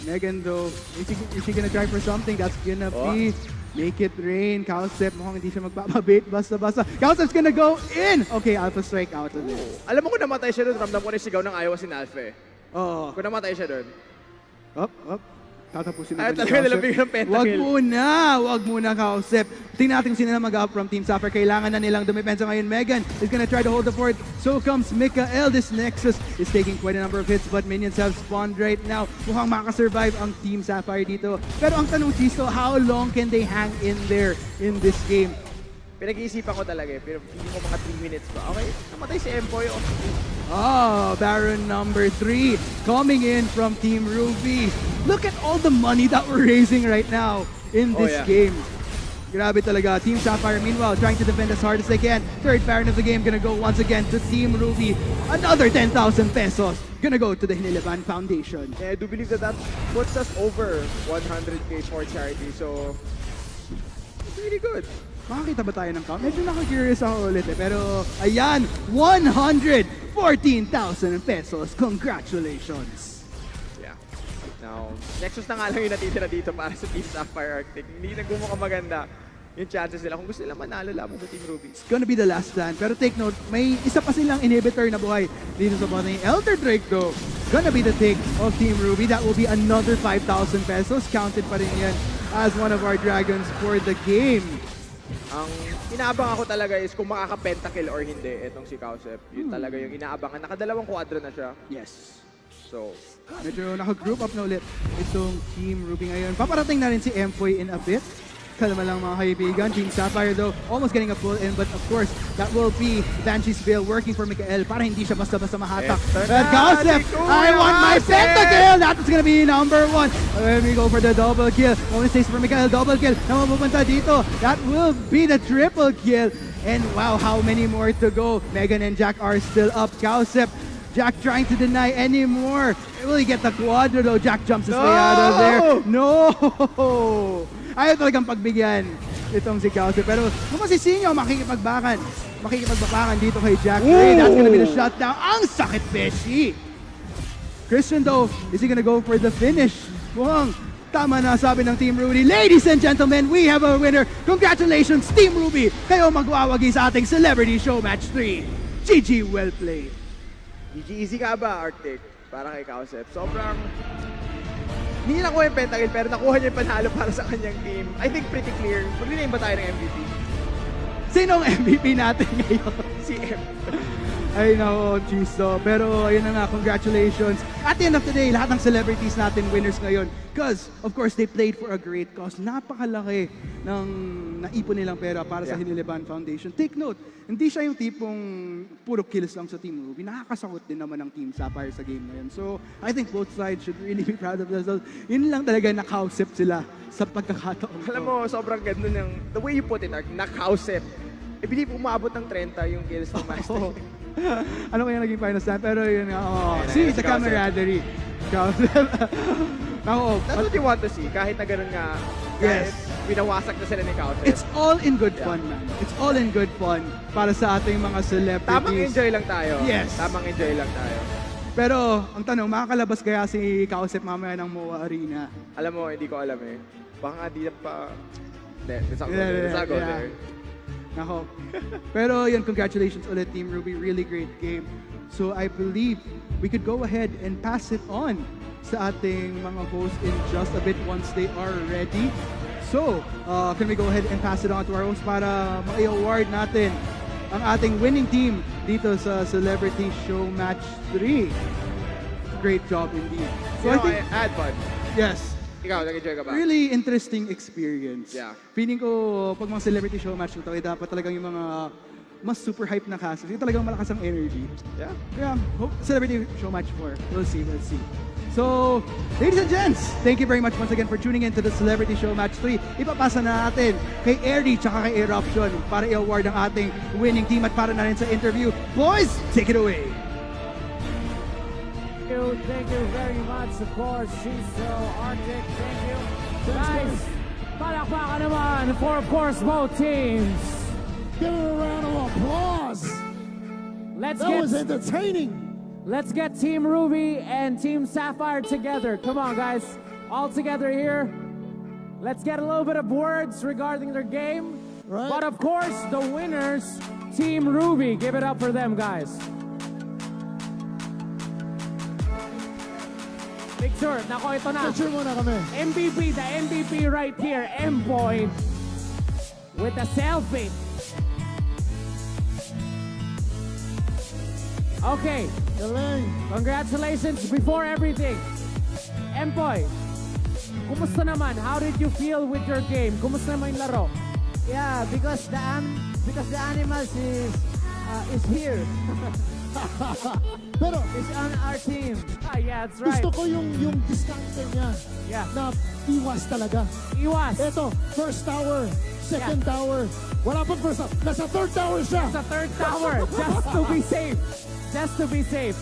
[SPEAKER 15] Megan though, is she gonna try for something? That's gonna be make it rain. Kausep, mukhang hindi siya magpapabait. Basta-basta. Kausep's gonna go in! Okay, Alpha Strike out of it.
[SPEAKER 16] Alam mo kung namatay siya doon, ramdam ko na sigaw ng ayaw si Alpha eh.
[SPEAKER 15] Oo.
[SPEAKER 16] Kung namatay siya doon.
[SPEAKER 15] Up. Tatapusin
[SPEAKER 16] Ay,
[SPEAKER 15] natin
[SPEAKER 16] talaga nilabing ng pentakill.
[SPEAKER 15] Wag muna, Kausep. Tingnan natin kung sino na mag-up from Team Sapphire. Kailangan na nilang dumipensa ngayon. Megan is gonna try to hold the fort. So comes Mikael. This Nexus is taking quite a number of hits, but minions have spawned right now. Mukhang makasurvive ang Team Sapphire dito. Pero ang tanong, Chisto, how long can they hang in there in this game?
[SPEAKER 16] Pinag-iisipan ko talaga pero hindi ko mga 3 minutes pa. Okay, namatay si Empoy.
[SPEAKER 15] Baron number 3 coming in from Team Ruby. Look at all the money that we're raising right now in this game. Grabe talaga. Team Sapphire, meanwhile, trying to defend as hard as they can. Third Baron of the game gonna go once again to Team Ruby. Another 10,000 pesos gonna go to the Hinilaban Foundation.
[SPEAKER 16] Yeah, I do believe that puts us over 100k for charity. So, it's really good.
[SPEAKER 15] Makakita ba tayo ng count? Medyo naka-curious ako ulit Pero, ayan, 114,000 pesos. Congratulations!
[SPEAKER 16] Yeah. Now, Nexus na nga lang yung natitira dito para sa Team Sapphire Arctic. Hindi nagmumukhang maganda yung chances nila. Kung gusto nila manalo lamang sa Team Ruby.
[SPEAKER 15] It's gonna be the last stand. Pero take note, may isa pa silang inhibitor na buhay dito sa bottom. Elder Drake though, gonna be the take of Team Ruby. That will be another 5,000 pesos. Counted pa rin yan as one of our dragons for the game.
[SPEAKER 16] Ang inaabang ako talaga is kung makaka-pentakill or hindi itong si Kausep. Yun talaga yung inaabangan. Nakadalawang quadro na siya.
[SPEAKER 15] Yes.
[SPEAKER 16] So,
[SPEAKER 15] medyo naka-group up na ulit itong Team Ruby ngayon. Paparating na rin si Empoy in a bit. Kalma lang mga kaibigan. Team Sapphire though, almost getting a pull in. But of course, that will be Banshee's Veil working for Mikael para hindi siya basta-basta mahatak. But Kausep, I want my pentakill! That is gonna be number 1. Let me go for the double kill. Only stays for Mikael, double kill. Naman pupunta dito. That will be the triple kill. And wow, how many more to go? Megan and Jack are still up. Kausep, Jack trying to deny anymore. Will he get the quadro though? Jack jumps his way out of there. No! Ayaw talagang pagbigyan itong si Kausep. Pero naman si Sinio makikipagbakan dito kay Jack Ray. That's gonna be the shutdown. Ang sakit, Beshi! Christian though, is he gonna go for the finish? Mukhang tama na sabi ng Team Ruby. Ladies and gentlemen, we have a winner. Congratulations, Team Ruby! Kayo magwawagi sa ating Celebrity Showmatch 3. GG, well played.
[SPEAKER 16] GG, easy ka ba, Arctic? Para kay Kausep. Sobrang hindi nakuha yung pentakill pero nakuha niya yung panalo para sa kanyang team. I think pretty clear. Mag-rename ba tayo ng MVP?
[SPEAKER 15] Sino ang MVP natin ngayon?
[SPEAKER 16] Si M.
[SPEAKER 15] Ay nako, Chisto. Pero ayun na nga, congratulations. At the end of the day, lahat ng celebrities natin winners ngayon. Because, of course, they played for a great cause. Napakalaki ng naipon nilang pera para sa Hinilaban Foundation. Take note, hindi siya yung tipong puro kills lang sa Team Ruby. Nakakasakot din naman ng Team Sapphire sa game na yun. So, I think both sides should really be proud of themselves. Yun lang talaga nakausap sila sa pagkakataon.
[SPEAKER 16] Alam mo, sobrang ganda ng, the way you put it, Ark, nakausap. I believe umabot ng 30 yung kills ng Master.
[SPEAKER 15] Ano kaya naging final stand? Pero yun nga, see, the camaraderie.
[SPEAKER 16] That's what you want to see. Kahit na ganun nga, kahit binawasak na sila ni Kausep.
[SPEAKER 15] It's all in good fun, man. It's all in good fun para sa ating mga celebrities.
[SPEAKER 16] Tamang enjoy lang tayo.
[SPEAKER 15] Yes.
[SPEAKER 16] Tamang enjoy lang tayo.
[SPEAKER 15] Pero, ang tanong, makakalabas kaya si Kausep mamaya ng MOA Arena?
[SPEAKER 16] Alam mo, hindi ko alam eh. Baka di na pa... Let's not go there.
[SPEAKER 15] Nako. Pero yun, congratulations ulit, Team Ruby. Really great game. So I believe we could go ahead and pass it on sa ating mga hosts in just a bit once they are ready. So, can we go ahead and pass it on to our hosts para ma-award natin ang ating winning team dito sa Celebrity Showmatch 3. Great job indeed.
[SPEAKER 16] So I think, add fun.
[SPEAKER 15] Yes.
[SPEAKER 16] Ikaw, nag-enjoy ka ba?
[SPEAKER 15] Really interesting experience.
[SPEAKER 16] Yeah.
[SPEAKER 15] Feeling ko, pag mga celebrity show match na to, dapat talagang yung mga mas super hype na cast. Yung talagang malakas ang energy.
[SPEAKER 16] Yeah.
[SPEAKER 15] Yeah, celebrity show match 4. We'll see. So, ladies and gents, thank you very much once again for tuning in to the Celebrity Show Match 3. Ipapasa na natin kay Airy tsaka kay Eruption para i-award ang ating winning team at para na rin sa interview. Boys, take it away!
[SPEAKER 4] Thank you very much, of course, Shiso, Arctic, thank you. Guys, palakpakan naman for, of course, both teams.
[SPEAKER 3] Give it a round of applause. That was entertaining.
[SPEAKER 4] Let's get Team Ruby and Team Sapphire together. Come on, guys. All together here. Let's get a little bit of words regarding their game.
[SPEAKER 3] Right.
[SPEAKER 4] But, of course, the winners, Team Ruby. Give it up for them, guys. picture. Nako, ito na.
[SPEAKER 3] Picture muna kami.
[SPEAKER 4] MVP, the MVP right here, M-Boy, with a selfie. Okay.
[SPEAKER 3] Galing.
[SPEAKER 4] Congratulations before everything. M-Boy, kumusta naman? How did you feel with your game? Kumusta naman yung laro?
[SPEAKER 17] Yeah, because the animals is here.
[SPEAKER 3] Pero
[SPEAKER 17] it's on our team.
[SPEAKER 4] Yeah, that's right.
[SPEAKER 3] Gusto ko yung discounter niya.
[SPEAKER 4] Yeah.
[SPEAKER 3] Na iwas talaga.
[SPEAKER 4] Iwas.
[SPEAKER 3] Ito, first tower, second tower. Wala pang first tower. Nasa third tower siya.
[SPEAKER 4] Nasa third tower. Just to be safe. Just to be safe.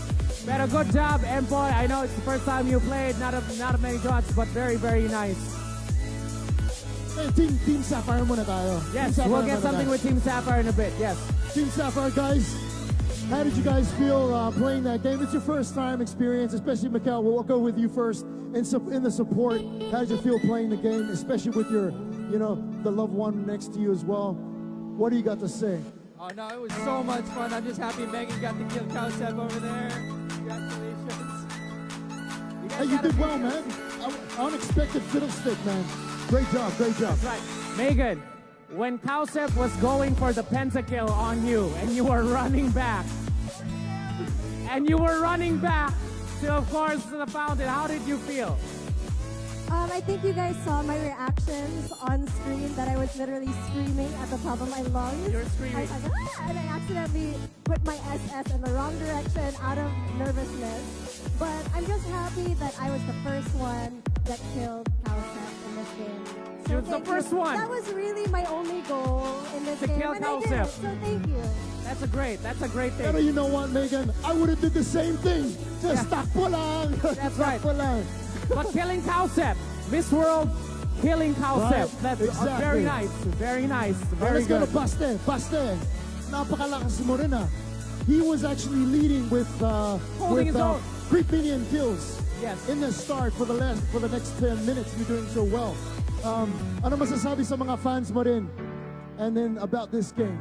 [SPEAKER 4] Pero good job, M-Boy. I know it's the first time you played. Not many shots, but very, very nice.
[SPEAKER 3] Hey, Team Sapphire muna tayo.
[SPEAKER 4] Yes, we'll get something with Team Sapphire in a bit. Yes.
[SPEAKER 3] Team Sapphire, guys. How did you guys feel playing that game? It's your first time experience, especially Mikkel. We'll go with you first in the support. How did you feel playing the game, especially with your, the loved one next to you as well? What do you got to say?
[SPEAKER 18] Oh no, it was so much fun. I'm just happy Megan got to kill Kowsep over there. Congratulations.
[SPEAKER 3] Hey, you did well, man. Unexpected fiddlestick, man. Great job, great job.
[SPEAKER 4] That's right. Megan, when Kowsep was going for the pentakill on you and you were running back, to, of course, the fountain, how did you feel?
[SPEAKER 13] I think you guys saw my reactions on screen that I was literally screaming at the top of my lungs.
[SPEAKER 4] You're screaming.
[SPEAKER 13] I was like, and I accidentally put my SS in the wrong direction out of nervousness. But I'm just happy that I was the first one that killed Kowsep in this game.
[SPEAKER 4] You're the first one.
[SPEAKER 13] That was really my only goal in this
[SPEAKER 4] To
[SPEAKER 13] game.
[SPEAKER 4] kill
[SPEAKER 13] and I did
[SPEAKER 4] Kowsep.
[SPEAKER 13] it, so thank you.
[SPEAKER 4] That's a great thing.
[SPEAKER 3] Pero you know what, Megan? I would have did the same thing. Just takbo lang.
[SPEAKER 4] That's right.
[SPEAKER 3] Takbo lang.
[SPEAKER 4] But killing Kowsep, Miss World, killing Kowsep.
[SPEAKER 3] Right,
[SPEAKER 4] That's
[SPEAKER 3] exactly.
[SPEAKER 4] very nice, very nice, very
[SPEAKER 3] Let's go
[SPEAKER 4] good.
[SPEAKER 3] to Baste. Baste. Napakalakas mo rin, ah. He was actually leading with
[SPEAKER 4] Holding his own.
[SPEAKER 3] 3 minion kills.
[SPEAKER 4] Yes.
[SPEAKER 3] In the start for the next 10 minutes. You're doing so well. Ano masasabi sa mga fans mo rin? And then about this game.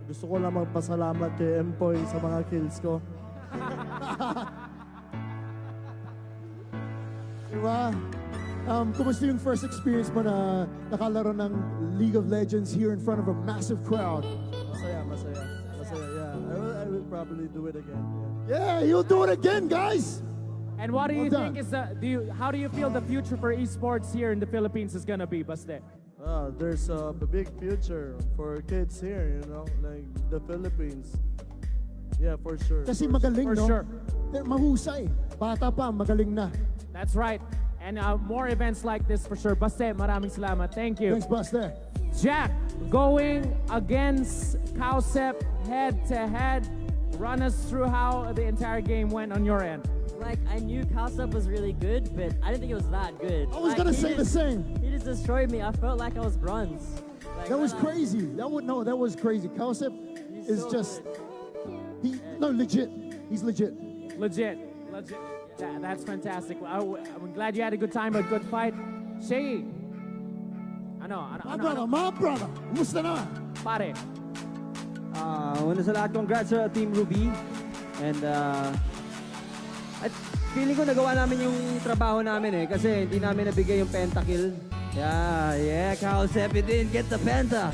[SPEAKER 5] Gusto ko lang magpasalamat kay Empoy sa mga kills ko.
[SPEAKER 3] Diba? Kumusta yung first experience mo na nakalaro ng League of Legends here in front of a massive crowd?
[SPEAKER 5] Masaya. Yeah, I will probably do it again.
[SPEAKER 3] Yeah, you'll do it again, guys!
[SPEAKER 4] And what do you
[SPEAKER 3] Well
[SPEAKER 4] think is how do you feel the future for esports here in the Philippines is gonna be, Baste?
[SPEAKER 5] There's a big future for kids here, like the Philippines. Yeah, for sure.
[SPEAKER 3] Kasi
[SPEAKER 5] for
[SPEAKER 3] magaling,
[SPEAKER 4] For
[SPEAKER 3] no?
[SPEAKER 4] sure.
[SPEAKER 3] Mahusay. Bata pa, magaling na.
[SPEAKER 4] That's right. And more events like this for sure. Baste, maraming salamat. Thank you.
[SPEAKER 3] Thanks, Buster.
[SPEAKER 4] Jack, going against Kowsep head-to-head. Run us through how the entire game went on your end.
[SPEAKER 19] Like, I knew Kowsep was really good, but I didn't think it was that good.
[SPEAKER 3] I was gonna say the same.
[SPEAKER 19] He just destroyed me. I felt like I was bronze. Like,
[SPEAKER 3] That was crazy. That was crazy. Kowsep is
[SPEAKER 19] so
[SPEAKER 3] just... legit. He's legit.
[SPEAKER 4] Legit. That's fantastic. I'm glad you had a good time, a good fight. Shehyee.
[SPEAKER 3] My brother. Kumusta na?
[SPEAKER 4] Pare.
[SPEAKER 1] Una sa lahat, congrats sa Team Ruby. And at feeling ko nagawa namin yung trabaho namin kasi hindi namin nabigay yung pentakill. Yeah, Kowsep, you didn't get the penta.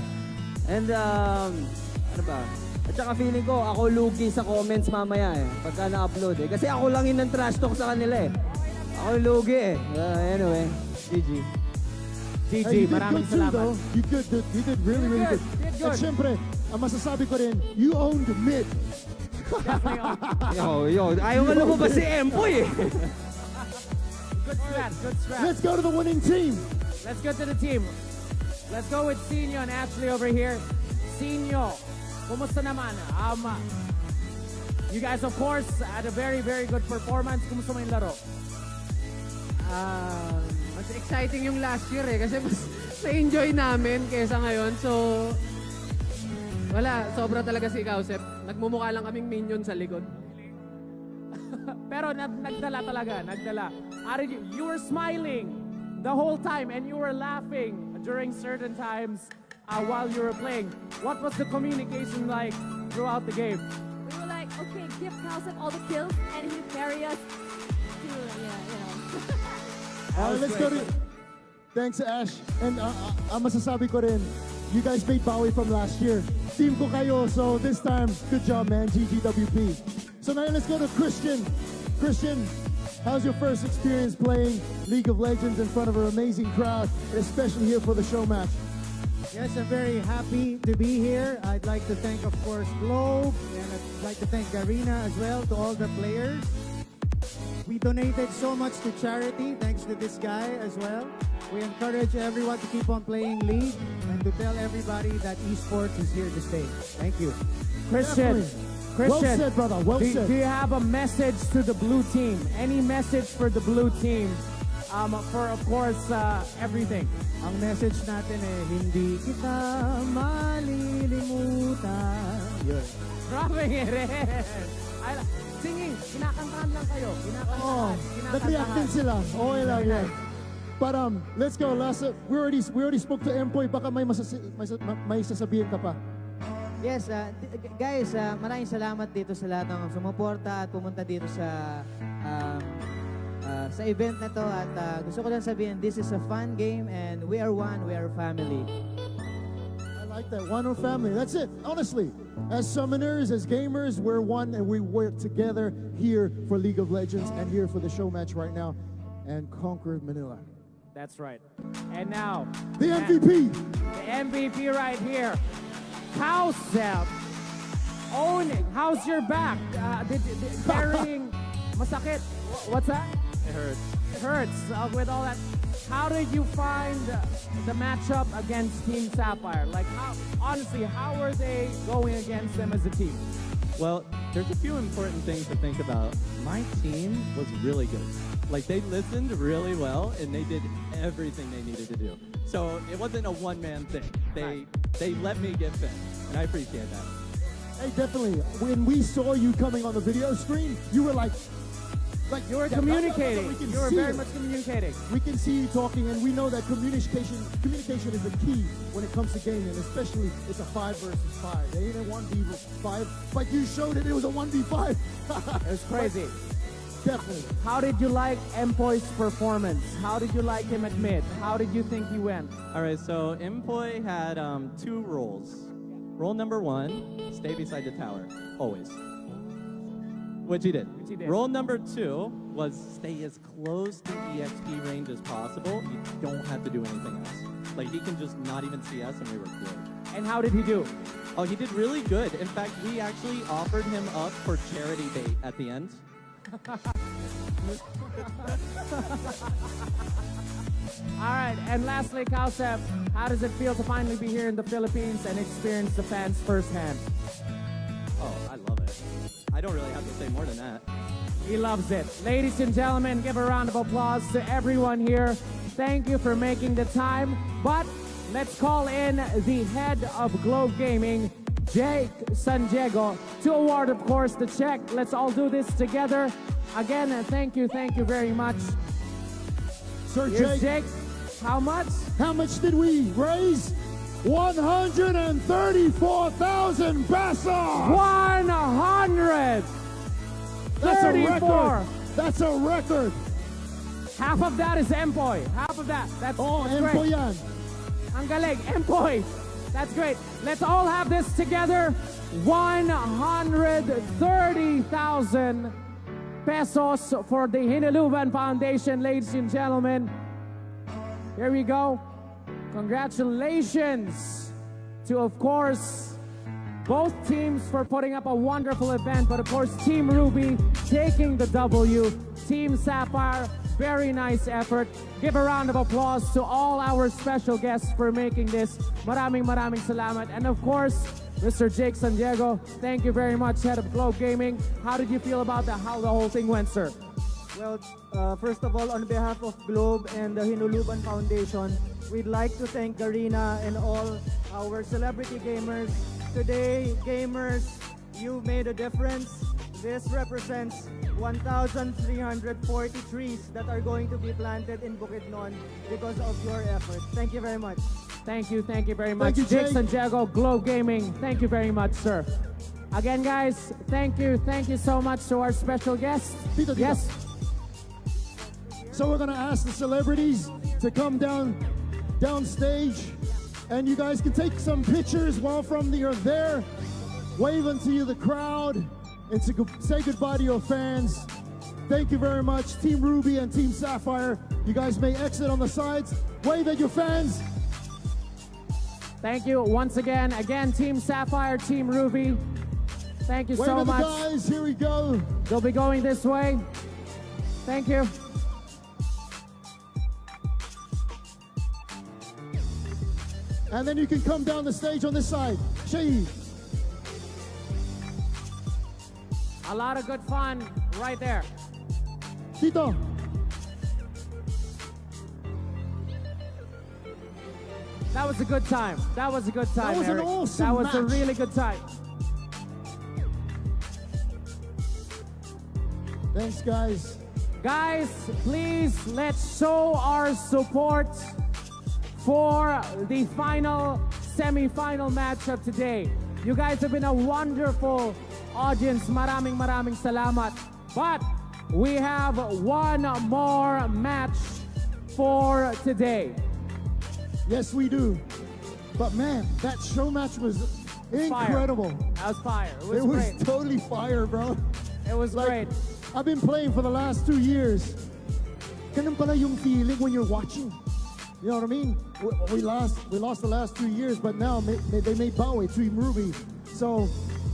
[SPEAKER 1] And ano ba? At saka feeling ko ako lugi sa comments mamaya pagka na-upload kasi ako lang yun ng trash talk sa kanila Ako lugi anyway, GG.
[SPEAKER 3] Hey,
[SPEAKER 4] maraming salamat.
[SPEAKER 3] You did really good. At syempre, ang masasabi ko rin, you owned mid.
[SPEAKER 1] Ayaw nga lumabas si Empoy
[SPEAKER 4] Good strat.
[SPEAKER 3] Let's go to the winning team.
[SPEAKER 4] Let's go to the team. Let's go with Sinio and Ashley over here. Sinio, kumusta naman? You guys, of course, had a very, very good performance. Kumusta mo yung laro?
[SPEAKER 2] Mas exciting yung last year kasi mas na-enjoy namin kaysa ngayon. So, wala. Sobra talaga si Kowsep. Nagmumukha lang kaming minion sa likod.
[SPEAKER 4] Pero nagdala talaga, nagdala. You were smiling the whole time and you were laughing during certain times while you were playing. What was the communication like throughout the game?
[SPEAKER 11] We were like, okay, give Kowsep all the kills and he'll carry us to,
[SPEAKER 3] Let's go to... Thanks, Ash. And ang masasabi ko rin, you guys made bawi from last year. Team ko kayo, so this time, good job, man, GGWP. So now let's go to Christian. Christian, how's your first experience playing League of Legends in front of an amazing crowd, and especially here for the show match?
[SPEAKER 14] Yes, I'm very happy to be here. I'd like to thank, of course, Globe, and I'd like to thank Garena as well, to all the players. We donated so much to charity, thanks to this guy as well. We encourage everyone to keep on playing League and to tell everybody that esports is here to stay. Thank you.
[SPEAKER 4] Christian,
[SPEAKER 3] Well said, brother. Well said.
[SPEAKER 4] Do you have a message to the blue team? Any message for the blue team? For, of course, everything.
[SPEAKER 14] Ang message natin hindi kita malilimutan. Yun.
[SPEAKER 4] Grabe rin. Singing, kinakantahan lang kayo. Kinakantahan.
[SPEAKER 3] Nag-react din sila. Okay lang yan. But let's go. We already spoke to Empoy. Baka may sasabihin ka pa.
[SPEAKER 17] Yes, guys, maraming salamat dito sa lahat ng sumuporta at pumunta dito sa event na to. At gusto ko lang sabihin, this is a fun game and we are one, we are family.
[SPEAKER 3] I like that. One family. That's it. Honestly, as summoners, as gamers, we're one and we work together here for League of Legends and here for the show match right now and conquer Manila.
[SPEAKER 4] That's right. And now,
[SPEAKER 3] the MVP.
[SPEAKER 4] The MVP right here. Cowsep owning. How's your back? Carrying masakit. What's that?
[SPEAKER 12] It hurts.
[SPEAKER 4] It hurts with all that. How did you find the matchup against Team Sapphire? Like, honestly, how are they going against them as a team?
[SPEAKER 12] Well, there's a few important things to think about. My team was really good. Like, they listened really well, and they did everything they needed to do. So it wasn't a one-man thing. They let me get fit, and I appreciate that.
[SPEAKER 3] Hey, definitely. When we saw you coming on the video screen, you were like
[SPEAKER 4] you were communicating. You were very much communicating.
[SPEAKER 3] We can see you talking, and we know that communication is the key when it comes to gaming, especially it's a 5 versus 5. They ain't a 1v5, but you showed it was a 1v5.
[SPEAKER 4] It was crazy.
[SPEAKER 3] Definitely.
[SPEAKER 4] How did you like Empoy's performance? How did you like him at mid? How did you think he went?
[SPEAKER 12] All right, so Empoy had 2 roles. Role number 1, stay beside the tower, always. Which he did. Role number 2 was stay as close to EXP range as possible. You don't have to do anything else. Like, he can just not even see us, and we were good.
[SPEAKER 4] And how did he do?
[SPEAKER 12] Oh, he did really good. In fact, we actually offered him up for charity bait at the end.
[SPEAKER 4] All right, and lastly, Cowsep, how does it feel to finally be here in the Philippines and experience the fans firsthand?
[SPEAKER 12] Oh, I love it. I don't really have to say more than that.
[SPEAKER 4] He loves it. Ladies and gentlemen, give a round of applause to everyone here. Thank you for making the time. But let's call in the head of Globe Gaming, Jake San Diego, to award, of course, the check. Let's all do this together. Again, thank you very much.
[SPEAKER 3] Sir
[SPEAKER 4] Here's
[SPEAKER 3] Jake,
[SPEAKER 4] how much?
[SPEAKER 3] How much did we raise? 134,000 pesos!
[SPEAKER 4] 100!
[SPEAKER 3] That's a record! That's a record!
[SPEAKER 4] Half of that is Empoy. Half of that. That's
[SPEAKER 3] Empoy
[SPEAKER 4] great.
[SPEAKER 3] yan.
[SPEAKER 4] Ang galing, Empoy. That's great. Let's all have this together. 130,000 pesos for the Hinaluban Foundation, ladies and gentlemen. Here we go. Congratulations to, of course, both teams for putting up a wonderful event, but of course, Team Ruby taking the W. Team Sapphire, very nice effort. Give a round of applause to all our special guests for making this. Maraming salamat. And of course, Mr. Jake San Diego, thank you very much, head of Globe Gaming. How did you feel about how the whole thing went, sir?
[SPEAKER 17] Well, first of all, on behalf of Globe and the Hinuluban Foundation, we'd like to thank Garena and all our celebrity gamers. Today, gamers, you made a difference. This represents 1,340 trees that are going to be planted in Bukidnon because of your effort. Thank you very much.
[SPEAKER 4] Thank you very much.
[SPEAKER 3] Thank you,
[SPEAKER 4] Jake
[SPEAKER 3] Jake.
[SPEAKER 4] San Diego, Globe Gaming, thank you very much, sir. Again, guys, thank you so much to our special guest.
[SPEAKER 3] Dito.
[SPEAKER 4] Yes.
[SPEAKER 3] So we're gonna ask the celebrities to come downstage, and you guys can take some pictures while you're there. Wave unto the crowd and say goodbye to your fans. Thank you very much, Team Ruby and Team Sapphire. You guys may exit on the sides. Wave at your fans.
[SPEAKER 4] Thank you once again. Again, Team Sapphire, Team Ruby. Thank you so much.
[SPEAKER 3] Guys, here we go.
[SPEAKER 4] They'll be going this way. Thank you.
[SPEAKER 3] And then you can come down the stage on this side. Shehyee.
[SPEAKER 4] A lot of good fun right there.
[SPEAKER 3] Tito.
[SPEAKER 4] That was a good time. That was a good time,
[SPEAKER 3] That was
[SPEAKER 4] Eric.
[SPEAKER 3] an awesome
[SPEAKER 4] That was a
[SPEAKER 3] match.
[SPEAKER 4] really good time.
[SPEAKER 3] Thanks, guys.
[SPEAKER 4] Guys, please let's show our support for the final semi-final matchup today. You guys have been a wonderful audience. Maraming salamat. But we have one more match for today.
[SPEAKER 3] Yes, we do. But man, that show match was incredible.
[SPEAKER 4] Fire. That was fire. It was
[SPEAKER 3] It was
[SPEAKER 4] great.
[SPEAKER 3] totally fire, bro.
[SPEAKER 4] It was great.
[SPEAKER 3] I've been playing for the last 2 years. Ganun pala yung feeling when you're watching. You know what I mean? We lost the last 2 years, but now they made Bowie, Team Ruby. So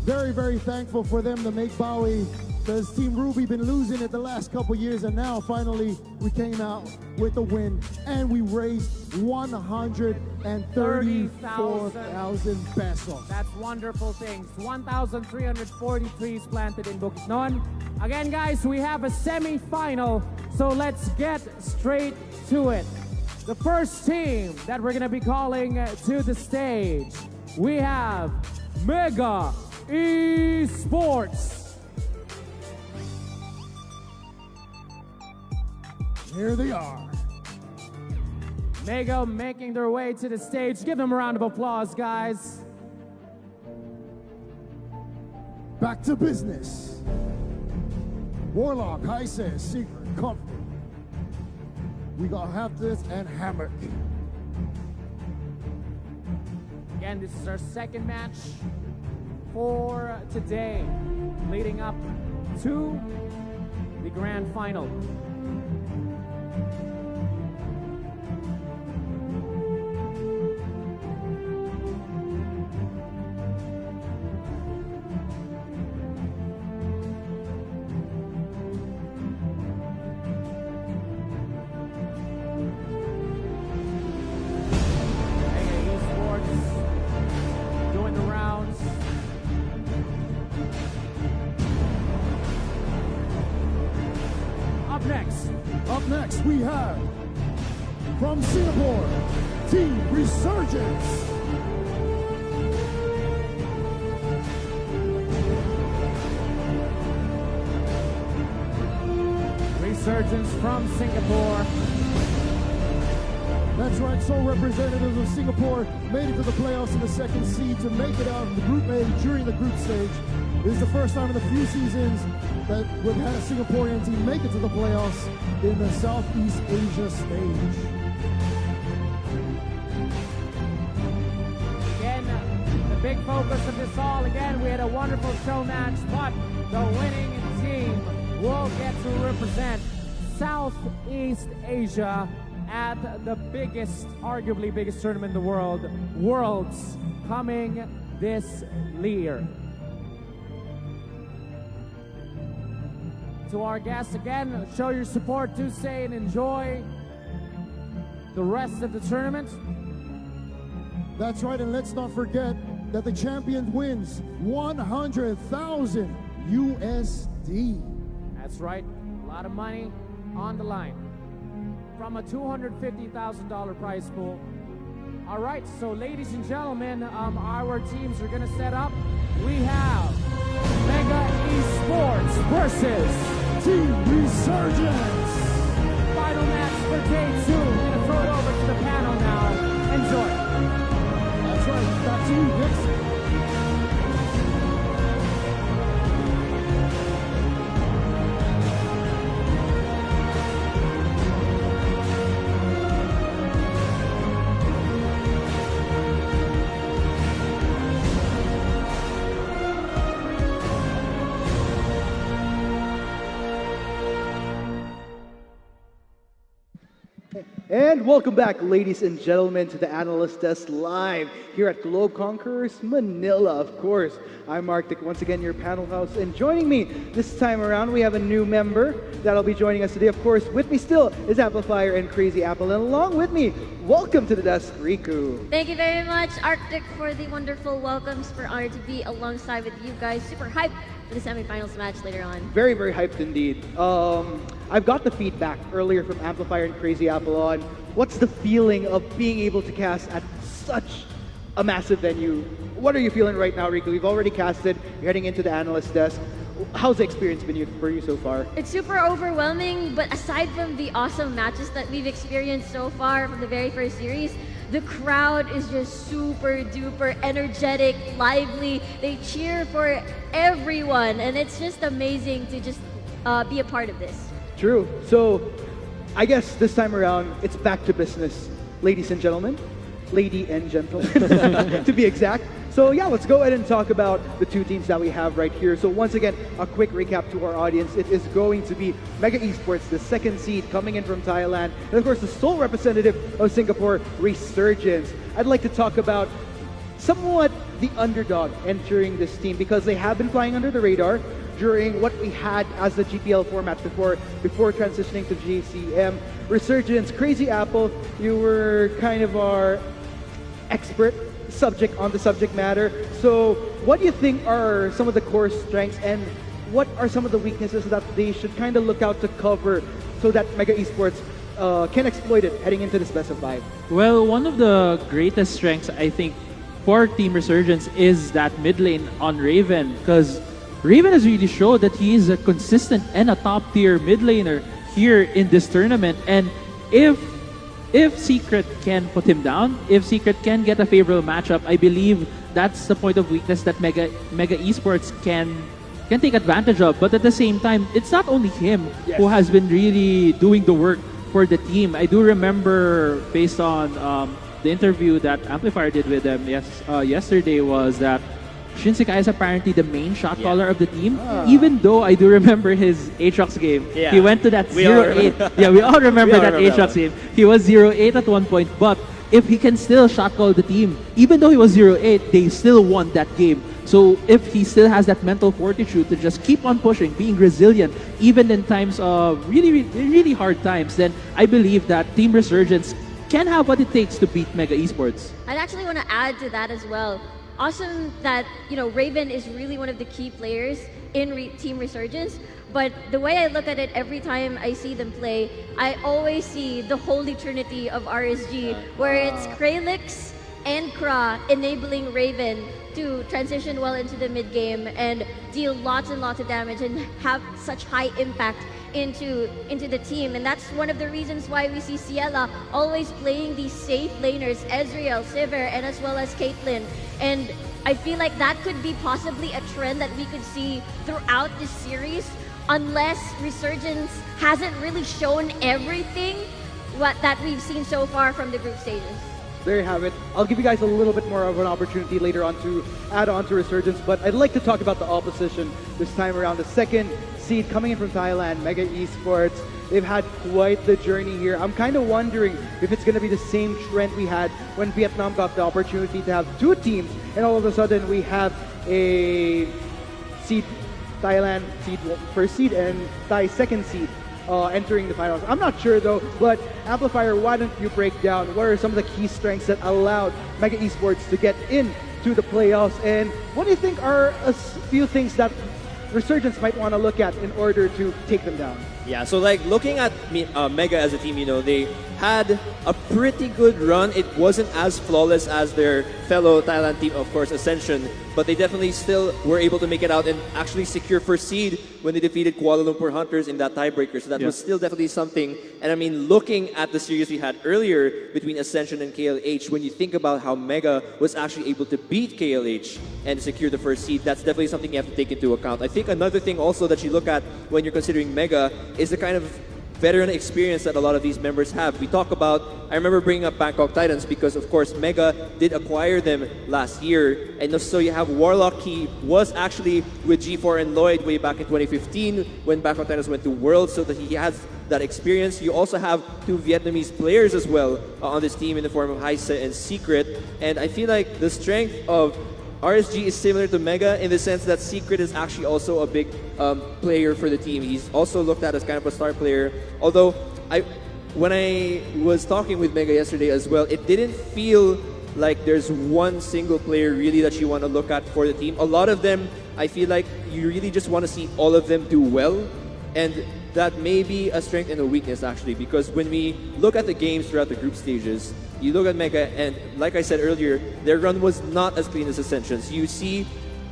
[SPEAKER 3] very, very thankful for them to make Bowie, because Team Ruby been losing it the last couple years, and now finally we came out with the win, and we raised 134,000 pesos.
[SPEAKER 4] That's wonderful things. 1,340 trees planted in Bukidnon. Again, guys, we have a semi-final, so let's get straight to it. The first team that we're going to be calling to the stage, we have Mega Esports.
[SPEAKER 3] Here they are.
[SPEAKER 4] Mega making their way to the stage. Give them a round of applause, guys.
[SPEAKER 3] Back to business. Warlock, High says, Secret, Comfort. We got Haftis and Hammer.
[SPEAKER 4] Again, this is our second match for today, leading up to the grand final. Doing the rounds.
[SPEAKER 3] Up next, we have from Singapore, Team Resurgence.
[SPEAKER 4] Resurgence from Singapore.
[SPEAKER 3] That's right, sole representatives of Singapore made it to the playoffs in the second seed to make it out of the Group A during the group stage. This is the first time in a few seasons that we've had a Singaporean team make it to the playoffs in the Southeast Asia stage.
[SPEAKER 4] Again, the big focus of this all, again, we had a wonderful show match, but the winning team will get to represent Southeast Asia at the biggest, arguably biggest tournament in the world, Worlds, coming this year. To our guests, again, show your support, do say and enjoy the rest of the tournament.
[SPEAKER 3] That's right, and let's not forget that the champion wins 100,000 USD.
[SPEAKER 4] That's right, a lot of money on the line from a $250,000 prize pool. All right, so ladies and gentlemen, our teams are gonna set up. We have Mega Esports versus
[SPEAKER 3] Team Resurgence.
[SPEAKER 4] Final match for day 2. We're gonna throw it over to the panel now. Enjoy.
[SPEAKER 3] That's right, back to you, Nick.
[SPEAKER 15] And welcome back, ladies and gentlemen, to the Analyst Desk Live here at Globe Conquerors Manila, of course. I'm Arctic, once again, your panel host. And joining me this time around, we have a new member that'll be joining us today. Of course, with me still is Amplifier and Crazy Apple. And along with me, welcome to the desk, Riku.
[SPEAKER 20] Thank you very much, Arctic, for the wonderful welcomes. Super honored to be alongside with you guys. Super hyped for the semifinals match later on.
[SPEAKER 15] Very, very hyped indeed. I've got the feedback earlier from Amplifier and Crazy Apple on what's the feeling of being able to cast at such a massive venue. What are you feeling right now, Riku? You've already casted, you're heading into the analyst desk. How's the experience been for you so far?
[SPEAKER 20] It's super overwhelming, but aside from the awesome matches that we've experienced so far from the very first series, the crowd is just super duper energetic, lively. They cheer for everyone, and it's just amazing to just be a part of this.
[SPEAKER 15] True. So, I guess this time around, it's back to business, ladies and gentlemen. Lady and gentlemen, to be exact. So yeah, let's go ahead and talk about the two teams that we have right here. So once again, a quick recap to our audience. It is going to be Mega Esports, the second seed coming in from Thailand, and of course the sole representative of Singapore, Resurgence. I'd like to talk about somewhat the underdog entering this team because they have been flying under the radar during what we had as the GPL format before transitioning to GCM. Resurgence, Crazy Apple, you were kind of our expert subject on the subject matter. So what do you think are some of the core strengths and what are some of the weaknesses that they should kind of look out to cover so that Mega Esports can exploit it heading into this best of 5?
[SPEAKER 21] Well, one of the greatest strengths, I think, for Team Resurgence is that mid lane on Raven, because Raven has really showed that he is a consistent and a top-tier mid laner here in this tournament. And if Secret can put him down, if Secret can get a favorable matchup, I believe that's the point of weakness that Mega Esports can take advantage of. But at the same time, it's not only him who has been really doing the work for the team. I do remember, based on the interview that Amplifier did with them yesterday, was that Shinsekai is apparently the main shot caller of the team, even though I do remember his Aatrox game. He went to that 0-8. Yeah, we all remember that Aatrox game. He was 0-8 at one point, but if he can still shot call the team, even though he was 0-8, they still won that game. So if he still has that mental fortitude to just keep on pushing, being resilient, even in times of really hard times, then I believe that Team Resurgence can have what it takes to beat Mega Esports.
[SPEAKER 20] I'd actually want to add to that as well. Awesome that, Raven is really one of the key players in Team Resurgence, but the way I look at it every time I see them play, I always see the holy trinity of RSG, where it's Kralix and Kra enabling Raven to transition well into the mid game and deal lots and lots of damage and have such high impact into the team. And that's one of the reasons why we see Ciela always playing these safe laners, Ezreal, Sivir, and as well as Caitlyn. And I feel like that could be possibly a trend that we could see throughout this series, unless Resurgence hasn't really shown everything that we've seen so far from the group stages.
[SPEAKER 15] There you have it. I'll give you guys a little bit more of an opportunity later on to add on to Resurgence, but I'd like to talk about the opposition this time around. The second seed coming in from Thailand, Mega Esports. They've had quite the journey here. I'm kind of wondering if it's going to be the same trend we had when Vietnam got the opportunity to have two teams, and all of a sudden we have a seed, Thailand seed first seed and Thai second seed entering the finals. I'm not sure though, but Amplifier, why don't you break down what are some of the key strengths that allowed Mega Esports to get into the playoffs, and what do you think are a few things that Resurgence might want to look at in order to take them down?
[SPEAKER 22] Yeah, so like looking at Mega as a team, they had a pretty good run. It wasn't as flawless as their fellow Thailand team, of course, Ascension, but they definitely still were able to make it out and actually secure first seed when they defeated Kuala Lumpur Hunters in that tiebreaker. So that was still definitely something. And I mean, looking at the series we had earlier between Ascension and KLH, when you think about how Mega was actually able to beat KLH and secure the first seed, that's definitely something you have to take into account. I think another thing also that you look at when you're considering Mega is the kind of veteran experience that a lot of these members have. We talk about, I remember bringing up Bangkok Titans because, of course, Mega did acquire them last year. And so you have Warlock. He was actually with G4 and Lloyd way back in 2015 when Bangkok Titans went to Worlds, so that he has that experience. You also have two Vietnamese players as well on this team in the form of Heise and Secret. And I feel like the strength of RSG is similar to Mega in the sense that Secret is actually also a big player for the team. He's also looked at as kind of a star player. Although, when I was talking with Mega yesterday as well, it didn't feel like there's one single player really that you want to look at for the team. A lot of them, I feel like you really just want to see all of them do well. And that may be a strength and a weakness actually, because when we look at the games throughout the group stages, you look at Mega, and like I said earlier, their run was not as clean as Ascension's. You see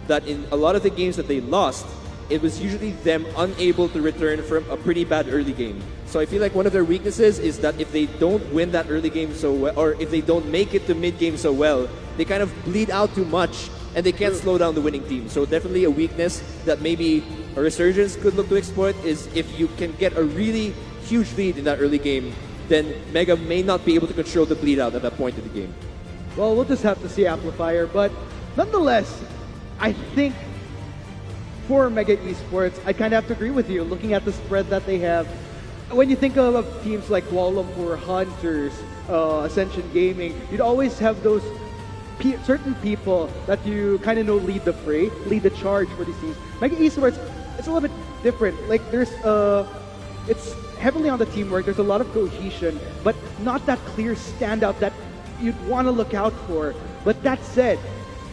[SPEAKER 22] that in a lot of the games that they lost, it was usually them unable to return from a pretty bad early game. So I feel like one of their weaknesses is that if they don't win that early game so well, or if they don't make it to mid-game so well, they kind of bleed out too much and they can't slow down the winning team. So definitely a weakness that maybe a Resurgence could look to exploit is if you can get a really huge lead in that early game, then Mega may not be able to control the bleed out at that point in the game.
[SPEAKER 15] Well, we'll just have to see Amplifier, but nonetheless, I think for Mega Esports, I kind of have to agree with you. Looking at the spread that they have, when you think of teams like Kuala Lumpur, Hunters, Ascension Gaming, you'd always have those certain people that you kind of know lead the fray, lead the charge for these teams. Mega Esports, it's a little bit different. Like it's heavily on the teamwork. There's a lot of cohesion, but not that clear standout that you'd want to look out for. But that said,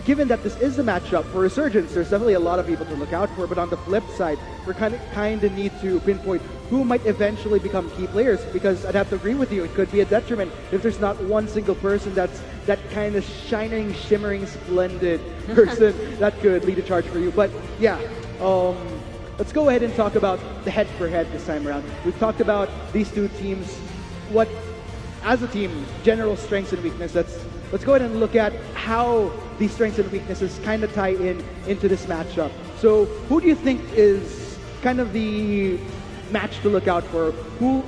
[SPEAKER 15] given that this is a matchup for Resurgence, there's definitely a lot of people to look out for. But on the flip side, we kind of need to pinpoint who might eventually become key players, because I'd have to agree with you, it could be a detriment if there's not one single person that's that kind of shining, shimmering, splendid person that could lead a charge for you. But yeah, let's go ahead and talk about the head-for-head this time around. We've talked about these two teams, what, as a team, general strengths and weaknesses. Let's go ahead and look at how these strengths and weaknesses kind of tie into this matchup. So who do you think is kind of the match to look out for? Who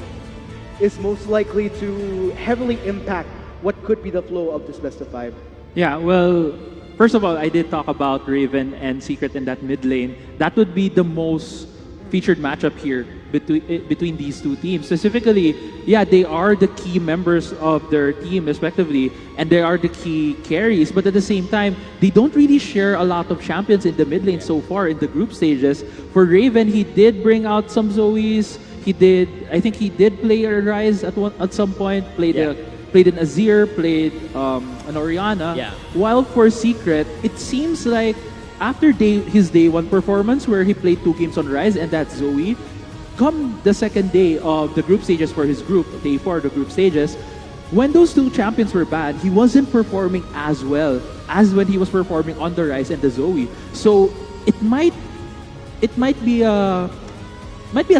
[SPEAKER 15] is most likely to heavily impact what could be the flow of this best of 5?
[SPEAKER 21] Yeah, well, first of all, I did talk about Raven and Secret in that mid lane. That would be the most featured matchup here between these two teams. Specifically, yeah, they are the key members of their team respectively, and they are the key carries, but at the same time, they don't really share a lot of champions in the mid lane so far in the group stages. For Raven, he did bring out some Zoes. I think he did play a Rise at some point, played an Azir, played an Orianna.
[SPEAKER 8] Yeah.
[SPEAKER 21] While for Secret, it seems like after his day 1 performance where he played 2 games on Rise and that's Zoe, come the second day of the group stages for his group, day 4 of the group stages, when those 2 champions were banned, he wasn't performing as well as when he was performing on the Rise and the Zoe. So it might be a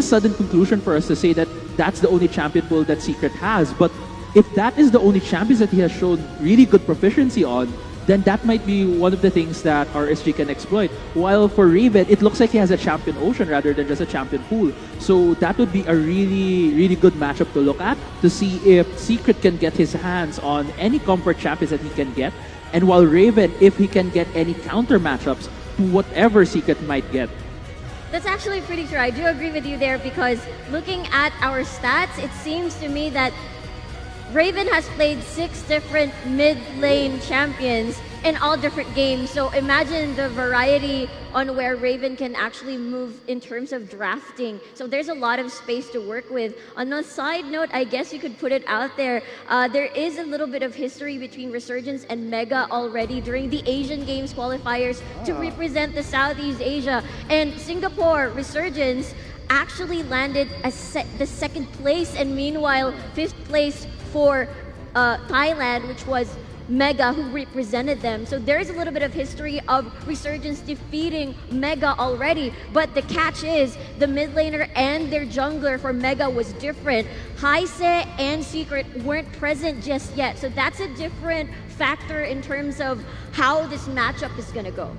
[SPEAKER 21] sudden conclusion for us to say that that's the only champion pool that Secret has. But if that is the only champions that he has shown really good proficiency on, then that might be one of the things that RSG can exploit. While for Raven, it looks like he has a champion ocean rather than just a champion pool. So that would be a really, really good matchup to look at to see if Secret can get his hands on any comfort champions that he can get. And while Raven, if he can get any counter matchups to whatever Secret might get.
[SPEAKER 20] That's actually pretty true. I do agree with you there, because looking at our stats, it seems to me that Raven has played 6 different mid-lane champions in all different games. So imagine the variety on where Raven can actually move in terms of drafting. So there's a lot of space to work with. On a side note, I guess you could put it out there, there is a little bit of history between Resurgence and Mega already during the Asian Games qualifiers to represent the Southeast Asia. And Singapore Resurgence actually landed the 2nd place, and meanwhile 5th place for Thailand, which was Mega who represented them. So there's a little bit of history of Resurgence defeating Mega already. But the catch is the mid laner and their jungler for Mega was different. Heise and Secret weren't present just yet. So that's a different factor in terms of how this matchup is going to go.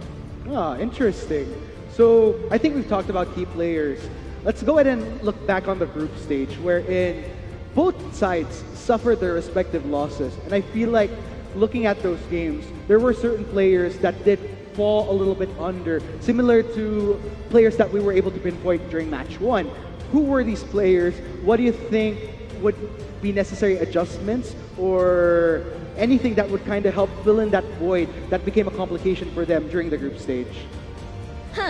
[SPEAKER 15] Ah, interesting. So I think we've talked about key players. let's go ahead and look back on the group stage wherein both sides suffered their respective losses. And I feel like looking at those games, there were certain players that did fall a little bit under, similar to players that we were able to pinpoint during match 1. Who were these players? What do you think would be necessary adjustments or anything that would kind of help fill in that void that became a complication for them during the group stage?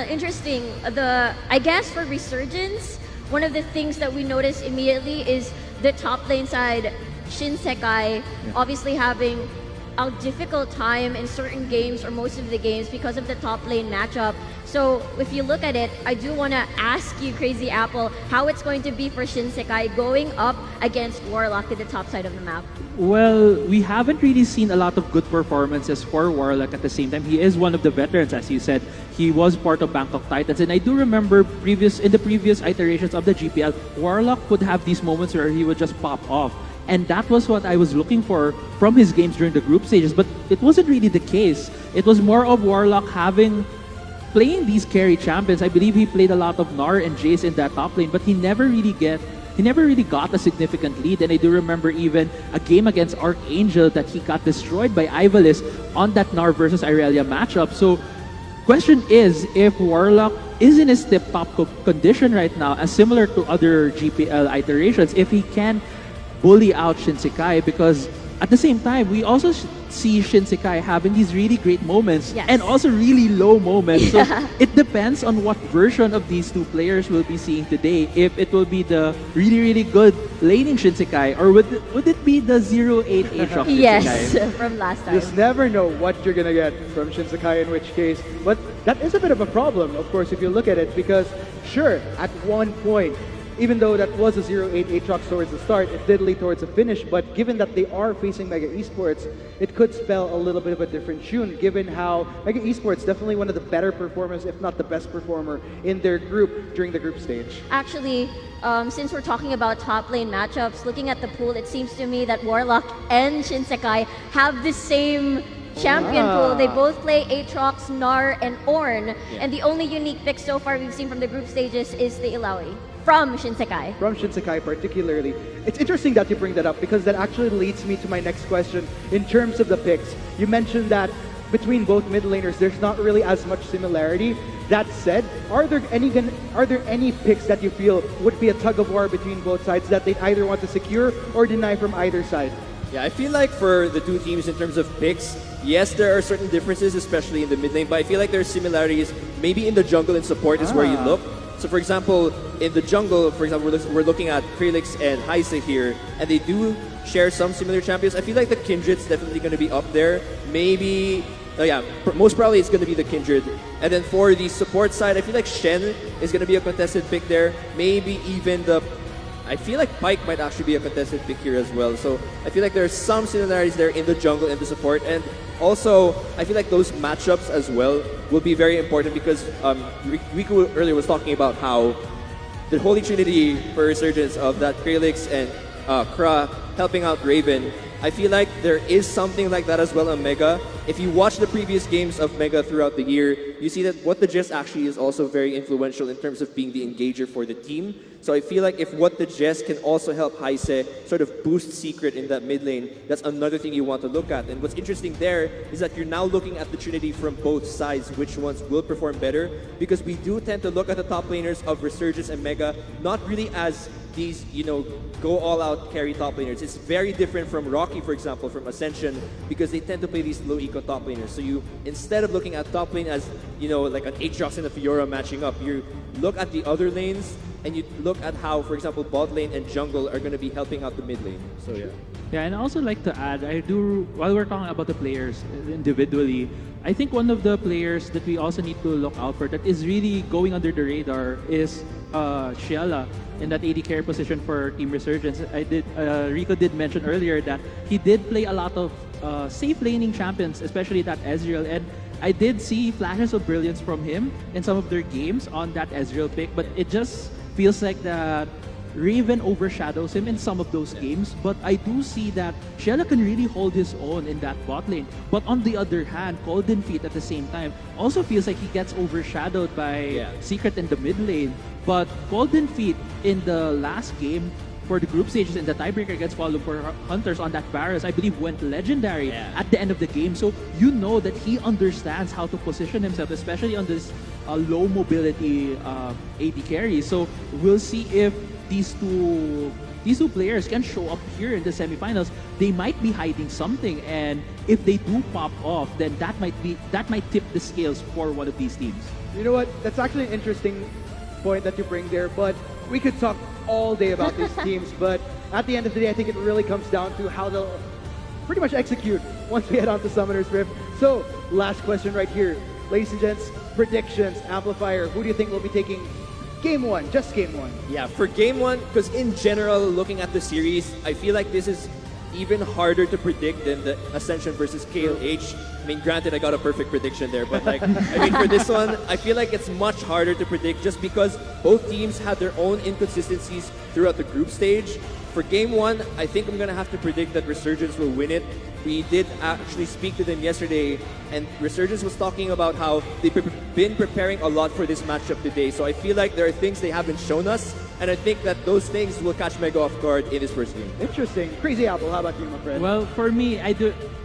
[SPEAKER 20] Interesting. I guess for Resurgence, one of the things that we noticed immediately is the top lane side, Shehyee, obviously having a difficult time in certain games or most of the games because of the top lane matchup. So if you look at it, I do want to ask you, Crazy Apple, how it's going to be for Shehyee going up against Warlock at the top side of the map.
[SPEAKER 21] Well, we haven't really seen a lot of good performances for Warlock at the same time. He is one of the veterans, as you said. He was part of Bangkok Titans. And I do remember in the previous iterations of the GPL, Warlock would have these moments where he would just pop off. And that was what I was looking for from his games during the group stages. But it wasn't really the case. It was more of Warlock playing these carry champions. I believe he played a lot of Gnar and Jace in that top lane, but he never really got a significant lead. And I do remember even a game against Archangel that he got destroyed by Ivalice on that Gnar versus Irelia matchup. So question is, if Warlock is in his tip-top condition right now, as similar to other GPL iterations, if he can bully out Shehyee, because at the same time, we also see Shehyee having these really great moments and also really low moments. So it depends on what version of these two players we'll be seeing today. If it will be the really, really good laning Shehyee, or would it be the 0-8 Aatrox Shehyee?
[SPEAKER 20] Yes, from last time.
[SPEAKER 15] Just never know what you're gonna get from Shehyee in which case. But that is a bit of a problem, of course, if you look at it, because sure, at one point, even though that was a 0-8 Aatrox towards the start, it did lead towards a finish. But given that they are facing Mega Esports, it could spell a little bit of a different tune, given how Mega Esports definitely one of the better performers, if not the best performer, in their group during the group stage.
[SPEAKER 20] Actually, since we're talking about top lane matchups, looking at the pool, it seems to me that Warlock and Shehyee have the same champion pool. They both play Aatrox, Gnar, and Ornn. And the only unique pick so far we've seen from the group stages is the Illaoi. From Shehyee.
[SPEAKER 15] From Shehyee particularly. It's interesting that you bring that up because that actually leads me to my next question in terms of the picks. You mentioned that between both mid laners, there's not really as much similarity. That said, are there any picks that you feel would be a tug of war between both sides that they either want to secure or deny from either side?
[SPEAKER 22] Yeah, I feel like for the two teams in terms of picks, yes, there are certain differences, especially in the mid lane, but I feel like there are similarities maybe in the jungle and support is where you look. So for example, in the jungle, for example, we're looking at Krelix and Heise here, and they do share some similar champions. I feel like the Kindred's definitely going to be up there. Maybe, most probably it's going to be the Kindred. And then for the support side, I feel like Shen is going to be a contested pick there. Maybe even I feel like Pyke might actually be a contested pick here as well. So I feel like there are some similarities there in the jungle and the support. And also, I feel like those matchups as well will be very important because Riku earlier was talking about how the Holy Trinity for Resurgence of that Krelix and Kra helping out Raven. I feel like there is something like that as well on Mega. If you watch the previous games of Mega throughout the year, you see that What the Jest actually is also very influential in terms of being the engager for the team. So I feel like if What the Jest can also help Heise sort of boost Secret in that mid lane, that's another thing you want to look at. And what's interesting there is that you're now looking at the Trinity from both sides, which ones will perform better, because we do tend to look at the top laners of Resurgence and Mega not really as these, go all-out carry top laners. It's very different from Rocky, for example, from Ascension, because they tend to play these low-eco top laners. So you, instead of looking at top lane as, like an Aatrox and a Fiora matching up, you look at the other lanes, and you look at how, for example, bot lane and jungle are going to be helping out the mid lane. So yeah.
[SPEAKER 21] Yeah, and I also like to add, while we're talking about the players individually, I think one of the players that we also need to look out for that is really going under the radar is Shehyee in that AD carry position for Team Resurgence. Rico did mention earlier that he did play a lot of safe laning champions, especially that Ezreal, and I did see flashes of brilliance from him in some of their games on that Ezreal pick, but it just feels like that Raven overshadows him in some of those games, but I do see that Shehyee can really hold his own in that bot lane. But on the other hand, Golden Feet at the same time also feels like he gets overshadowed by Secret in the mid lane. But Golden Feet in the last game for the group stages in the tiebreaker against Fall for Hunters on that Varus, I believe went legendary at the end of the game. So you know that he understands how to position himself, especially on this low mobility AD carry. So we'll see if these two players can show up here in the semifinals. They might be hiding something, and if they do pop off, then that might tip the scales for one of these teams.
[SPEAKER 16] You know what? That's actually an interesting point that you bring there, but we could talk all day about these teams, but at the end of the day, I think it really comes down to how they'll pretty much execute once we head on to Summoner's Rift. So, last question right here. Ladies and gents, predictions, Amplifier, who do you think will be taking Game 1, just Game 1?
[SPEAKER 22] Yeah, for Game 1, because in general, looking at the series, I feel like this is even harder to predict than the Ascension versus KLH. I mean, granted, I got a perfect prediction there, but like, I mean, for this one, I feel like it's much harder to predict just because both teams have their own inconsistencies throughout the group stage. For Game 1, I think I'm going to have to predict that Resurgence will win it. We did actually speak to them yesterday, and Resurgence was talking about how they've been preparing a lot for this matchup today. So I feel like there are things they haven't shown us, and I think that those things will catch Mega off guard in this first game.
[SPEAKER 16] Interesting. Crazy Apple, how about you, my friend?
[SPEAKER 21] Well, for me,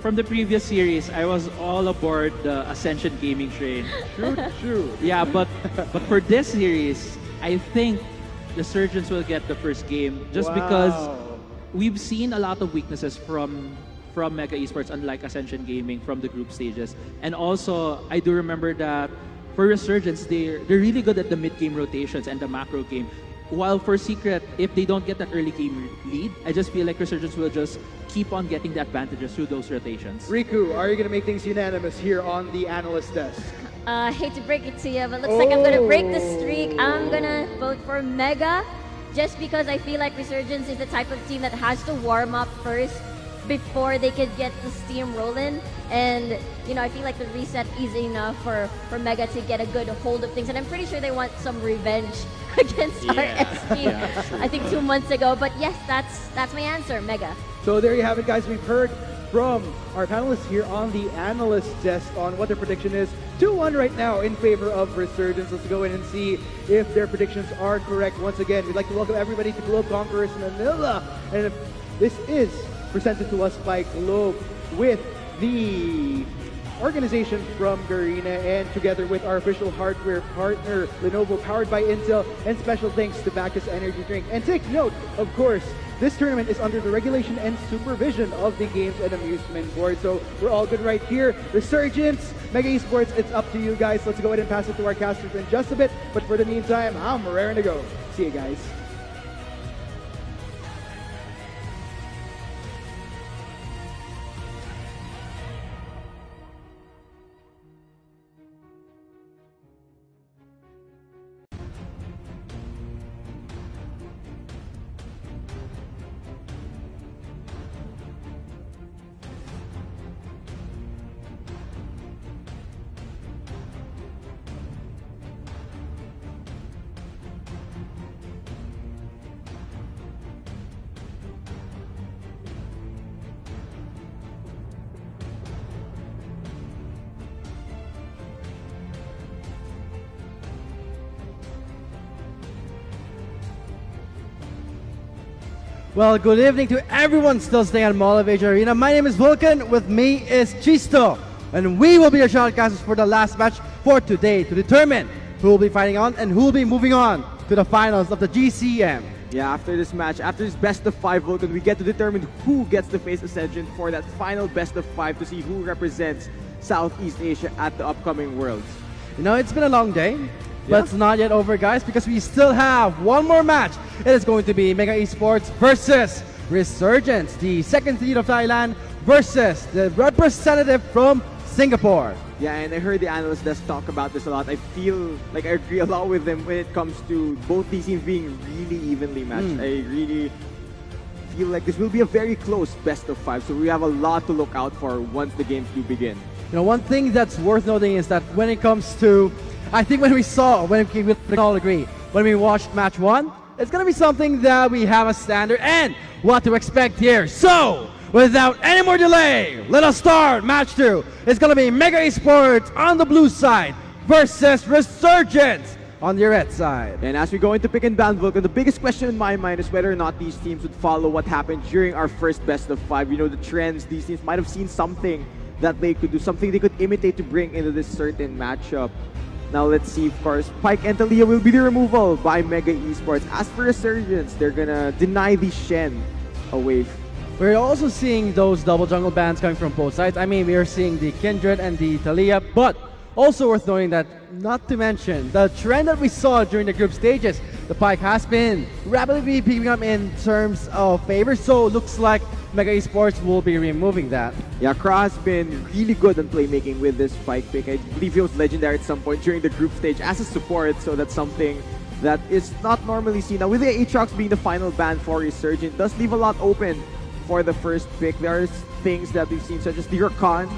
[SPEAKER 21] from the previous series, I was all aboard the Ascension gaming train.
[SPEAKER 16] True.
[SPEAKER 21] Yeah, but for this series, I think Resurgence will get the first game just because we've seen a lot of weaknesses from Mega Esports, unlike Ascension Gaming, from the group stages. And also, I do remember that for Resurgence, they're really good at the mid-game rotations and the macro game. While for Secret, if they don't get that early game lead, I just feel like Resurgence will just keep on getting the advantages through those rotations.
[SPEAKER 16] Riku, are you going to make things unanimous here on the analyst desk?
[SPEAKER 20] I hate to break it to you, but looks like I'm gonna break the streak. I'm gonna vote for Mega, just because I feel like Resurgence is the type of team that has to warm up first before they could get the steam rolling. And, you know, I feel like the reset is enough for Mega to get a good hold of things. And I'm pretty sure they want some revenge against RSP, I think 2 months ago. But yes, that's my answer, Mega.
[SPEAKER 16] So there you have it, guys. We've heard from our panelists here on the analyst desk on what their prediction is. 2-1 right now in favor of Resurgence. Let's go in and see if their predictions are correct. Once again, we'd like to welcome everybody to Globe Conquerors Manila. And this is presented to us by Globe with the organization from Garena, and together with our official hardware partner, Lenovo, powered by Intel, and special thanks to Bacchus Energy Drink. And take note, of course, this tournament is under the regulation and supervision of the Games and Amusement Board, so we're all good right here. Resurgence, Mega Esports, it's up to you guys. Let's go ahead and pass it to our casters in just a bit, but for the meantime, I'm raring to go. See you guys.
[SPEAKER 6] Well, good evening to everyone still staying at Mall of Asia Arena. My name is Vulcan, with me is Chisto, and we will be your shoutcasters for the last match for today to determine who will be fighting on and who will be moving on to the finals of the GCM.
[SPEAKER 7] Yeah, after this match, after this best of 5 Vulcan, we get to determine who gets to face Ascension for that final best of 5 to see who represents Southeast Asia at the upcoming Worlds.
[SPEAKER 6] You know, it's been a long day, but it's not yet over, guys, because we still have one more match. It is going to be Mega Esports versus Resurgence, the second seed of Thailand versus the representative from Singapore.
[SPEAKER 7] Yeah, and I heard the analyst desk talk about this a lot. I feel like I agree a lot with them when it comes to both these teams being really evenly matched. I really feel like this will be a very close best of 5, so we have a lot to look out for once the games do begin.
[SPEAKER 6] You know, one thing that's worth noting is that when it comes to, I think when we all agree, when we watched match 1, it's gonna be something that we have a standard and what to expect here. So, without any more delay, let us start match 2. It's gonna be Mega Esports on the blue side versus Resurgence on the red side.
[SPEAKER 16] And as we go into pick and ban, Vulcan, the biggest question in my mind is whether or not these teams would follow what happened during our first best of 5. You know, the trends, these teams might have seen something that they could do, something they could imitate to bring into this certain matchup. Now let's see, of course, Pyke and Talia will be the removal by Mega Esports. As for Resurgence, they're gonna deny the Shen a wave.
[SPEAKER 6] We're also seeing those double jungle bans coming from both sides. I mean, we are seeing the Kindred and the Talia, but also worth knowing that, not to mention, the trend that we saw during the group stages, the Pyke has been rapidly picking up in terms of favor, so looks like Mega Esports will be removing that.
[SPEAKER 16] Yeah, Kra has been really good on playmaking with this Pyke pick. I believe he was legendary at some point during the group stage as a support, so that's something that is not normally seen. Now, with the Aatrox being the final ban for Resurgent, it does leave a lot open for the first pick. There are things that we've seen, such as the Rakan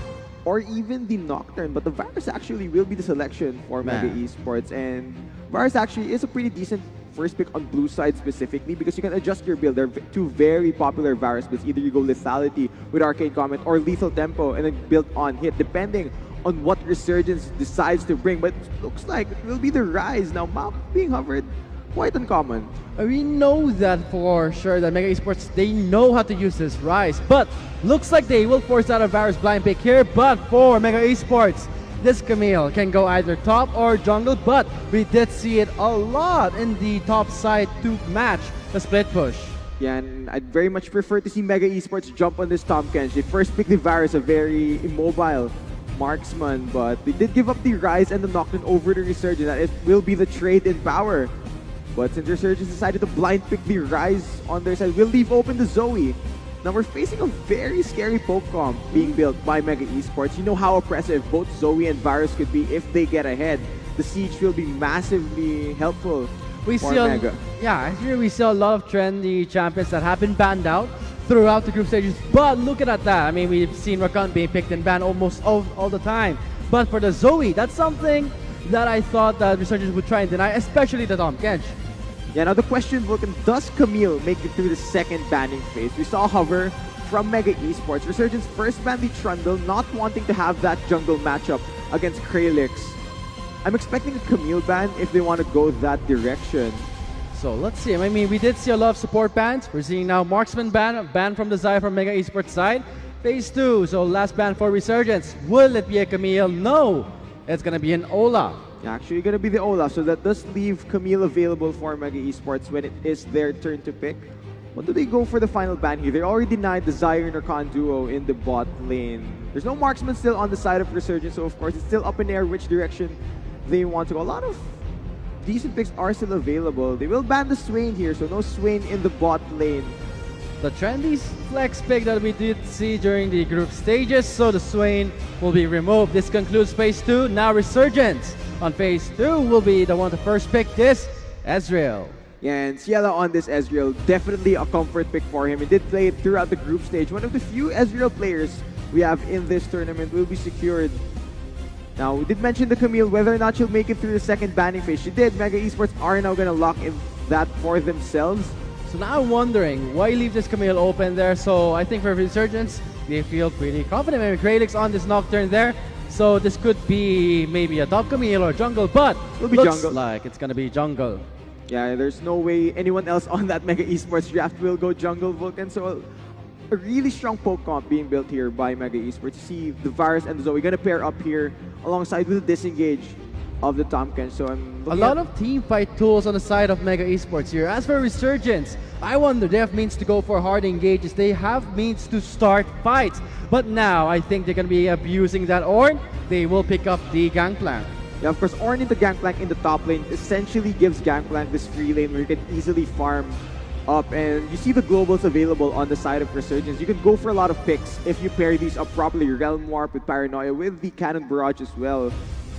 [SPEAKER 16] or even the Nocturne, but the Varus actually will be the selection for Mega Esports, and Varus actually is a pretty decent first pick on blue side specifically because you can adjust your build. There are two very popular Varus builds. Either you go Lethality with Arcade Comment or Lethal Tempo and then build on hit, depending on what Resurgence decides to bring. But it looks like it will be the Rise. Now, map being hovered, quite uncommon.
[SPEAKER 6] We know that for sure that Mega Esports, they know how to use this Rise, but looks like they will force out a Varus blind pick here. But for Mega Esports, this Camille can go either top or jungle, but we did see it a lot in the top side to match the split push.
[SPEAKER 16] Yeah, and I'd very much prefer to see Mega Esports jump on this Tahm Kench. They first picked the Varus, a very immobile marksman, but they did give up the Rise and the Nocturne over the Resurgence. That it will be the trade in power. But since Resurgence decided to blind pick the Rise on their side, we'll leave open the Zoe. Now we're facing a very scary poke comp being built by Mega Esports. You know how oppressive both Zoe and Varus could be if they get ahead. The siege will be massively helpful for Mega.
[SPEAKER 6] Yeah, here we see a lot of trendy champions that have been banned out throughout the group stages. But look at that. I mean, we've seen Rakan being picked and banned almost all the time. But for the Zoe, that's something that I thought that Resurgence would try and deny, especially the Tahm Kench.
[SPEAKER 16] Yeah, now the question, Vulcan, does Camille make it through the second banning phase? We saw Hover from Mega Esports. Resurgence first banned the Trundle, not wanting to have that jungle matchup against Kralix. I'm expecting a Camille ban if they want to go that direction.
[SPEAKER 6] So let's see. I mean, we did see a lot of support bans. We're seeing now Marksman ban from the Xayah from Mega Esports side. Phase 2, so last ban for Resurgence. Will it be a Camille? No, it's going to be an Ola.
[SPEAKER 16] Actually going to be the Olaf, so that does leave Camille available for Mega Esports when it is their turn to pick. What do they go for the final ban here? They already denied the Xayah and Rakan duo in the bot lane. There's no marksman still on the side of Resurgence, so of course it's still up in the air which direction they want to go. A lot of decent picks are still available. They will ban the Swain here, so no Swain in the bot lane.
[SPEAKER 6] The trendy flex pick that we did see during the group stages, so the Swain will be removed. This concludes phase 2. Now Resurgence on phase 2 will be the one to first pick this Ezreal.
[SPEAKER 16] Yeah, and Shehyee on this Ezreal, definitely a comfort pick for him. He did play it throughout the group stage. One of the few Ezreal players we have in this tournament will be secured. Now, we did mention the Camille, whether or not she'll make it through the second banning phase. She did. Mega Esports are now going to lock in that for themselves.
[SPEAKER 6] So now I'm wondering, why leave this Camille open there? So I think for Resurgence, they feel pretty confident. Maybe Kralix on this Nocturne there. So this could be maybe a top Camille or jungle, but
[SPEAKER 16] it'll be
[SPEAKER 6] looks
[SPEAKER 16] jungle.
[SPEAKER 6] like it's going to be jungle.
[SPEAKER 16] Yeah, there's no way anyone else on that Mega Esports draft will go jungle, Vulcan. So a really strong poke comp being built here by Mega Esports. You see the Varus and the Zoe going to pair up here alongside with the disengage of the Tahm Kench. So I'm
[SPEAKER 6] a lot of team fight tools on the side of Mega Esports here. As for Resurgence, I wonder, they have means to go for hard engages. They have means to start fights. But now, I think they're going to be abusing that Ornn. They will pick up the Gangplank.
[SPEAKER 16] Yeah, of course, Ornn into Gangplank in the top lane essentially gives Gangplank this free lane where you can easily farm up. And you see the globals available on the side of Resurgence. You can go for a lot of picks if you pair these up properly. Realm Warp with Paranoia with the Cannon Barrage as well.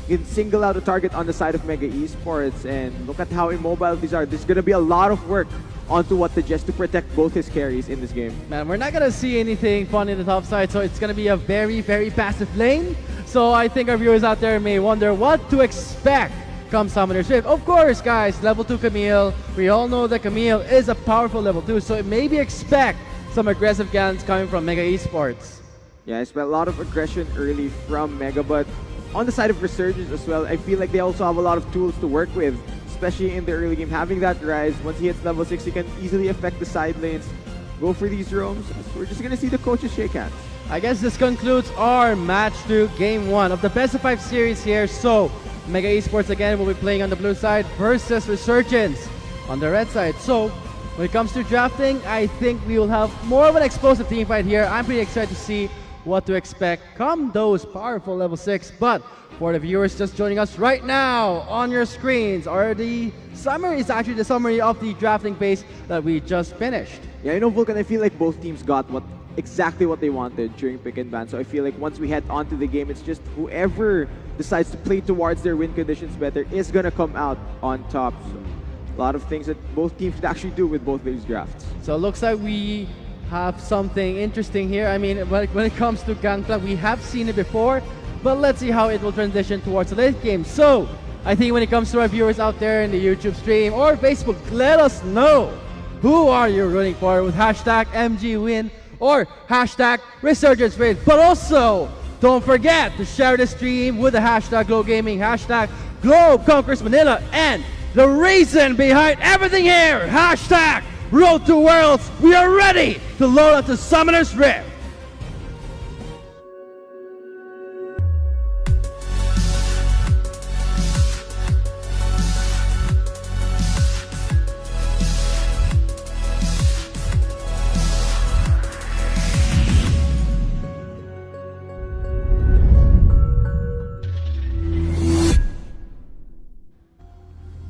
[SPEAKER 16] You can single out a target on the side of Mega Esports, and look at how immobile these are. There's going to be a lot of work onto what the Jess to protect both his carries in this game.
[SPEAKER 6] Man, we're not going to see anything fun in the top side, so it's going to be a very, very passive lane. So I think our viewers out there may wonder what to expect comes Summoner's Rift. Of course, guys, level 2 Camille. We all know that Camille is a powerful level 2, so maybe expect some aggressive ganks coming from Mega Esports.
[SPEAKER 7] Yeah, I spent a lot of aggression early from Mega, but on the side of Resurgence as well, I feel like they also have a lot of tools to work with, especially in the early game. Having that rise, once he hits level 6, he can easily affect the side lanes, go for these roams. We're just going to see the coaches shake hands.
[SPEAKER 6] I guess this concludes our match 2, Game 1 of the Best of 5 series here. So, Mega Esports again will be playing on the blue side versus Resurgence on the red side. So, when it comes to drafting, I think we will have more of an explosive team fight here. I'm pretty excited to see what to expect come those powerful level 6. But for the viewers just joining us right now on your screens, the summary is actually the summary of the drafting phase that we just finished.
[SPEAKER 7] Yeah, you know, Vulcan, I feel like both teams got exactly what they wanted during pick and ban. So I feel like once we head onto the game, it's just whoever decides to play towards their win conditions better is going to come out on top. So a lot of things that both teams could actually do with both these drafts.
[SPEAKER 6] So it looks like we have something interesting here. I mean, when it comes to Gangplank, we have seen it before, but let's see how it will transition towards the late game. So, I think when it comes to our viewers out there in the YouTube stream or Facebook, let us know who are you rooting for with hashtag MGWin or hashtag ResurgenceWin. But also, don't forget to share the stream with the hashtag GlobeGaming, hashtag Globe Conquers Manila, and the reason behind everything here, hashtag Road to Worlds. We are ready to load up to Summoner's Rift.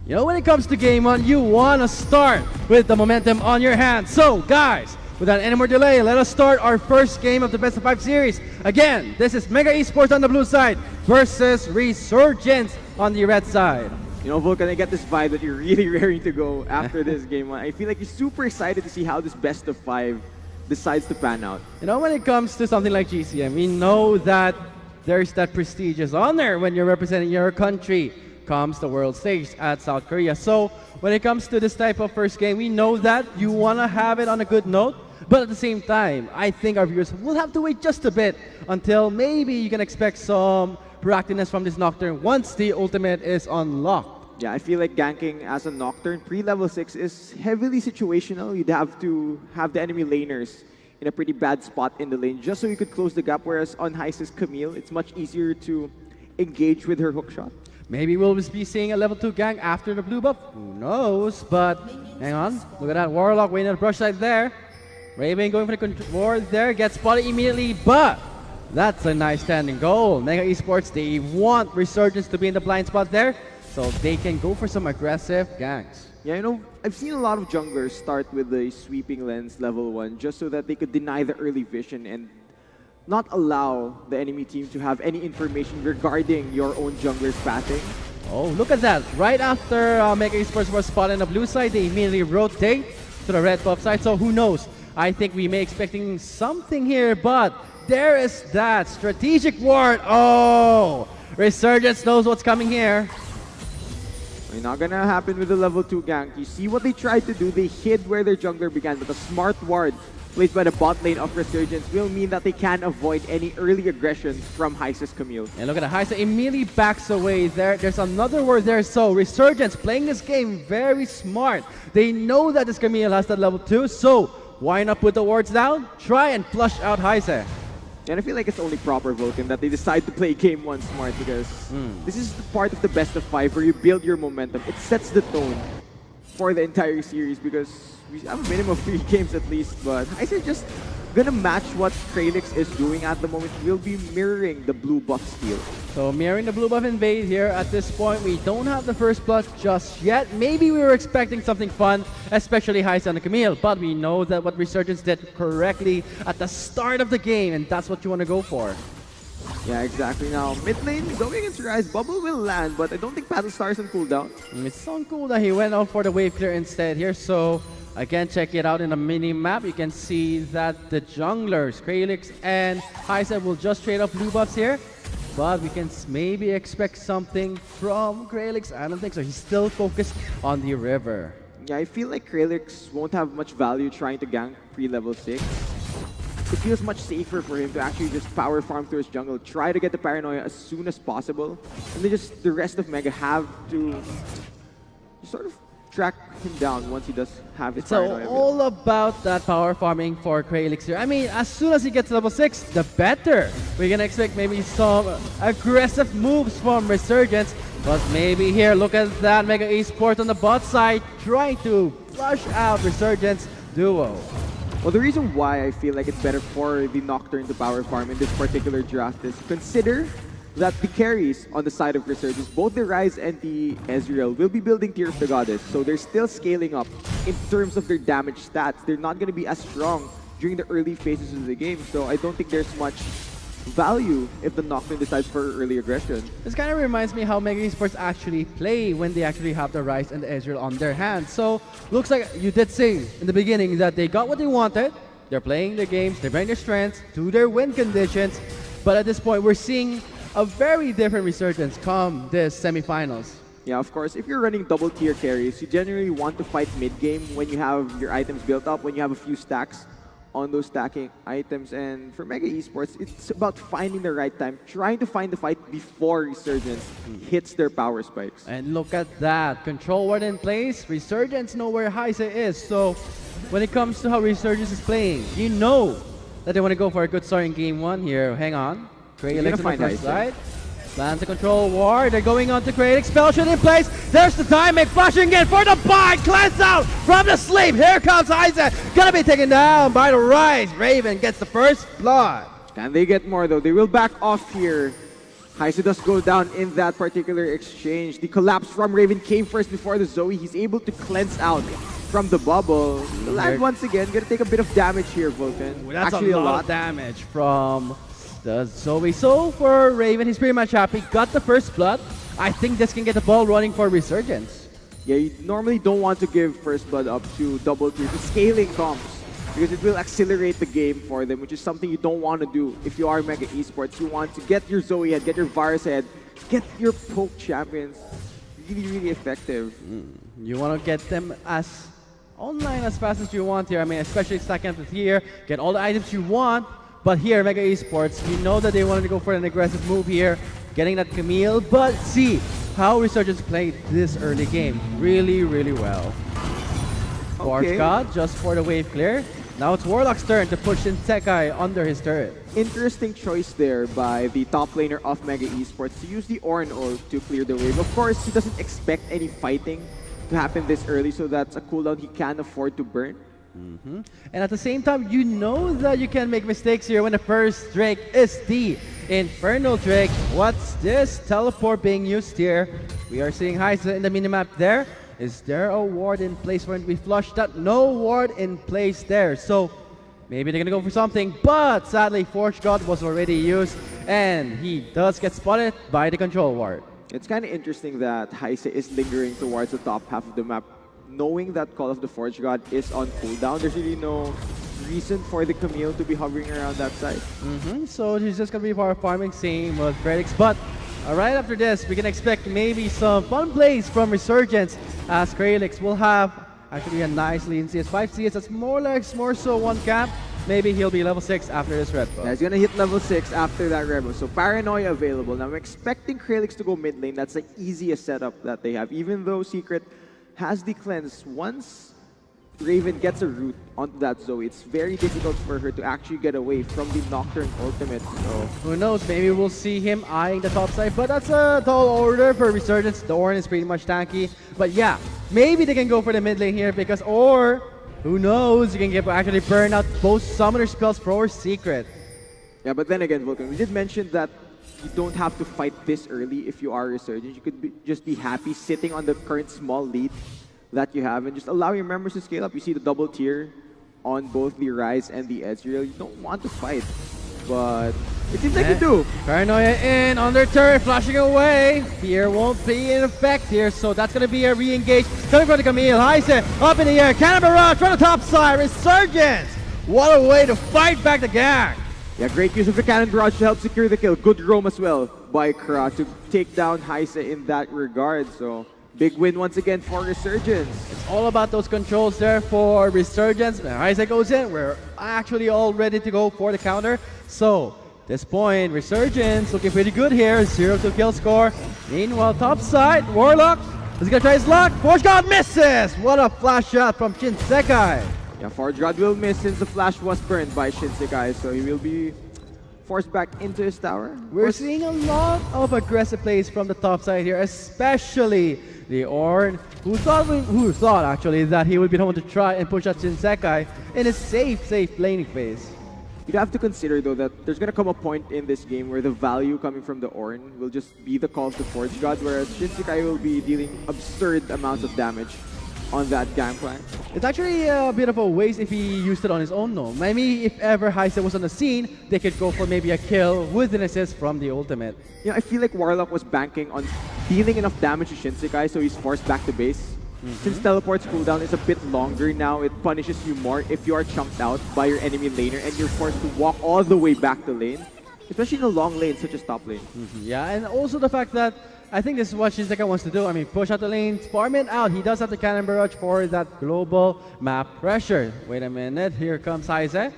[SPEAKER 6] You know, when it comes to Game 1, you want to start with the momentum on your hands. So, guys, without any more delay, let us start our first game of the Best of 5 series. Again, this is Mega Esports on the blue side versus Resurgence on the red side.
[SPEAKER 7] You know, Vulcan, I get this vibe that you're really raring to go after this Game 1. I feel like you're super excited to see how this Best of 5 decides to pan out.
[SPEAKER 6] You know, when it comes to something like GCM, we know that there's that prestigious honor when you're representing your country comes the world stage at South Korea. So when it comes to this type of first game, we know that you want to have it on a good note, but at the same time, I think our viewers will have to wait just a bit until maybe you can expect some proactiveness from this Nocturne once the ultimate is unlocked.
[SPEAKER 7] Yeah, I feel like ganking as a Nocturne pre-level 6 is heavily situational. You'd have to have the enemy laners in a pretty bad spot in the lane just so you could close the gap, whereas on Heise's Camille, it's much easier to engage with her hookshot.
[SPEAKER 6] Maybe we'll be seeing a level 2 gank after the blue buff. Who knows? But hang on. Look at that. Warlock waiting at the brush side there. Raven going for the ward there. Gets spotted immediately. But that's a nice standing goal. Mega Esports, they want Resurgence to be in the blind spot there, so they can go for some aggressive ganks.
[SPEAKER 7] Yeah, you know, I've seen a lot of junglers start with the sweeping lens level 1 just so that they could deny the early vision and not allow the enemy team to have any information regarding your own jungler's pathing.
[SPEAKER 6] Oh, look at that. Right after Mega Esports was spotted on the blue side, they immediately rotate to the red buff side. So who knows? I think we may expecting something here, but there is that strategic ward. Oh, Resurgence knows what's coming here.
[SPEAKER 7] It's not gonna happen with the level 2 gank. You see what they tried to do? They hid where their jungler began, but a smart ward placed by the bot lane of Resurgence will mean that they can avoid any early aggression from Heise's Camille.
[SPEAKER 6] And look at that, Heise immediately backs away there. There's another word there, so Resurgence playing this game very smart. They know that this Camille has that level 2, so why not put the wards down? Try and flush out Heise.
[SPEAKER 7] And I feel like it's only proper, Vulcan, that they decide to play Game 1 smart because this is the part of the Best of 5 where you build your momentum. It sets the tone for the entire series because we have a minimum of 3 games at least, but I say just gonna match what Kralix is doing at the moment. We'll be mirroring the blue buff steal.
[SPEAKER 6] So mirroring the blue buff invade here at this point. We don't have the first blood just yet. Maybe we were expecting something fun, especially Heise and Camille, but we know that what Resurgence did correctly at the start of the game, and that's what you want to go for.
[SPEAKER 7] Yeah, exactly. Now, mid lane, going into Rise, Bubble will land, but I don't think Battlestar is on cooldown.
[SPEAKER 6] It's on cooldown. He went out for the wave clear instead here, so again, check it out in the mini-map. You can see that the junglers, Kralix and Heise, will just trade off blue buffs here. but we can maybe expect something from Kralix. I don't think so. He's still focused on the river.
[SPEAKER 7] Yeah, I feel like Kralix won't have much value trying to gank pre-level 6. It feels much safer for him to actually just power farm through his jungle, try to get the paranoia as soon as possible, and then just the rest of Mega have to sort of track him down once he does have his paranoia.
[SPEAKER 6] So all about that power farming for Kralix here. I mean, as soon as he gets level 6, the better. We're gonna expect maybe some aggressive moves from Resurgence, but maybe here, look at that Mega Esports on the bot side trying to flush out Resurgence duo.
[SPEAKER 7] Well, the reason why I feel like it's better for the Nocturne to power farm in this particular draft is consider that the carries on the side of Resurgence, both the Ryze and the Ezreal, will be building Tear of the Goddess. So they're still scaling up in terms of their damage stats. They're not going to be as strong during the early phases of the game. So I don't think there's much value if the Nocturne decides for early aggression.
[SPEAKER 6] This kind of reminds me how Mega Esports actually play when they actually have the Ryze and the Ezreal on their hands. So looks like you did say in the beginning that they got what they wanted. They're playing their games, they bring their strengths to their win conditions. But at this point, we're seeing a very different Resurgence come this semifinals.
[SPEAKER 7] Yeah, of course, if you're running double tier carries, you generally want to fight mid-game when you have your items built up, when you have a few stacks on those stacking items. And for Mega Esports, it's about finding the right time, trying to find the fight before Resurgence hits their power spikes.
[SPEAKER 6] And look at that, control ward in place, Resurgence know where Heise is. So when it comes to how Resurgence is playing, you know that they want to go for a good start in game 1 here. Hang on. Kralix on the first side. Plans to control ward. They're going on to Kralix. Spell shot in place. There's the timing. Flashing in for the bind. Cleanse out from the sleep. Here comes Isaac. Gonna be taken down by the Ryze. Raven gets the first blood.
[SPEAKER 7] Can they get more though? They will back off here. Heise does go down in that particular exchange. The collapse from Raven came first before the Zoe. He's able to cleanse out from the bubble. The land once again gonna take a bit of damage here, Vulcan.
[SPEAKER 6] Ooh, that's
[SPEAKER 7] actually
[SPEAKER 6] a lot of damage from the Zoe. So for Raven, he's pretty much happy. Got the first blood. I think this can get the ball running for Resurgence.
[SPEAKER 7] Yeah, you normally don't want to give first blood up to double tier. The scaling comes because it will accelerate the game for them, which is something you don't want to do if you are Mega Esports. You want to get your Zoe head, get your Varus head, get your poke champions really, really effective.
[SPEAKER 6] You want to get them as online as fast as you want here. I mean, especially stacking up with here, get all the items you want. But here, Mega Esports, you know that they wanted to go for an aggressive move here, getting that Camille, but see how Resurgence played this early game. Really, really well. Forge God just for the wave clear. Now it's Warlock's turn to push in Sekai under his turret.
[SPEAKER 7] Interesting choice there by the top laner of Mega Esports to use the Ornn ult to clear the wave. Of course, he doesn't expect any fighting to happen this early, so that's a cooldown he can afford to burn.
[SPEAKER 6] And at the same time, you know that you can make mistakes here when the first Drake is the Infernal Drake. What's this teleport being used here? We are seeing Heise in the minimap there. Is there a ward in place for him to be flushed out? No ward in place there. So maybe they're gonna go for something, but sadly Forge God was already used and he does get spotted by the control ward.
[SPEAKER 7] It's kind of interesting that Heise is lingering towards the top half of the map, knowing that Call of the Forge God is on cooldown. There's really no reason for the Camille to be hovering around that side.
[SPEAKER 6] So he's just gonna be power farming, same with Predix. But right after this, we can expect maybe some fun plays from Resurgence, as Kralix will have actually a nice lead in CS5. CS, that's more so one cap. Maybe he'll be level 6 after this red buff.
[SPEAKER 7] Yeah, he's gonna hit level 6 after that red buff. So Paranoia available. Now I'm expecting Kralix to go mid lane. That's the easiest setup that they have. Even though Secret has the cleanse, once Raven gets a root onto that Zoe, it's very difficult for her to actually get away from the Nocturne ultimate. So
[SPEAKER 6] who knows, maybe we'll see him eyeing the top side, but that's a tall order for Resurgence. The Ornn is pretty much tanky. But yeah, maybe they can go for the mid lane here because, or who knows, you can actually burn out both summoner spells for Secret.
[SPEAKER 7] Yeah, but then again, Vulcan, we did mention that you don't have to fight this early if you are Resurgence. You could just be happy sitting on the current small lead that you have and just allow your members to scale up. You see the double tier on both the Ryze and the Ezreal. You don't want to fight, but it seems like you do.
[SPEAKER 6] Paranoia in on their turret, flashing away. Fear won't be in effect here, so that's going to be a re-engage. Coming from the Camille, Heise up in the air. Cannon barrage from the top side. Resurgence! What a way to fight back the gang.
[SPEAKER 7] Yeah, great use of the Cannon barrage to help secure the kill. Good roam as well
[SPEAKER 16] by Kra to take down Heise in that regard. So big win once again for Resurgence.
[SPEAKER 6] It's all about those controls there for Resurgence. When Heise goes in, we're actually all ready to go for the counter. So this point, Resurgence looking pretty good here. 0-2 kill score. Meanwhile, top side, Warlock is gonna try his luck. Forge God misses! What a flash shot from Shinsekai.
[SPEAKER 16] Yeah, Forge God will miss since the flash was burned by Shinsekai, so he will be forced back into his tower.
[SPEAKER 6] We're seeing a lot of aggressive plays from the top side here, especially the Ornn, who thought actually that he would be the one to try and push out Shinsekai in a safe laning phase.
[SPEAKER 16] You'd have to consider though that there's gonna come a point in this game where the value coming from the Ornn will just be the call of the Forge God, whereas Shinsekai will be dealing absurd amounts of damage on that gangplank.
[SPEAKER 6] It's actually a bit of a waste if he used it on his own though. Maybe if ever Heise was on the scene, they could go for maybe a kill with an assist from the ultimate.
[SPEAKER 16] You know, I feel like Warlock was banking on dealing enough damage to Shinsekai so he's forced back to base. Since Teleport's cooldown is a bit longer now, it punishes you more if you are chunked out by your enemy laner and you're forced to walk all the way back to lane. Especially in a long lane such as top lane.
[SPEAKER 6] Yeah, and also the fact that I think this is what Shinsekai wants to do. I mean, push out the lane, Sparman out. He does have the cannon barrage for that global map pressure. Wait a minute, here comes Heise.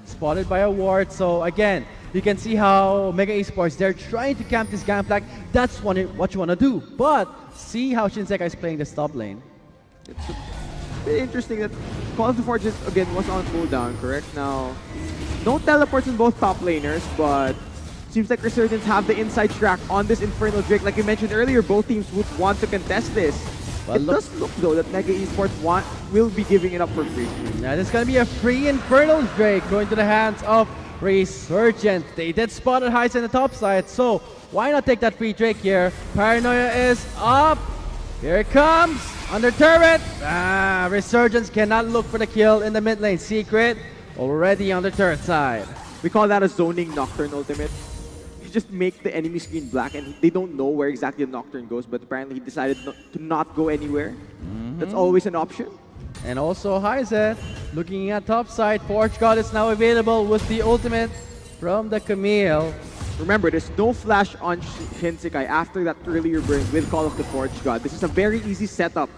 [SPEAKER 6] Spotted by a ward. So again, you can see how Mega Esports, they're trying to camp this gangplank. That's what you want to do. But see how Shinsekai is playing this top lane.
[SPEAKER 16] It's a bit interesting that Call of the Forges again was on cooldown, correct? Now, no teleports in both top laners, but seems like Resurgence have the inside track on this Infernal Drake. Like you mentioned earlier, both teams would want to contest this. Well, it does look though that Mega Esports will be giving it up for free.
[SPEAKER 6] Yeah, this is gonna be a free Infernal Drake going to the hands of Resurgence. They did spot at Heise in the top side, so why not take that free Drake here? Paranoia is up. Here it comes. Under turret. Resurgence cannot look for the kill in the mid lane. Secret already on the turret side.
[SPEAKER 16] We call that a zoning Nocturne ultimate. You just make the enemy screen black and they don't know where exactly the Nocturne goes, but apparently he decided to not go anywhere. That's always an option.
[SPEAKER 6] And also Heise looking at top side. Forge God is now available with the ultimate from the Camille.
[SPEAKER 16] Remember, there's no flash on Shinsekai after that earlier burn with Call of the Forge God. This is a very easy setup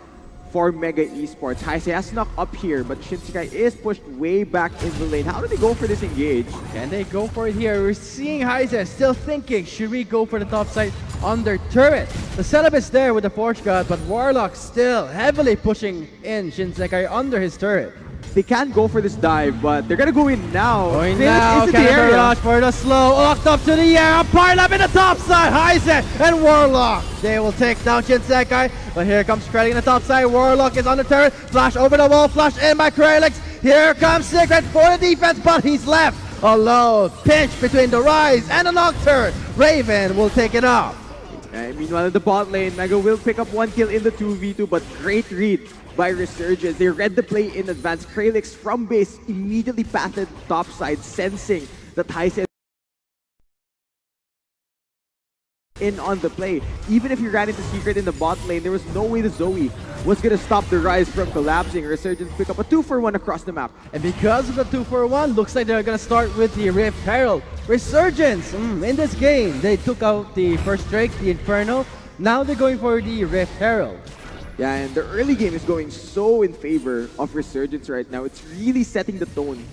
[SPEAKER 16] for Mega Esports. Heise has snuck up here, but Shinsekai is pushed way back in the lane. How do they go for this engage?
[SPEAKER 6] Can they go for it here? We're seeing Heise still thinking, should we go for the top side under turret? The setup is there with the Forge God, but Warlock still heavily pushing in Shinsekai under his turret.
[SPEAKER 16] They can go for this dive, but they're gonna go in now.
[SPEAKER 6] Going now, Cannon Barrage for the slow, locked up to the air, a pile up in the top side, Heise and Warlock. They will take down Shinsekai, but here comes Krelix in the top side. Warlock is on the turret, flash over the wall, flash in by Krelix. Here comes Secret for the defense, but he's left alone. Pinch between the Rise and the Nocturne. Raven will take it up.
[SPEAKER 16] Meanwhile, in the bot lane, Mega will pick up one kill in the 2v2, but great read by Resurgence. They read the play in advance. Krelix from base immediately pathed top side, sensing that Heise in on the play. Even if he ran into Secret in the bot lane, there was no way the Zoe was going to stop the Rise from collapsing. Resurgence pick up a 2-for-1 across the map.
[SPEAKER 6] And because of the 2-for-1, looks like they're going to start with the Rift Herald. Resurgence, in this game, they took out the first Drake, the Inferno. Now they're going for the Rift Herald.
[SPEAKER 16] Yeah, and the early game is going so in favor of Resurgence right now. It's really setting the tone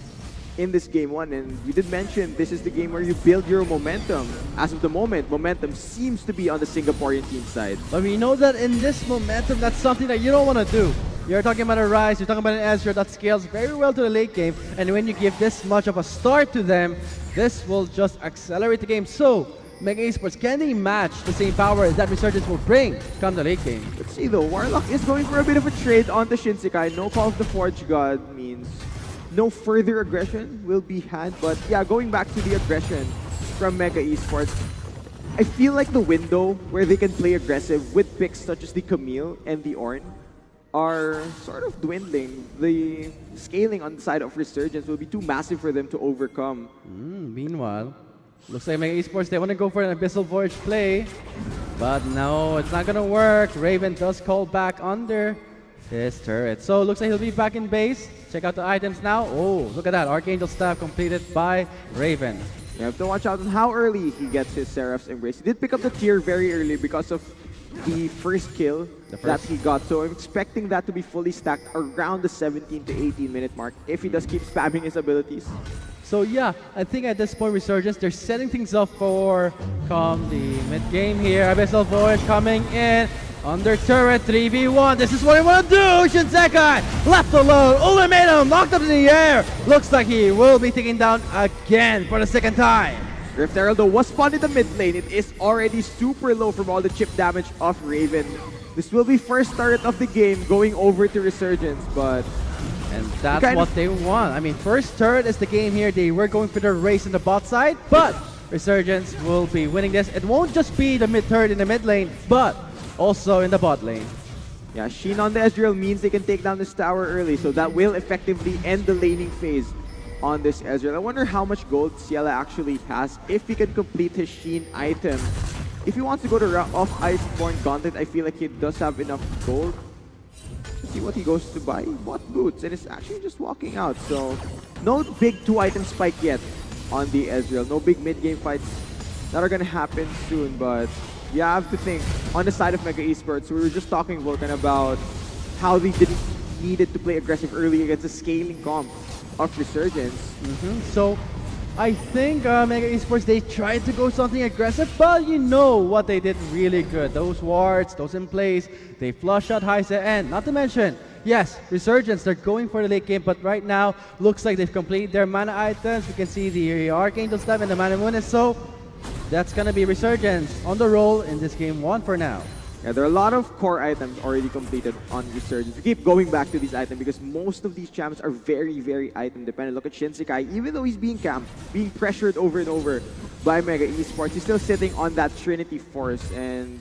[SPEAKER 16] in this game one. And we did mention this is the game where you build your momentum. As of the moment, momentum seems to be on the Singaporean team side.
[SPEAKER 6] But we know that in this momentum, that's something that you don't want to do. You're talking about a Rise, you're talking about an Ezreal that scales very well to the late game. And when you give this much of a start to them, this will just accelerate the game. So, Mega Esports, can they match the same power that Resurgence will bring come the late game?
[SPEAKER 16] Let's see though, Warlock is going for a bit of a trade on the Shinsekai. No Call of the Forge God means no further aggression will be had. But yeah, going back to the aggression from Mega Esports, I feel like the window where they can play aggressive with picks such as the Camille and the Ornn are sort of dwindling. The scaling on the side of Resurgence will be too massive for them to overcome.
[SPEAKER 6] Meanwhile, looks like Mega Esports, they want to go for an Abyssal Voyage play. But no, it's not going to work. Raven does call back under his turret. So looks like he'll be back in base. Check out the items now. Oh, look at that. Archangel Staff completed by Raven.
[SPEAKER 16] You have to watch out on how early he gets his Seraph's Embrace. He did pick up the tier very early because of the first kill that he got. So I'm expecting that to be fully stacked around the 17 to 18 minute mark if he does keep spamming his abilities.
[SPEAKER 6] So yeah, I think at this point, Resurgence, they're setting things up for the mid-game here. Abyssal Voyage coming in. Under turret, 3v1. This is what he want to do! Shinsekai left alone. Ultimatum locked up in the air. Looks like he will be taken down again for the second time.
[SPEAKER 16] Rift Herald though was spawned in the mid lane. It is already super low from all the chip damage of Raven. This will be first turret of the game going over to Resurgence, but...
[SPEAKER 6] And that's what they want. I mean, first turret is the game here. They were going for the race in the bot side, but Resurgence will be winning this. It won't just be the mid turret in the mid lane, but also in the bot lane.
[SPEAKER 16] Yeah, Sheen on the Ezreal means they can take down this tower early, so that will effectively end the laning phase on this Ezreal. I wonder how much gold Shehyee actually has if he can complete his Sheen item. If he wants to go to off Iceborne Gauntlet, I feel like he does have enough gold. Let's see what he goes to buy. He bought boots and is actually just walking out. So no big 2-item spike yet on the Ezreal. No big mid-game fights that are going to happen soon, but you have to think on the side of Mega Esports, we were just talking, Vulcan, about how they didn't needed to play aggressive early against the scaling comp of Resurgence.
[SPEAKER 6] So I think Mega Esports, they tried to go something aggressive, but you know what they did really good. Those wards, those in place, they flush out Heise, and not to mention, yes, Resurgence, they're going for the late game, but right now, looks like they've completed their mana items. We can see the Archangel Stab and the Mana Moon, so that's gonna be Resurgence on the roll in this game 1 for now.
[SPEAKER 16] Yeah, there are a lot of core items already completed on Resurgence. We keep going back to these items because most of these champs are very, very item dependent. Look at Shinsekai, even though he's being camped, being pressured over and over by Mega Esports, he's still sitting on that Trinity Force. And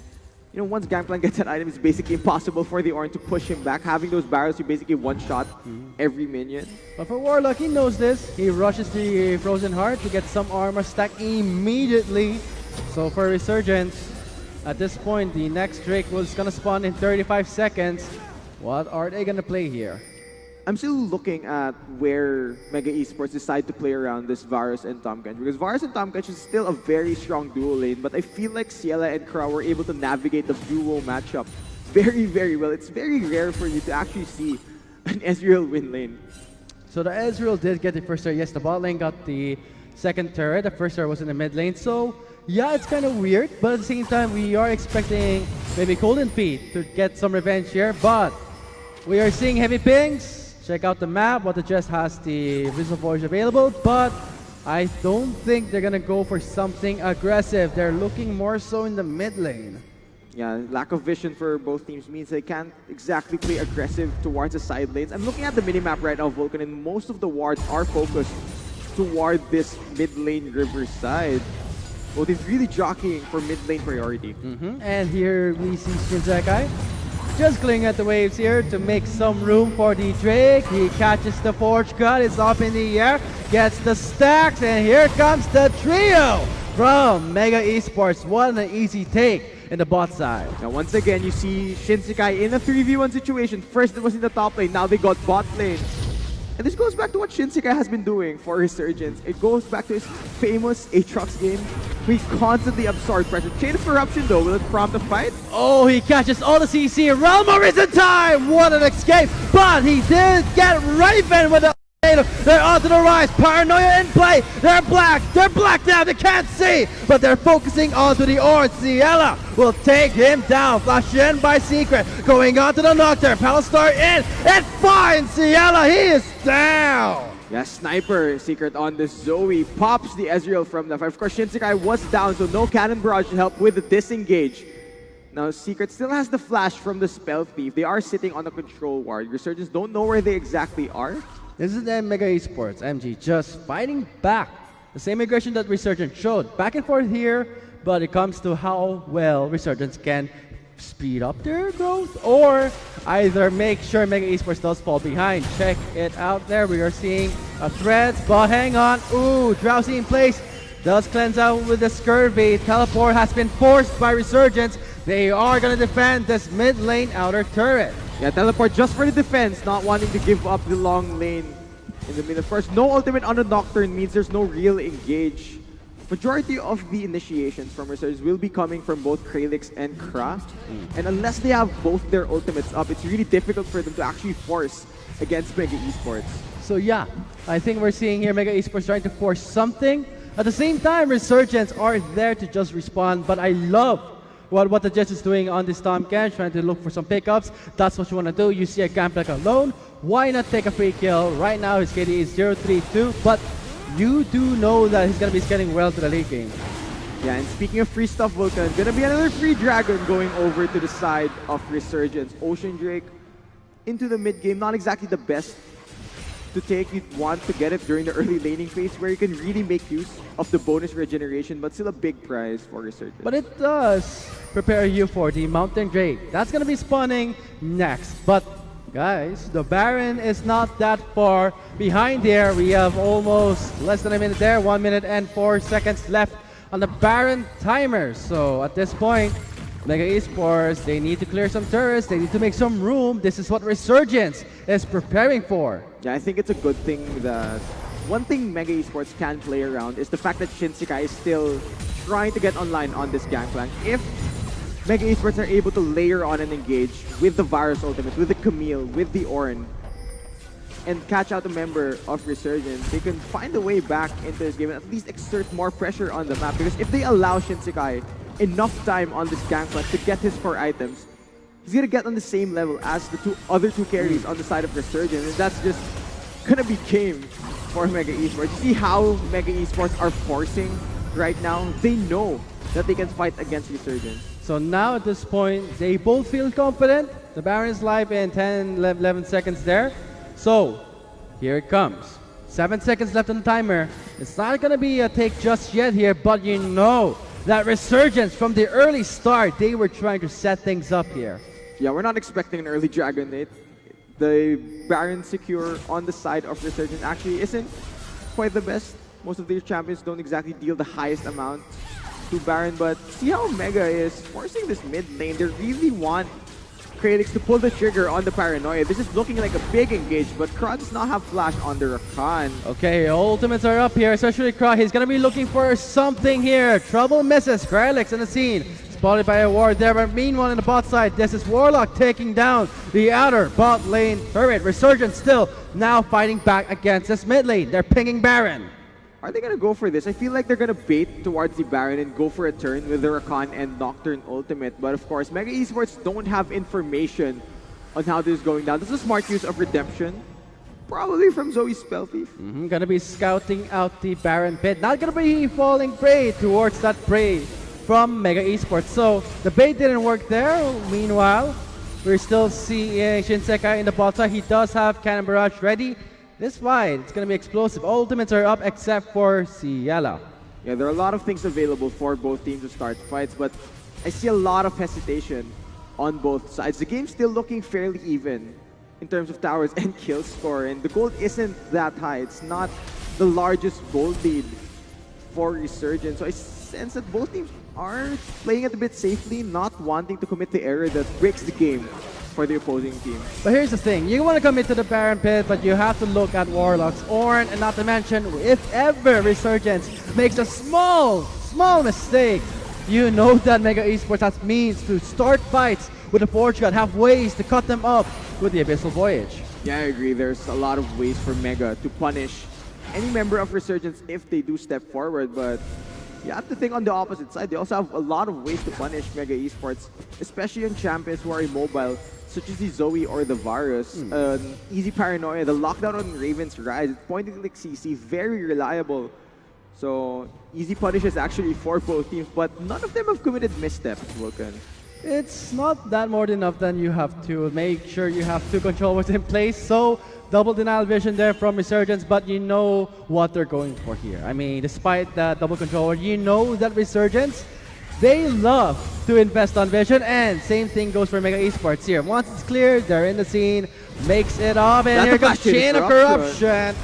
[SPEAKER 16] you know, once Gangplank gets that item, it's basically impossible for the Ornn to push him back. Having those barrels, you basically one-shot every minion.
[SPEAKER 6] But for Warlock, he knows this. He rushes the Frozen Heart to get some armor stack immediately. So for Resurgence, at this point, the next Drake was gonna spawn in 35 seconds. What are they gonna play here?
[SPEAKER 16] I'm still looking at where Mega Esports decide to play around this Varus and Tahm because Varus and Tahm is still a very strong duo lane, but I feel like Shehyee and Crow were able to navigate the duo matchup very, very well. It's very rare for you to actually see an Ezreal win lane.
[SPEAKER 6] So the Ezreal did get the first turret. Yes, the bot lane got the second turret. The first turret was in the mid lane. So yeah, it's kind of weird, but at the same time, we are expecting maybe Golden Feet to get some revenge here, but we are seeing heavy pings. Check out the map. What the Jess has the Abyssal Voyage available, but I don't think they're gonna go for something aggressive. They're looking more so in the mid lane.
[SPEAKER 16] Yeah, lack of vision for both teams means they can't exactly play aggressive towards the side lanes. I'm looking at the minimap right now, Vulcan, and most of the wards are focused toward this mid lane river side. Well, they're really jockeying for mid lane priority.
[SPEAKER 6] And here we see Shinsekai just clinging at the waves here to make some room for the Drake. He catches the Forge Cut, it's up in the air, gets the stacks, and here comes the trio from Mega Esports. What an easy take in the bot side.
[SPEAKER 16] Now once again, you see Shinsekai in a 3v1 situation. First it was in the top lane, now they got bot lane. And this goes back to what Shinsekai has been doing for Resurgence. It goes back to his famous Aatrox game. He constantly absorbs pressure. Chain of Corruption though, will it prompt a fight?
[SPEAKER 6] Oh, he catches all the CC. Realmar is in time! What an escape! But he did get Raven with the they're onto the rise. Paranoia in play. They're black now. They can't see, but they're focusing onto the Ornn. Shehyee will take him down. Flash in by Secret. Going on to the Nocturne. Palstar in. It finds Shehyee. He is down.
[SPEAKER 16] Yeah, Sniper Secret on the Zoe. Pops the Ezreal from the fight. Of course, Shinsekai was down, so no Cannon Barrage to help with the disengage. Now, Secret still has the flash from the Spell Thief. They are sitting on the control ward. Resurgence don't know where they exactly are.
[SPEAKER 6] This is the Mega Esports, MG, just fighting back. The same aggression that Resurgence showed. Back and forth here, but it comes to how well Resurgence can speed up their growth or either make sure Mega Esports does fall behind. Check it out there. We are seeing a threat, but hang on. Ooh, Drowsy in place. Does cleanse out with the Scurvy. Teleport has been forced by Resurgence. They are going to defend this mid lane outer turret.
[SPEAKER 16] Yeah, Teleport just for the defense, not wanting to give up the long lane in the middle. Of course, no ultimate on the Nocturne means there's no real engage majority of the initiations from Resurgence will be coming from both Kralix and Kra. And unless they have both their ultimates up, it's really difficult for them to actually force against Mega Esports.
[SPEAKER 6] So yeah, I think we're seeing here Mega Esports trying to force something. At the same time, Resurgence are there to just respond, but I love what the Jets is doing on this Tom Cash, trying to look for some pickups. That's what you want to do. You see a Gameplay alone, why not take a free kill? Right now his KD is 0-3-2, but you do know that he's going to be scaling well to the late game.
[SPEAKER 16] Yeah, and speaking of free stuff, Vulcan, gonna be another free dragon going over to the side of Resurgence. Ocean Drake into the mid game, not exactly the best to take. You'd want to get it during the early laning phase where you can really make use of the bonus regeneration, but still a big prize for Resurgence.
[SPEAKER 6] But it does prepare you for the Mountain Drake. That's going to be spawning next. But guys, the Baron is not that far behind there. We have almost less than a minute there, 1 minute and 4 seconds left on the Baron timer. So at this point, Mega Esports, they need to clear some turrets, they need to make some room. This is what Resurgence is preparing for.
[SPEAKER 16] Yeah, I think it's a good thing that one thing Mega Esports can play around is the fact that Shinsekai is still trying to get online on this Gangplank. If Mega Esports are able to layer on and engage with the Virus Ultimate, with the Camille, with the Ornn, and catch out a member of Resurgence, they can find a way back into this game and at least exert more pressure on the map. Because if they allow Shinsekai enough time on this Gangplank to get his 4 items, he's gonna get on the same level as the other two carries on the side of Resurgence, and that's just gonna be game for Mega Esports. You see how Mega Esports are forcing right now? They know that they can fight against Resurgence.
[SPEAKER 6] So now at this point, they both feel confident. The Baron is live in 10, 11 seconds there. So here it comes. 7 seconds left on the timer. It's not gonna be a take just yet here, but you know that Resurgence from the early start, they were trying to set things up here.
[SPEAKER 16] Yeah, we're not expecting an early Dragon Nate. The Baron secure on the side of Resurgence actually isn't quite the best. Most of their champions don't exactly deal the highest amount to Baron, but see how Mega is forcing this mid lane. They really want Kralix to pull the trigger on the Paranoia. This is looking like a big engage, but Kra does not have flash on the Rakan.
[SPEAKER 6] Okay, ultimates are up here, especially Kra. He's gonna be looking for something here. Trouble misses Kralix in the scene. Spotted by a ward there, but meanwhile on the bot side, this is Warlock taking down the outer bot lane turret. Resurgence still now fighting back against this mid lane. They're pinging Baron.
[SPEAKER 16] Are they gonna go for this? I feel like they're gonna bait towards the Baron and go for a turn with the Rakan and Nocturne ultimate. But of course, Mega Esports don't have information on how this is going down. This is a smart use of Redemption. Probably from Zoe's Spell Thief.
[SPEAKER 6] Gonna be scouting out the Baron pit. Not gonna be falling prey towards that prey from Mega Esports. So the bait didn't work there. Meanwhile, we're still seeing Shinsekai in the bot side. He does have Cannon Barrage ready. This fight, it's going to be explosive. Ultimates are up except for Ciela.
[SPEAKER 16] Yeah, there are a lot of things available for both teams to start fights, but I see a lot of hesitation on both sides. The game's still looking fairly even in terms of towers and kill score, and the gold isn't that high. It's not the largest gold lead for Resurgence. So I sense that both teams are playing it a bit safely, not wanting to commit the error that breaks the game for the opposing team.
[SPEAKER 6] But here's the thing, you want to commit to the Baron pit, but you have to look at Warlock's Ornn, and not to mention, if ever Resurgence makes a small mistake, you know that Mega Esports has means to start fights with the Forge God, have ways to cut them up with the Abyssal Voyage.
[SPEAKER 16] Yeah, I agree. There's a lot of ways for Mega to punish any member of Resurgence if they do step forward, but you have to think on the opposite side. They also have a lot of ways to punish Mega Esports, especially on champions who are immobile, such as the Zoe or the Varus. Easy Paranoia, the lockdown on Raven's Rise, pointing to like CC, very reliable. So easy punishes actually for both teams, but none of them have committed missteps, Vulcan.
[SPEAKER 6] It's not that more than enough. Then you have to make sure you have 2 controllers in place. So double denial vision there from Resurgence, but you know what they're going for here. I mean, despite that double controller, you know that Resurgence, they love to invest on vision, and same thing goes for Mega Esports here. Once it's clear, they're in the scene, makes it up, and here comes Chain of Corruption.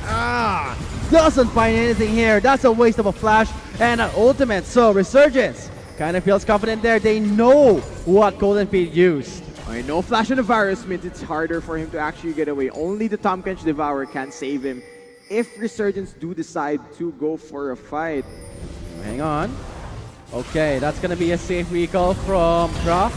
[SPEAKER 6] Doesn't find anything here. That's a waste of a flash and an ultimate. So Resurgence kind of feels confident there. They know what Golden Feet used.
[SPEAKER 16] No flash on the Virus means it's harder for him to actually get away. Only the Tahm Kench Devourer can save him if Resurgence do decide to go for a fight.
[SPEAKER 6] Hang on. Okay, that's gonna be a safe recall from Proc.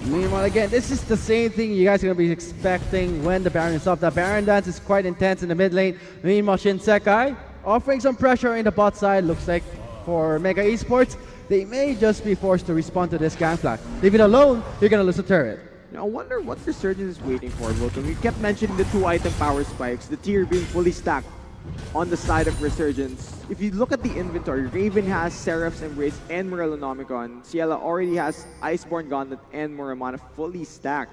[SPEAKER 6] Meanwhile, again, this is the same thing you guys are gonna be expecting when the Baron is up. The Baron dance is quite intense in the mid lane. Meanwhile, Shinsekai offering some pressure in the bot side. Looks like for Mega Esports, they may just be forced to respond to this Gangplank. Leave it alone, you're gonna lose a turret.
[SPEAKER 16] I wonder what Resurgence is waiting for, Wilton. We kept mentioning the 2-item power spikes, the tier being fully stacked on the side of Resurgence. If you look at the inventory, Raven has Seraph's Embrace and Morellonomicon. Ciela already has Iceborne Gauntlet and Muramana fully stacked.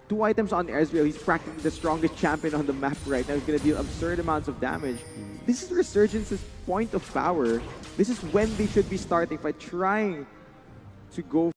[SPEAKER 16] 2 items on Ezreal. He's practically the strongest champion on the map right now. He's going to deal absurd amounts of damage. This is Resurgence's point of power. This is when they should be starting by trying to go